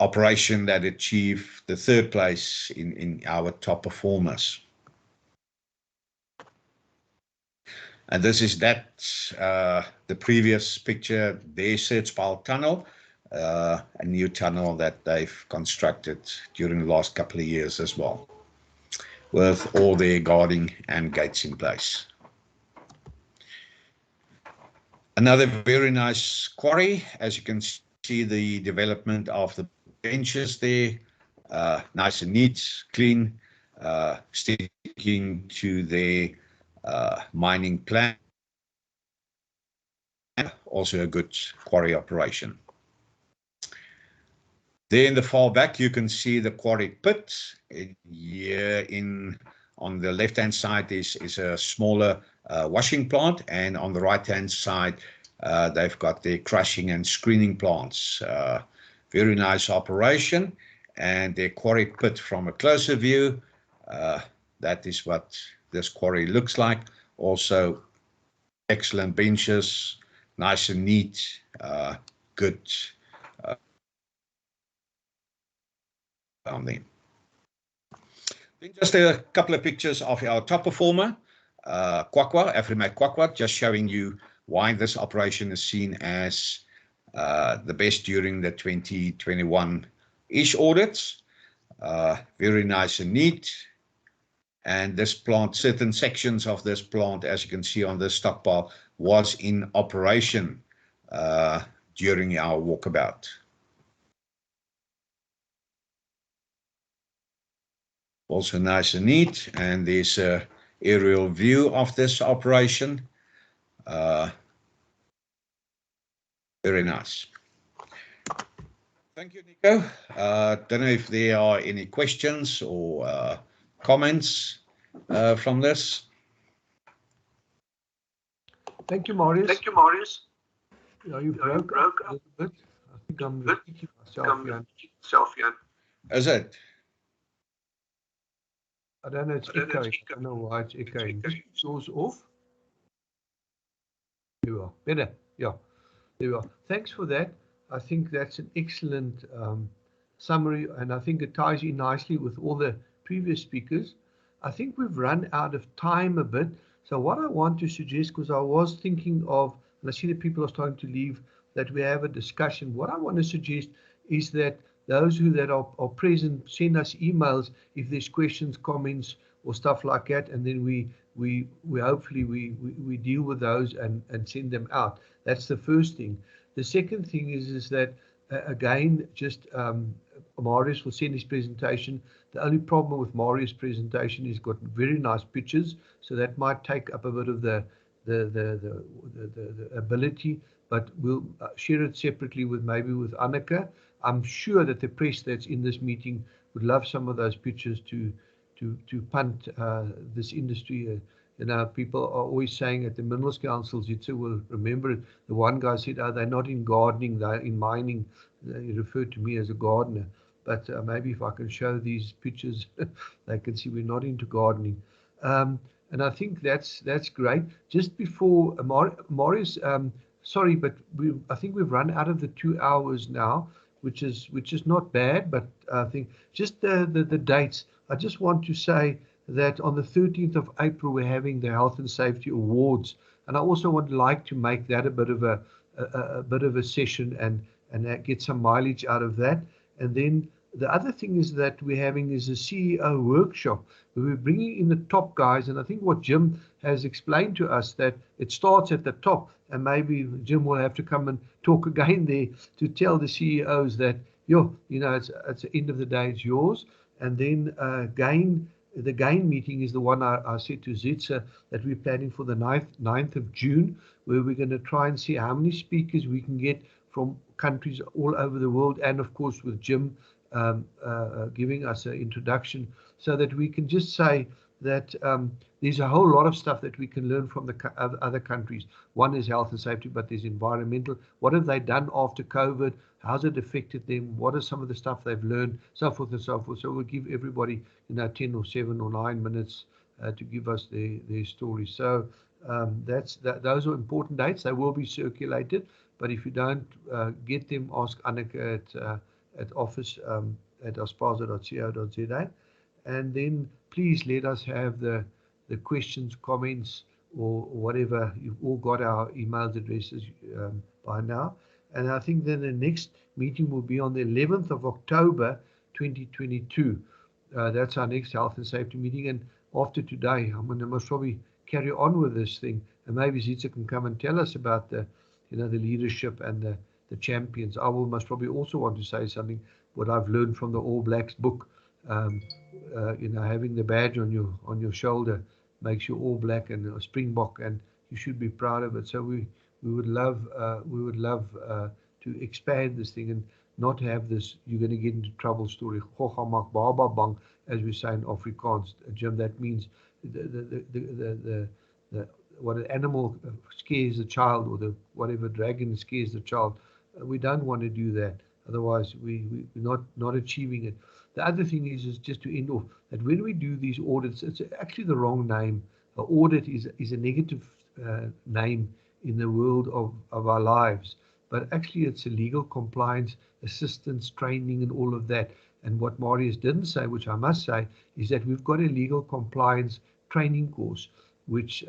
operation that achieved the 3rd place in our top performers. And this is the previous picture, their search pile tunnel, a new tunnel that they've constructed during the last couple of years as well, with all their guarding and gates in place. Another very nice quarry, as you can see the development of the benches there, nice and neat, clean, sticking to their mining plan. Also a good quarry operation. There in the far back, you can see the quarry pit. Here on the left-hand side is a smaller washing plant, and on the right-hand side, they've got their crushing and screening plants. Very nice operation, and their quarry pit from a closer view. That is what this quarry looks like. Also, excellent benches, nice and neat, good. Down there. Then just a couple of pictures of our top performer, Kwakwa, Afrimate Kwakwa, just showing you why this operation is seen as the best during the 2021-ish audits. Very nice and neat. And this plant, certain sections of this plant, as you can see on this stockpile, was in operation during our walkabout. Also nice and neat, and there's a aerial view of this operation. Very nice. Thank you, Nico. Don't know if there are any questions or comments from this. Thank you, Marius. Thank you, Marius. Yeah, you broke a little bit. I think I'm repeating myself here. Is it? I don't know, it's echoing. I don't know why it's echoing. Yours off? There we are. Better. Yeah, there we are. Thanks for that. I think that's an excellent summary, and I think it ties in nicely with all the previous speakers. I think we've run out of time a bit. So what I want to suggest, because I was thinking of, and I see that people are starting to leave, that we have a discussion. What I want to suggest is that those that are present send us emails if there's questions, comments, or stuff like that, and then we hopefully we deal with those and send them out. That's the first thing. The second thing is that again, just Marius will send his presentation. The only problem with Marius' presentation is got very nice pictures, so that might take up a bit of the ability, but we'll share it separately with maybe with Annika. I'm sure that the press that's in this meeting would love some of those pictures to punt this industry. You know, people are always saying at the Minerals Council, Zitsa will remember it. The one guy said, "Oh, they're not in gardening, they're in mining." He referred to me as a gardener. But maybe if I can show these pictures, they can see we're not into gardening. And I think that's great. Just before Marius, sorry, but I think we've run out of the 2 hours now, which is not bad. But I think just the dates. I just want to say that on the 13th of April we're having the Health and Safety Awards, and I also would like to make that a bit of a session and get some mileage out of that. And then the other thing is that we're having is a CEO workshop where we're bringing in the top guys, and I think what Jim has explained to us, that it starts at the top, and maybe Jim will have to come and talk again there to tell the CEOs that, you know, it's the end of the day, it's yours. And then the GAIN meeting is the one I said to Zitsa that we're planning for the 9th of June, where we're going to try and see how many speakers we can get from countries all over the world, and of course with Jim giving us an introduction, so that we can just say that there's a whole lot of stuff that we can learn from the other countries. One is health and safety, but there's environmental. What have they done after COVID? How's it affected them? What are some of the stuff they've learned? So forth and so forth. So we'll give everybody, 10 or 7 or 9 minutes to give us their story. So those are important dates. They will be circulated, but if you don't get them, ask Annika at office at aspasa.co.za, and then please let us have the questions, comments, or whatever. You've all got our email addresses by now. And I think then the next meeting will be on the 11th of October 2022. That's our next health and safety meeting. And after today, I'm going to most probably carry on with this thing. And maybe Zitsa can come and tell us about the the leadership and the champions. I will most probably also want to say something, what I've learned from the All Blacks book. Having the badge on your shoulder makes you All Black and a Springbok, and you should be proud of it. So we would love to expand this thing and not have this you're going to get into trouble story. As we say in Afrikaans, Jim, that means the what an animal scares the child, or the whatever dragon scares the child. We don't want to do that. Otherwise, we're not achieving it. The other thing is just to end off that when we do these audits, it's actually the wrong name. Audit is a negative name in the world of our lives, but actually it's a legal compliance, assistance, training, and all of that. And what Marius didn't say, which I must say, is that we've got a legal compliance training course, which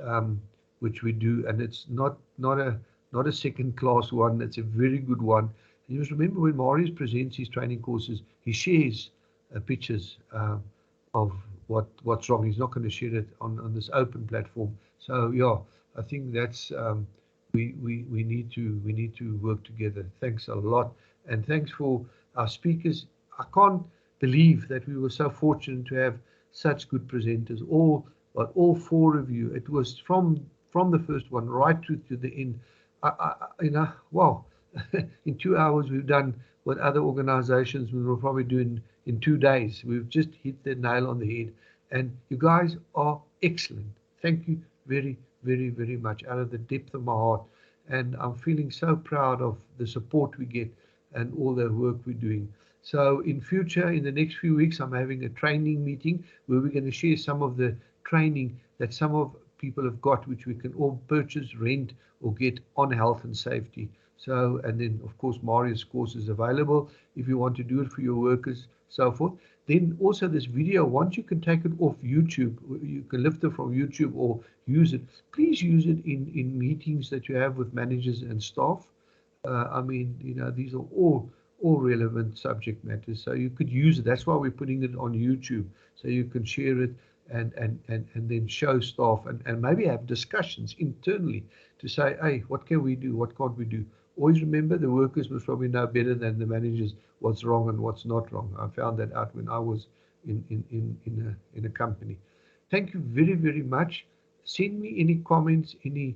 we do, and it's not a second class one. It's a very good one. And you must remember, when Marius presents his training courses, he shares pictures of what's wrong. He's not going to share it on this open platform. So yeah, I think that's we need to work together. Thanks a lot, and thanks for our speakers. I can't believe that we were so fortunate to have such good presenters. All four of you. It was from the first one right through to the end. Wow. In 2 hours, we've done what other organizations we will probably do in 2 days. We've just hit the nail on the head. And you guys are excellent. Thank you very, very, very much out of the depth of my heart. And I'm feeling so proud of the support we get and all the work we're doing. So in future, in the next few weeks, I'm having a training meeting where we're going to share some of the training that some of people have got, which we can all purchase, rent, or get on health and safety. So, and then of course, Marius' course is available if you want to do it for your workers, so forth. Then also this video, once you can take it off YouTube, you can lift it from YouTube or use it. Please use it in meetings that you have with managers and staff. I mean, these are all relevant subject matters. So you could use it. That's why we're putting it on YouTube, so you can share it and then show staff and maybe have discussions internally to say, hey, what can we do? What can't we do? Always remember, the workers must probably know better than the managers what's wrong and what's not wrong. I found that out when I was in a company. Thank you very, very much. Send me any comments, any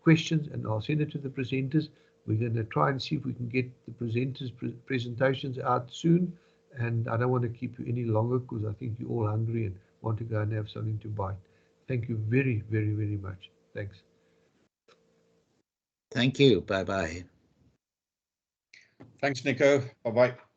questions, and I'll send it to the presenters. We're going to try and see if we can get the presenters' presentations out soon. And I don't want to keep you any longer because I think you're all hungry and want to go and have something to bite. Thank you very, very, very much. Thanks. Thank you. Bye-bye. Thanks, Nico. Bye-bye.